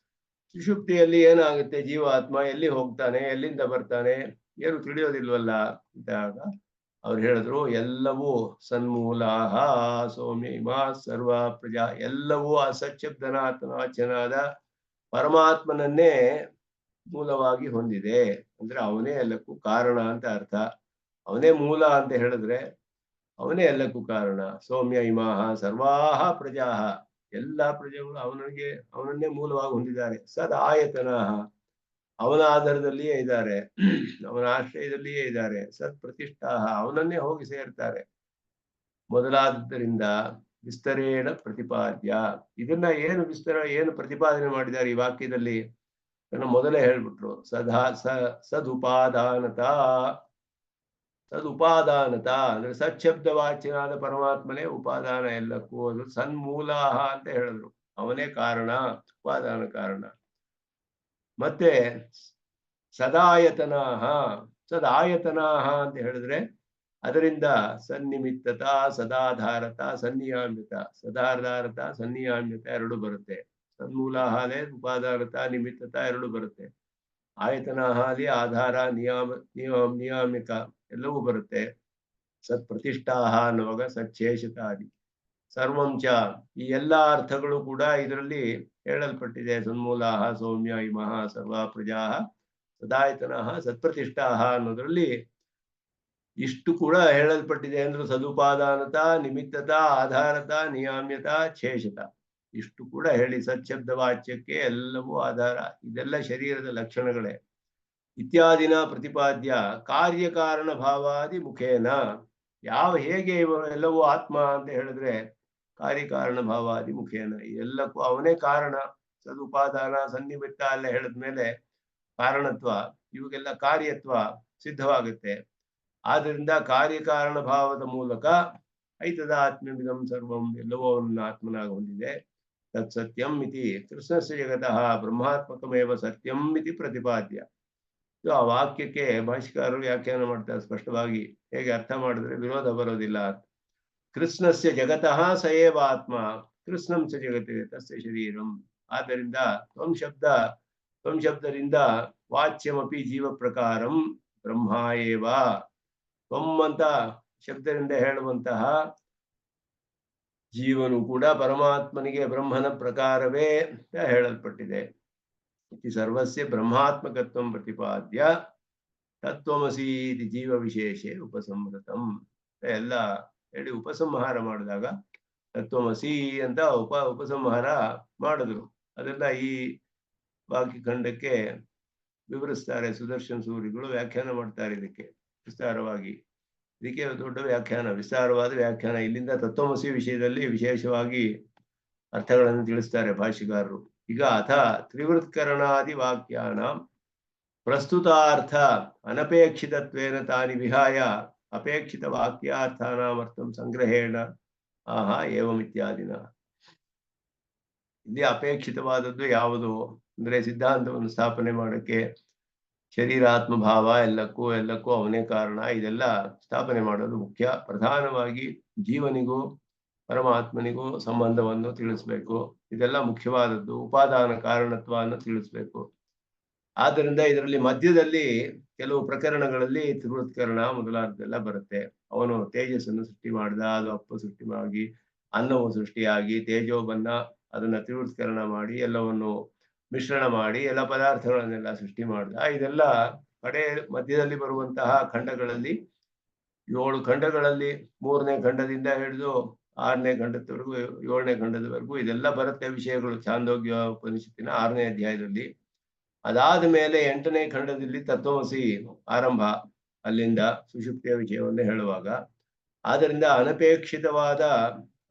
ಸುಷುಪ್ತಿಯಲ್ಲಿ ಏನಾಗುತ್ತೆ, ಜೀವಾತ್ಮ ಎಲ್ಲಿ ಹೋಗ್ತಾನೆ, ಎಲ್ಲಿಂದ ಬರ್ತಾನೆ, ಏನು ತಿಳಿಯೋದಿಲ್ವಲ್ಲ ಅಂತಾಗ ಅವ್ರು ಹೇಳಿದ್ರು, ಎಲ್ಲವೂ ಸನ್ಮೂಲಾಹ ಸೌಮ್ಯ ಇಮಾ ಸರ್ವ ಪ್ರಜಾ, ಎಲ್ಲವೂ ಆ ಸಚ್ಛಬ್ದನಾಥನಾಚನಾದ ಪರಮಾತ್ಮನನ್ನೇ ಮೂಲವಾಗಿ ಹೊಂದಿದೆ. ಅಂದ್ರೆ ಅವನೇ ಎಲ್ಲಕ್ಕೂ ಕಾರಣ ಅಂತ ಅರ್ಥ. ಅವನೇ ಮೂಲ ಅಂತ ಹೇಳಿದ್ರೆ ಅವನೇ ಎಲ್ಲಕ್ಕೂ ಕಾರಣ. ಸೌಮ್ಯ ಇಮಾಹ ಸರ್ವಾಹ ಪ್ರಜಾಹ, ಎಲ್ಲ ಪ್ರಜೆಗಳು ಅವನನ್ನೇ ಮೂಲವಾಗಿ ಹೊಂದಿದ್ದಾರೆ. ಸದ್ ಆಯತನಃ, ಅವನ ಆಧಾರದಲ್ಲಿಯೇ ಇದ್ದಾರೆ, ಅವನ ಆಶ್ರಯದಲ್ಲಿಯೇ ಇದ್ದಾರೆ. ಸತ್ ಪ್ರತಿಷ್ಠಾ ಅವನನ್ನೇ ಹೋಗಿ ಸೇರ್ತಾರೆ. ಮೊದಲಾದ್ದರಿಂದ ವಿಸ್ತರೇಣ ಪ್ರತಿಪಾದ್ಯ. ಇದನ್ನ ಏನು ಪ್ರತಿಪಾದನೆ ಮಾಡಿದ್ದಾರೆ ಈ ವಾಕ್ಯದಲ್ಲಿ ಮೊದಲೇ ಹೇಳ್ಬಿಟ್ರು. ಸದುಪಾದಾನತ ಅಂದ್ರೆ ಸಚ್ಛಬ್ದವಾಚ್ಯನಾದ ಪರಮಾತ್ಮನೇ ಉಪಾದಾನ ಎಲ್ಲಕ್ಕೂ. ಅದು ಸನ್ಮೂಲಾಹ ಅಂತ ಹೇಳಿದ್ರು. ಅವನೇ ಕಾರಣ, ಉಪಾದಾನ ಕಾರಣ. ಮತ್ತೆ ಸದಾಯತನಾಹ ಅಂತ ಹೇಳಿದ್ರೆ ಅದರಿಂದ ಸನ್ನಿಮಿತ್ತತ, ಸದಾಧಾರತ, ಸನ್ನಿಯಾಮ್ಯತ. ಸದಾಧಾರತ, ಸನ್ನಿಯಾಮ್ಯತ ಎರಡು ಬರುತ್ತೆ. ಸನ್ಮೂಲಾಹಾಲೆ ಉಪಾದಾನತ, ನಿಮಿತ್ತತ ಎರಡು ಬರುತ್ತೆ. ಆಯತನಾಹಾಲಿ ಆಧಾರ, ನಿಯಾಮಿಕ ಎಲ್ಲವೂ ಬರುತ್ತೆ. ಸತ್ ಪ್ರತಿಷ್ಠಾಹ ಅನ್ನುವಾಗ ಸಚ್ಚೇಷತಾದಿ ಸರ್ವಂಚ ಈ ಎಲ್ಲಾ ಅರ್ಥಗಳು ಕೂಡ ಇದರಲ್ಲಿ ಹೇಳಲ್ಪಟ್ಟಿದೆ. ಸನ್ಮೂಲಾಹ ಸೌಮ್ಯ ಇಮಃ ಸರ್ವ ಪ್ರಜಾ ಸದಾಯತನಃ ಸತ್ಪ್ರತಿಷ್ಠಾಹ ಅನ್ನೋದ್ರಲ್ಲಿ ಇಷ್ಟು ಕೂಡ ಹೇಳಲ್ಪಟ್ಟಿದೆ ಅಂದ್ರೆ ಸದುಪಾದಾನತ, ನಿಮಿತ್ತತ, ಆಧಾರತ, ನಿಯಾಮ್ಯತ, ಶೇಷತ ಇಷ್ಟು ಕೂಡ ಹೇಳಿ ಸಚ್ಛಬ್ದ ವಾಚ್ಯಕ್ಕೆ ಎಲ್ಲವೂ ಆಧಾರ. ಇದೆಲ್ಲ ಶರೀರದ ಲಕ್ಷಣಗಳೇ. ಇತ್ಯಾದಿನ ಪ್ರತಿಪಾದ್ಯ ಕಾರ್ಯಕಾರಣ ಭಾವಾದಿ ಮುಖೇನ. ಹೇಗೆ ಎಲ್ಲವೂ ಆತ್ಮ ಅಂತ ಹೇಳಿದ್ರೆ ಕಾರ್ಯಕಾರಣ ಭಾವಾದಿ ಮುಖೇನ ಎಲ್ಲಕ್ಕೂ ಅವನೇ ಕಾರಣ. ಸದುಪಾದಾನ, ಸನ್ನಿಮಿತ್ತ ಎಲ್ಲ ಹೇಳಿದ್ಮೇಲೆ ಕಾರಣತ್ವ, ಇವಾಗೆಲ್ಲ ಕಾರ್ಯತ್ವ ಸಿದ್ಧವಾಗುತ್ತೆ. ಆದ್ದರಿಂದ ಕಾರ್ಯಕಾರಣ ಭಾವದ ಮೂಲಕ ಐತದ ಆತ್ಮವಿದಂ ಸರ್ವಂ ಎಲ್ಲವೂ ಅವನನ್ನು ಆತ್ಮನಾಗಿ ಹೊಂದಿದೆ. ತತ್ ಸತ್ಯಂ ಇತಿ ಕೃಷ್ಣಸ್ಯ ಜಗತಃ ಬ್ರಹ್ಮಾತ್ಮಕಮೇವ ಸತ್ಯಂ ಇತಿ ಪ್ರತಿಪಾದ್ಯ. ಆ ವಾಕ್ಯಕ್ಕೆ ಭಾಷಿಕಾರರು ವ್ಯಾಖ್ಯಾನ ಮಾಡ್ತಾರೆ ಸ್ಪಷ್ಟವಾಗಿ. ಹೇಗೆ ಅರ್ಥ ಮಾಡಿದ್ರೆ ವಿರೋಧ ಬರೋದಿಲ್ಲ. ಕೃಷ್ಣಸ್ಯ ಜಗತಃ ಸಯೇವ ಆತ್ಮ, ಕೃಷ್ಣಂ ಸ ಜಗತೆ ತಸ್ಯ ಶರೀರಂ. ಆದ್ದರಿಂದ ತ್ವಂ ಶಬ್ದದಿಂದ ವಾಚ್ಯಮಪಿ ಜೀವ ಪ್ರಕಾರಂ ಬ್ರಹ್ಮ ಏವ. ತ್ವಂ ಅಂತ ಶಬ್ದದಿಂದ ಹೇಳುವಂತಹ ಜೀವನು ಕೂಡ ಪರಮಾತ್ಮನಿಗೆ ಬ್ರಹ್ಮನ ಪ್ರಕಾರವೇ ಅಂತ ಹೇಳಲ್ಪಟ್ಟಿದೆ. ಇತಿ ಸರ್ವಸ್ಯ ಬ್ರಹ್ಮಾತ್ಮಕತ್ವಂ ಪ್ರತಿಪಾದ್ಯ ತತ್ವಮಸಿ ಇತಿ ಜೀವ ವಿಶೇಷೆ ಉಪಸಂಹೃತಂ ಎಲ್ಲ ಹೇಳಿ ಉಪಸಂಹಾರ ಮಾಡಿದಾಗ ತತ್ವಮಸಿ ಅಂತ ಉಪಸಂಹಾರ ಮಾಡಿದ್ರು. ಅದೆಲ್ಲ ಈ ವಾಕ್ಯಖಂಡಕ್ಕೆ ವಿವರಿಸ್ತಾರೆ. ಸುದರ್ಶನ್ ಸೂರಿಗಳು ವ್ಯಾಖ್ಯಾನ ಮಾಡ್ತಾರೆ ಇದಕ್ಕೆ ವಿಸ್ತಾರವಾಗಿ. ಇದಕ್ಕೆ ದೊಡ್ಡ ವ್ಯಾಖ್ಯಾನ, ವಿಸ್ತಾರವಾದ ವ್ಯಾಖ್ಯಾನ. ಇಲ್ಲಿಂದ ತತ್ವಮಸಿ ವಿಷಯದಲ್ಲಿ ವಿಶೇಷವಾಗಿ ಅರ್ಥಗಳನ್ನು ತಿಳಿಸ್ತಾರೆ ಭಾಷಿಕಾರರು. ಈಗ ಅಥ ತ್ರಿವೃತ್ಕರಣಾದಿ ವಾಕ್ಯಾನ ಪ್ರಸ್ತುತಾರ್ಥ ಅನಪೇಕ್ಷಿತತ್ವೇನ ತಾನಿ ವಿಹಾಯ ಅಪೇಕ್ಷಿತ ವಾಕ್ಯಾರ್ಥಾನಾಮರ್ಥಂ ಸಂಗ್ರಹೇಣ ಆಹಾ ಏವಂ ಇತ್ಯಾದಿನ. ಇಲ್ಲಿ ಅಪೇಕ್ಷಿತವಾದದ್ದು ಯಾವುದು ಅಂದ್ರೆ ಸಿದ್ಧಾಂತವನ್ನು ಸ್ಥಾಪನೆ ಮಾಡಕ್ಕೆ ಶರೀರಾತ್ಮಭಾವ ಎಲ್ಲಕ್ಕೂ ಅವನೇ ಕಾರಣ, ಇದೆಲ್ಲ ಸ್ಥಾಪನೆ ಮಾಡೋದು ಮುಖ್ಯ. ಪ್ರಧಾನವಾಗಿ ಜೀವನಿಗೂ ಪರಮಾತ್ಮನಿಗೂ ಸಂಬಂಧವನ್ನು ತಿಳಿಸ್ಬೇಕು. ಇದೆಲ್ಲ ಮುಖ್ಯವಾದದ್ದು. ಉಪಾದಾನ ಕಾರಣತ್ವವನ್ನು ತಿಳಿಸ್ಬೇಕು. ಆದ್ದರಿಂದ ಇದರಲ್ಲಿ ಮಧ್ಯದಲ್ಲಿ ಕೆಲವು ಪ್ರಕರಣಗಳಲ್ಲಿ ತ್ರಿವೃತ್ಕರಣ ಮೊದಲಾದದೆಲ್ಲ ಬರುತ್ತೆ. ಅವನು ತೇಜಸ್ಸನ್ನು ಸೃಷ್ಟಿ ಮಾಡಿದ, ಅದು ಅಪ್ಪು ಸೃಷ್ಟಿಯಾಗಿ ಅನ್ನವು ಸೃಷ್ಟಿಯಾಗಿ ತೇಜೋಬನ್ನ ಅದನ್ನ ತ್ರಿವೃತ್ಕರಣ ಮಾಡಿ ಎಲ್ಲವನ್ನು ಮಿಶ್ರಣ ಮಾಡಿ ಎಲ್ಲ ಪದಾರ್ಥಗಳನ್ನೆಲ್ಲ ಸೃಷ್ಟಿ ಮಾಡಿದ. ಇದೆಲ್ಲ ಮಧ್ಯದಲ್ಲಿ ಬರುವಂತಹ ಖಂಡಗಳಲ್ಲಿ 7 ಖಂಡಗಳಲ್ಲಿ 3ನೇ ಖಂಡದಿಂದ ಹಿಡಿದು 6ನೇ ಖಂಡದವರೆಗೂ 7ನೇ ಖಂಡದವರೆಗೂ ಇದೆಲ್ಲ ಬರುತ್ತೆ ವಿಷಯಗಳು. ಛಾಂದೋಗ್ಯ ಉಪನಿಷತ್ತಿನ 6ನೇ ಅಧ್ಯಾಯದಲ್ಲಿ. ಅದಾದ ಮೇಲೆ 8ನೇ ಖಂಡದಲ್ಲಿ ತತ್ವಮಸಿ ಆರಂಭ, ಅಲ್ಲಿಂದ ಸುಷುಪ್ತಿಯ ವಿಷಯವನ್ನು ಹೇಳುವಾಗ. ಆದ್ದರಿಂದ ಅನಪೇಕ್ಷಿತವಾದ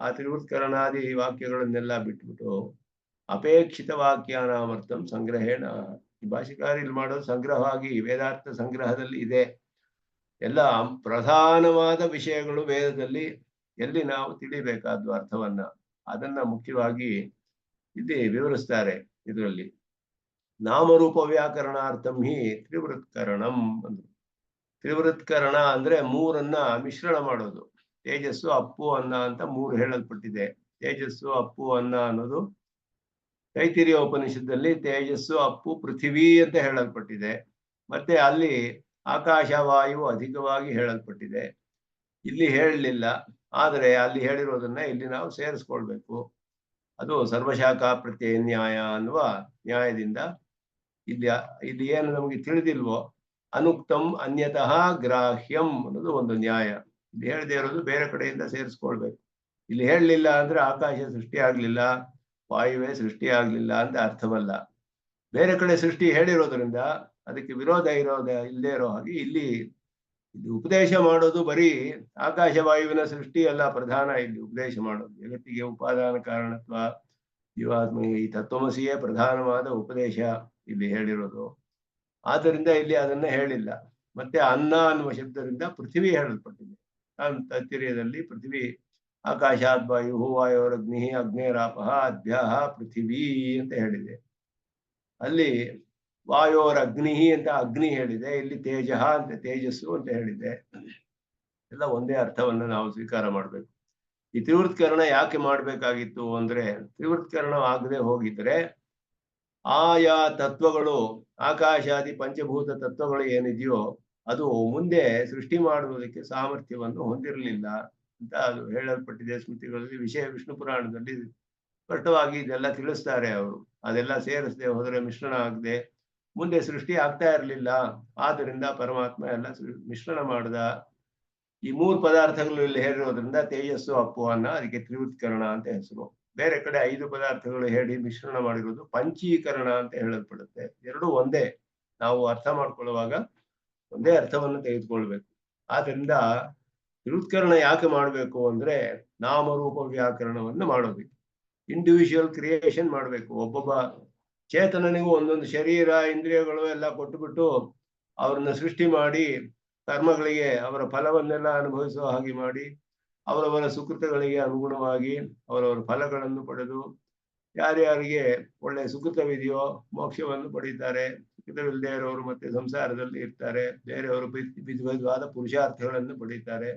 ಆ ತ್ರಿವೃತ್ಕರಣಾದಿ ವಾಕ್ಯಗಳನ್ನೆಲ್ಲ ಬಿಟ್ಬಿಟ್ಟು ಅಪೇಕ್ಷಿತ ವಾಕ್ಯಾನಾಮರ್ಥಂ ಸಂಗ್ರಹೇಣ. ಈ ಭಾಷಿಕಾರ ಇಲ್ಲಿ ಮಾಡೋದು ಸಂಗ್ರಹವಾಗಿ ವೇದಾರ್ಥ ಸಂಗ್ರಹದಲ್ಲಿ ಇದೆ. ಎಲ್ಲ ಪ್ರಧಾನವಾದ ವಿಷಯಗಳು ವೇದದಲ್ಲಿ ಎಲ್ಲಿ ನಾವು ತಿಳಿಬೇಕಾದ ಅರ್ಥವನ್ನ ಅದನ್ನ ಮುಖ್ಯವಾಗಿ ಇಲ್ಲಿ ವಿವರಿಸ್ತಾರೆ. ಇದರಲ್ಲಿ ನಾಮರೂಪ ವ್ಯಾಕರಣಾರ್ಥಂ ಹಿ ತ್ರಿವೃತ್ಕರಣಂ ಅಂದ್ರು. ತ್ರಿವೃತ್ಕರಣ ಅಂದ್ರೆ 3 ಮಿಶ್ರಣ ಮಾಡೋದು. ತೇಜಸ್ಸು, ಅಪ್ಪು, ಅನ್ನ ಅಂತ 3 ಹೇಳಲ್ಪಟ್ಟಿದೆ. ತೇಜಸ್ಸು, ಅಪ್ಪು, ಅನ್ನ ಅನ್ನೋದು ತೈತಿರಿಯ ಉಪನಿಷತ್ತಲ್ಲಿ ತೇಜಸ್ಸು, ಅಪ್ಪು, ಪೃಥಿವಿ ಅಂತ ಹೇಳಲ್ಪಟ್ಟಿದೆ. ಮತ್ತೆ ಅಲ್ಲಿ ಆಕಾಶ, ವಾಯು ಅಧಿಕವಾಗಿ ಹೇಳಲ್ಪಟ್ಟಿದೆ. ಇಲ್ಲಿ ಹೇಳಲಿಲ್ಲ, ಆದರೆ ಅಲ್ಲಿ ಹೇಳಿರೋದನ್ನ ಇಲ್ಲಿ ನಾವು ಸೇರಿಸ್ಕೊಳ್ಬೇಕು. ಅದು ಸರ್ವಶಾಖಾ ಪ್ರತ್ಯಯ ನ್ಯಾಯ ಅನ್ನುವ ನ್ಯಾಯದಿಂದ ಇಲ್ಲಿ ಏನು ನಮಗೆ ತಿಳಿದಿಲ್ವೋ ಅನುಕ್ತಂ ಅನ್ಯತಃ ಗ್ರಾಹ್ಯಂ ಅನ್ನೋದು ಒಂದು ನ್ಯಾಯ. ಇಲ್ಲಿ ಹೇಳದೇ ಇರೋದು ಬೇರೆ ಕಡೆಯಿಂದ ಸೇರಿಸ್ಕೊಳ್ಬೇಕು. ಇಲ್ಲಿ ಹೇಳಲಿಲ್ಲ ಅಂದ್ರೆ ಆಕಾಶ ಸೃಷ್ಟಿ ಆಗ್ಲಿಲ್ಲ, ವಾಯುವೇ ಸೃಷ್ಟಿ ಆಗ್ಲಿಲ್ಲ ಅಂತ ಅರ್ಥವಲ್ಲ. ಬೇರೆ ಕಡೆ ಸೃಷ್ಟಿ ಹೇಳಿರೋದ್ರಿಂದ ಅದಕ್ಕೆ ವಿರೋಧ ಇಲ್ಲದೆ ಇರೋ ಹಾಗೆ ಇಲ್ಲಿ ಇದು ಉಪದೇಶ ಮಾಡೋದು ಬರೀ ಆಕಾಶವಾಯುವಿನ ಸೃಷ್ಟಿ ಅಲ್ಲ ಪ್ರಧಾನ. ಇಲ್ಲಿ ಉಪದೇಶ ಮಾಡೋದು ಜಗತ್ತಿಗೆ ಉಪಾದಾನ ಕಾರಣತ್ವ ಜೀವಾತ್ಮ ಈ ತತ್ವಮಸಿಯೇ ಪ್ರಧಾನವಾದ ಉಪದೇಶ ಇಲ್ಲಿ ಹೇಳಿರೋದು. ಆದ್ದರಿಂದ ಇಲ್ಲಿ ಅದನ್ನ ಹೇಳಿಲ್ಲ. ಮತ್ತೆ ಅನ್ನ ಅನ್ನುವ ಶಬ್ದದಿಂದ ಪೃಥ್ವಿ ಹೇಳಲ್ಪಟ್ಟಿದೆ. ತೈತ್ತಿರೀಯದಲ್ಲಿ ಪೃಥ್ವಿ ಆಕಾಶಾದ್ ವಾಯು ವಾಯೋರಗ್ನಿ ಅಗ್ನೇರಾಪಃ ಅದ್ಭ್ಯಾಹ ಪೃಥಿವೀ ಅಂತ ಹೇಳಿದೆ. ಅಲ್ಲಿ ವಾಯೋರ್ ಅಗ್ನಿ ಅಂತ ಅಗ್ನಿ ಹೇಳಿದೆ, ಇಲ್ಲಿ ತೇಜ ಅಂತ ತೇಜಸ್ಸು ಅಂತ ಹೇಳಿದೆ. ಎಲ್ಲ ಒಂದೇ ಅರ್ಥವನ್ನ ನಾವು ಸ್ವೀಕಾರ ಮಾಡ್ಬೇಕು. ಈ ತ್ರಿವೃತ್ಕರಣ ಯಾಕೆ ಮಾಡ್ಬೇಕಾಗಿತ್ತು ಅಂದ್ರೆ, ತ್ರಿವೃತ್ಕರಣ ಆಗದೆ ಹೋಗಿದ್ರೆ ಆಯಾ ತತ್ವಗಳು ಆಕಾಶಾದಿ ಪಂಚಭೂತ ತತ್ವಗಳು ಏನಿದೆಯೋ ಅದು ಮುಂದೆ ಸೃಷ್ಟಿ ಮಾಡುವುದಕ್ಕೆ ಸಾಮರ್ಥ್ಯವನ್ನು ಹೊಂದಿರಲಿಲ್ಲ ಅಂತ ಅದು ಹೇಳಲ್ಪಟ್ಟಿದೆ ಸ್ಮೃತಿಗಳಲ್ಲಿ. ವಿಷ್ಣು ಪುರಾಣದಲ್ಲಿ ಸ್ಪಷ್ಟವಾಗಿ ಇದೆಲ್ಲ ತಿಳಿಸ್ತಾರೆ ಅವರು. ಅದೆಲ್ಲ ಸೇರಿಸದೆ ಹೋದರೆ ಮಿಶ್ರಣ ಆಗದೆ ಮುಂದೆ ಸೃಷ್ಟಿ ಆಗ್ತಾ ಇರಲಿಲ್ಲ. ಆದ್ದರಿಂದ ಪರಮಾತ್ಮ ಎಲ್ಲ ಮಿಶ್ರಣ ಮಾಡ್ದ. ಈ 3 ಪದಾರ್ಥಗಳು ಇಲ್ಲಿ ಹೇಳಿರೋದ್ರಿಂದ ತೇಜಸ್ಸು ಅಪ್ಪು ಅನ್ನ, ಅದಕ್ಕೆ ತ್ರಿವೃತ್ಕರಣ ಅಂತ ಹೆಸರು. ಬೇರೆ ಕಡೆ 5 ಪದಾರ್ಥಗಳು ಹೇಳಿ ಮಿಶ್ರಣ ಮಾಡಿರೋದು ಪಂಚೀಕರಣ ಅಂತ ಹೇಳಲ್ಪಡುತ್ತೆ. ಎರಡೂ ಒಂದೇ. ನಾವು ಅರ್ಥ ಮಾಡ್ಕೊಳ್ಳುವಾಗ ಒಂದೇ ಅರ್ಥವನ್ನು ತೆಗೆದುಕೊಳ್ಬೇಕು. ಆದ್ರಿಂದ ತ್ರಿವೃತ್ಕರಣ ಯಾಕೆ ಮಾಡಬೇಕು ಅಂದ್ರೆ ನಾಮರೂಪ ವ್ಯಾಕರಣವನ್ನು ಮಾಡೋದಕ್ಕೆ. ಇಂಡಿವಿಜುವಲ್ ಕ್ರಿಯೇಷನ್ ಮಾಡಬೇಕು. ಒಬ್ಬೊಬ್ಬ ಚೇತನನಿಗೂ ಒಂದೊಂದು ಶರೀರ ಇಂದ್ರಿಯಗಳು ಎಲ್ಲ ಕೊಟ್ಟುಬಿಟ್ಟು ಅವ್ರನ್ನ ಸೃಷ್ಟಿ ಮಾಡಿ ಕರ್ಮಗಳಿಗೆ ಅವರ ಫಲವನ್ನೆಲ್ಲ ಅನುಭವಿಸುವ ಹಾಗೆ ಮಾಡಿ ಅವರವರ ಸುಕೃತಗಳಿಗೆ ಅನುಗುಣವಾಗಿ ಅವರವರ ಫಲಗಳನ್ನು ಪಡೆದು ಯಾರ್ಯಾರಿಗೆ ಒಳ್ಳೆ ಸುಕೃತವಿದೆಯೋ ಮೋಕ್ಷವನ್ನು ಪಡೀತಾರೆ. ಸುಕೃತವಿಲ್ಲದೆ ಇರೋರು ಮತ್ತೆ ಸಂಸಾರದಲ್ಲಿ ಇರ್ತಾರೆ. ಬೇರೆಯವರು ವಿಧವಾದ ಪುರುಷಾರ್ಥಗಳನ್ನು ಪಡೀತಾರೆ.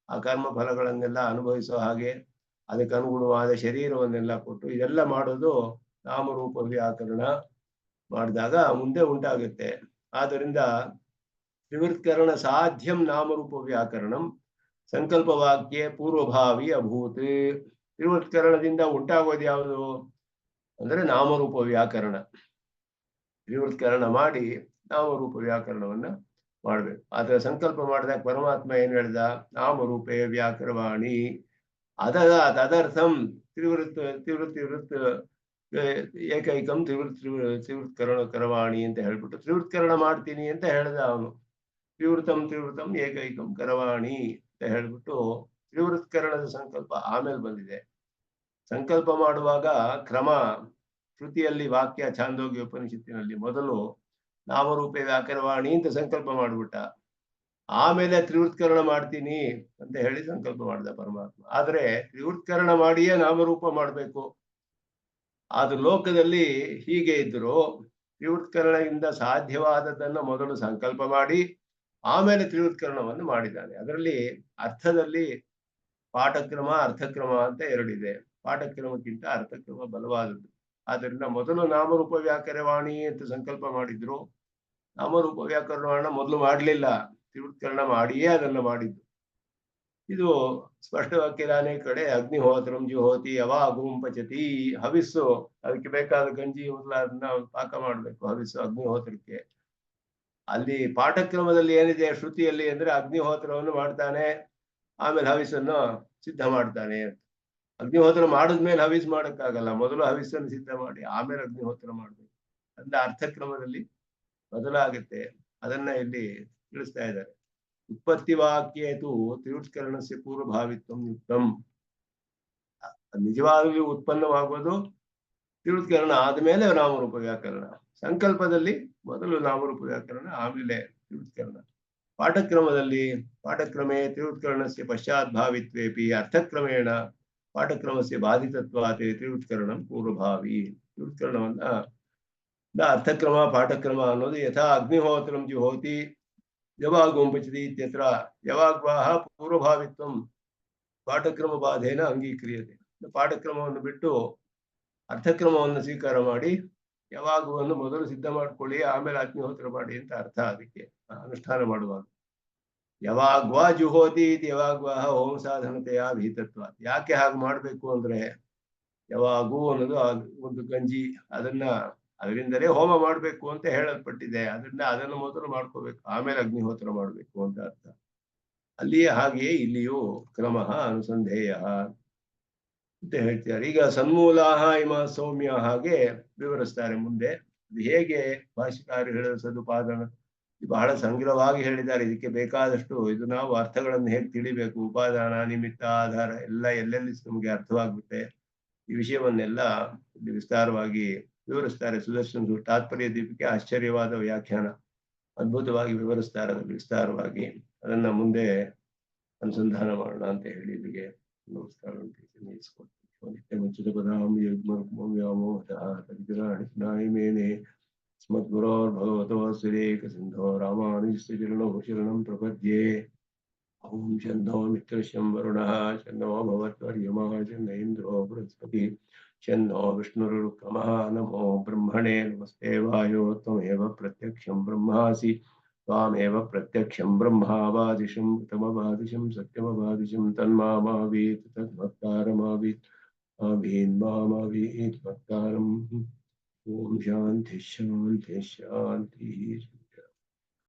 ಆ ಕರ್ಮ ಫಲಗಳನ್ನೆಲ್ಲ ಅನುಭವಿಸುವ ಹಾಗೆ ಅದಕ್ಕೆ ಅನುಗುಣವಾದ ಶರೀರವನ್ನೆಲ್ಲ ಕೊಟ್ಟು ಇದೆಲ್ಲ ಮಾಡೋದು ನಾಮರೂಪ ವ್ಯಾಕರಣ ಮಾಡಿದಾಗ ಮುಂದೆ ಉಂಟಾಗುತ್ತೆ. ಆದ್ದರಿಂದ ತ್ರಿವೃತ್ಕರಣ ಸಾಧ್ಯಂ ನಾಮರೂಪ ವ್ಯಾಕರಣಂ ಸಂಕಲ್ಪವಾಕ್ಯೆ ಪೂರ್ವಭಾವಿ ಅಭೂತ್. ತ್ರಿವೃತ್ಕರಣದಿಂದ ಉಂಟಾಗೋದು ಯಾವುದು ಅಂದ್ರೆ ನಾಮರೂಪ ವ್ಯಾಕರಣ. ತ್ರಿವೃತ್ಕರಣ ಮಾಡಿ ನಾಮರೂಪ ವ್ಯಾಕರಣವನ್ನ ಮಾಡ್ಬೇಕು. ಆದ್ರೆ ಸಂಕಲ್ಪ ಮಾಡಿದಾಗ ಪರಮಾತ್ಮ ಏನ್ ಹೇಳ್ದ, ನಾಮರೂಪೇ ವ್ಯಾಕರವಾಣಿ ತದರ್ಥಂ ತ್ರಿವೃತ್ ಏಕೈಕಂ ತ್ರಿವೃತ್ಕರಣ ಕರವಾಣಿ ಅಂತ ಹೇಳ್ಬಿಟ್ಟು ತ್ರಿವೃತ್ಕರಣ ಮಾಡ್ತೀನಿ ಅಂತ ಹೇಳ್ದ ಅವನು. ತ್ರಿವೃತಂ ಏಕೈಕಂ ಕರವಾಣಿ ಅಂತ ಹೇಳ್ಬಿಟ್ಟು ತ್ರಿವೃತ್ಕರಣದ ಸಂಕಲ್ಪ ಆಮೇಲೆ ಬಂದಿದೆ. ಸಂಕಲ್ಪ ಮಾಡುವಾಗ ಕ್ರಮ ಶ್ರುತಿಯಲ್ಲಿ ವಾಕ್ಯ ಛಾಂದೋಗ್ಯ ಉಪನಿಷತ್ತಿನಲ್ಲಿ ಮೊದಲು ನಾಮರೂಪೇ ವ್ಯಾಕರವಾಣಿ ಅಂತ ಸಂಕಲ್ಪ ಮಾಡ್ಬಿಟ್ಟ. ಆಮೇಲೆ ತ್ರಿವೃತ್ಕರಣ ಮಾಡ್ತೀನಿ ಅಂತ ಹೇಳಿ ಸಂಕಲ್ಪ ಮಾಡ್ದ ಪರಮಾತ್ಮ. ಆದ್ರೆ ತ್ರಿವೃತ್ಕರಣ ಮಾಡಿಯೇ ನಾಮರೂಪ ಮಾಡ್ಬೇಕು. ಅದು ಲೋಕದಲ್ಲಿ ಹೀಗೆ ಇದ್ರು ತ್ರಿವೃತ್ಕರಣದಿಂದ ಸಾಧ್ಯವಾದದ್ದನ್ನು ಮೊದಲು ಸಂಕಲ್ಪ ಮಾಡಿ ಆಮೇಲೆ ತ್ರಿವೃತ್ಕರಣವನ್ನು ಮಾಡಿದ್ದಾನೆ. ಅದರಲ್ಲಿ ಅರ್ಥದಲ್ಲಿ ಪಾಠಕ್ರಮ ಅರ್ಥಕ್ರಮ ಅಂತ ಎರಡಿದೆ. ಪಾಠಕ್ರಮಕ್ಕಿಂತ ಅರ್ಥಕ್ರಮ ಬಲವಾದದ್ದು. ಆದ್ದರಿಂದ ಮೊದಲು ನಾಮರೂಪ ವ್ಯಾಕರವಾಣಿ ಅಂತ ಸಂಕಲ್ಪ ಮಾಡಿದ್ರು. ನಾಮರೂಪ ವ್ಯಾಕರಣವನ್ನ ಮೊದಲು ಮಾಡಲಿಲ್ಲ, ತ್ರಿವೃತ್ಕರಣ ಮಾಡಿಯೇ ಅದನ್ನು ಮಾಡಿದ್ದು. ಇದು ಸ್ಪಷ್ಟವಾಗಿ ಅನೇಕ ಕಡೆ ಅಗ್ನಿಹೋತ್ರಂ ಜುಹೋತಿ ಯವಾಗುಂ ಪಚತಿ. ಹವಿಸ್ಸು, ಅದಕ್ಕೆ ಬೇಕಾದ ಗಂಜಿ ಮೊದಲಾದನ್ನ ಪಾಕ ಮಾಡ್ಬೇಕು ಹವಿಸ್ಸು ಅಗ್ನಿಹೋತ್ರಕ್ಕೆ. ಅಲ್ಲಿ ಪಾಠಕ್ರಮದಲ್ಲಿ ಏನಿದೆ ಶ್ರುತಿಯಲ್ಲಿ ಅಂದ್ರೆ ಅಗ್ನಿಹೋತ್ರವನ್ನು ಮಾಡ್ತಾನೆ, ಆಮೇಲೆ ಹವಿಸ್ಸನ್ನು ಸಿದ್ಧ ಮಾಡ್ತಾನೆ. ಅಗ್ನಿಹೋತ್ರ ಮಾಡಿದ್ಮೇಲೆ ಹವಿಸ್ ಮಾಡಕ್ಕಾಗಲ್ಲ, ಮೊದಲು ಹವಿಸ್ಸನ್ನು ಸಿದ್ಧ ಮಾಡಿ ಆಮೇಲೆ ಅಗ್ನಿಹೋತ್ರ ಮಾಡ್ಬೇಕು. ಅಂತ ಅರ್ಥಕ್ರಮದಲ್ಲಿ ಬದಲಾಗುತ್ತೆ. ಅದನ್ನ ಇಲ್ಲಿ ತಿಳಿಸ್ತಾ ಇದ್ದಾರೆ. ಉತ್ಪತ್ತಿ ವಾಕ್ಯೇತು ತ್ರಿವೃತ್ಕರಣಸ್ಯ ಪೂರ್ವಭಾವಿತ್ವಂ ಯುಕ್ತಂ. ನಿಜವಾಗಲೂ ಉತ್ಪನ್ನವಾಗೋದು ತ್ರಿವೃತ್ಕರಣ ಆದ್ಮೇಲೆ ನಾಮರೂಪ ವ್ಯಾಕರಣ. ಸಂಕಲ್ಪದಲ್ಲಿ ಮೊದಲು ನಾಮರೂಪ ವ್ಯಾಕರಣ ಆಮೇಲೆ ತ್ರಿವೃತ್ಕರಣ. ಪಾಠಕ್ರಮೇ ತ್ರಿವೃತ್ಕರಣಸ್ಯ ಪಶ್ಚಾದ್ಭಾವಿತ್ವೇಪಿ ಅರ್ಥಕ್ರಮೇಣ ಪಾಠಕ್ರಮಸ್ಯ ಬಾಧಿತತ್ವಾತ್ ತ್ರಿವೃತ್ಕರಣಂ ಪೂರ್ವಭಾವಿ. ತ್ರಿವೃತ್ಕರಣವನ್ನ ಅರ್ಥಕ್ರಮ ಪಾಠಕ್ರಮ ಅನ್ನೋದು ಯಥಾ ಅಗ್ನಿಹೋತ್ರಂ ಜುಹೋತಿ ಯವಾಗುಂ ಪಚತಿ ಇತ್ಯತ್ರ ಯವಾಗ್ವಾಹ ಪೂರ್ವಭಾವಿತ್ವಂ ಪಾಠಕ್ರಮ ಬಾಧೇನ ಅಂಗೀಕ್ರಿಯತೆ. ಪಾಠಕ್ರಮವನ್ನು ಬಿಟ್ಟು ಅರ್ಥಕ್ರಮವನ್ನು ಸ್ವೀಕಾರ ಮಾಡಿ ಯವಾಗುವನ್ನು ಮೊದಲು ಸಿದ್ಧ ಮಾಡ್ಕೊಳ್ಳಿ ಆಮೇಲೆ ಅಗ್ನಿಹೋತ್ರ ಮಾಡಿ ಅಂತ ಅರ್ಥ. ಅದಕ್ಕೆ ಅನುಷ್ಠಾನ ಮಾಡುವಾಗ ಯವಾಗ್ವಾ ಜುಹೋತಿ ಇದು ಯವಾಗ್ವಾಹ ಹೋಮ ಸಾಧನತೆಯ ಭೀತತ್ವ. ಯಾಕೆ ಹಾಗೆ ಮಾಡ್ಬೇಕು ಅಂದ್ರೆ ಯವಾಗು ಅನ್ನೋದು ಒಂದು ಗಂಜಿ, ಅದರಿಂದಲೇ ಹೋಮ ಮಾಡ್ಬೇಕು ಅಂತ ಹೇಳಲ್ಪಟ್ಟಿದೆ. ಅದನ್ನು ಮೊದಲು ಮಾಡ್ಕೋಬೇಕು ಆಮೇಲೆ ಅಗ್ನಿಹೋತ್ರ ಮಾಡ್ಬೇಕು ಅಂತ ಅರ್ಥ. ಅಲ್ಲಿಯೇ ಹಾಗೆಯೇ ಇಲ್ಲಿಯೂ ಕ್ರಮ ಅನುಸಂಧೇಯ ಅಂತ ಹೇಳ್ತಾರೆ. ಈಗ ಸನ್ಮೂಲಾಹ ಇಮ ಸೌಮ್ಯ ಹಾಗೆ ವಿವರಿಸ್ತಾರೆ ಮುಂದೆ. ಅದು ಹೇಗೆ ಭಾಷೆಕಾರ ಹೇಳುವ ಸದುಪಾದಾನ ಬಹಳ ಸಂಗ್ರಹವಾಗಿ ಹೇಳಿದ್ದಾರೆ. ಇದಕ್ಕೆ ಬೇಕಾದಷ್ಟು ಇದು ನಾವು ಅರ್ಥಗಳನ್ನು ಹೇಗೆ ತಿಳಿಬೇಕು, ಉಪಾದಾನ, ನಿಮಿತ್ತ, ಆಧಾರ ಎಲ್ಲ ಎಲ್ಲೆಲ್ಲಿ ನಮಗೆ ಅರ್ಥವಾಗುತ್ತೆ ಈ ವಿಷಯವನ್ನೆಲ್ಲ ಇಲ್ಲಿ ವಿಸ್ತಾರವಾಗಿ ವಿವರಿಸ್ತಾರೆ. ಸುದರ್ಶನ ತಾತ್ಪರ್ಯ ದೀಪಕ್ಕೆ ಆಶ್ಚರ್ಯವಾದ ವ್ಯಾಖ್ಯಾನ ಅದ್ಭುತವಾಗಿ ವಿವರಿಸ್ತಾರೆ ಅದನ್ನು ವಿಸ್ತಾರವಾಗಿ. ಅದನ್ನ ಮುಂದೆ ಅನುಸಂಧಾನ ಮಾಡೋಣ ಅಂತ ಹೇಳಿ ಇಲ್ಲಿಗೆ ನಮಸ್ಕಾರ ಮೇನೆ ಸ್ಮದ್ಗುರೋರ್ಭಗವತೋ ಶ್ರೀಕಸಿಂಧೋ ರಾಮಾನುಜಸ್ಯ ಚರಣೋ ಶರಣಂ ಪ್ರಪದ್ಯೆ. ಓಂ ಶನ್ನೋ ಮಿತ್ರಶಂ ವರುಣಃ ಶನ್ನೋ ಭವತ್ವರ್ಯಮಃ ಶನ್ನ ಇಂದ್ರೋ ಬೃಹಸ್ಪತಿ ಶನ್ನೋ ವಿಷ್ಣುರುಕ್ರಮಃ. ನಮೋ ಬ್ರಹ್ಮಣೇ ನಮಸ್ತೆ ವಾಯೋ ತ್ವಮೇವ ಪ್ರತ್ಯಕ್ಷಂ ಬ್ರಹ್ಮಾಸಿ त्वामेव प्रत्यक्षं ब्रह्मावादिशं तमवादिशं सत्यमवादिशं तन्मामावीत् तद्भक्तारमावीत् आवीन्मामावीत् भक्तारम्. ॐ शान्ति शान्ति शान्तिः.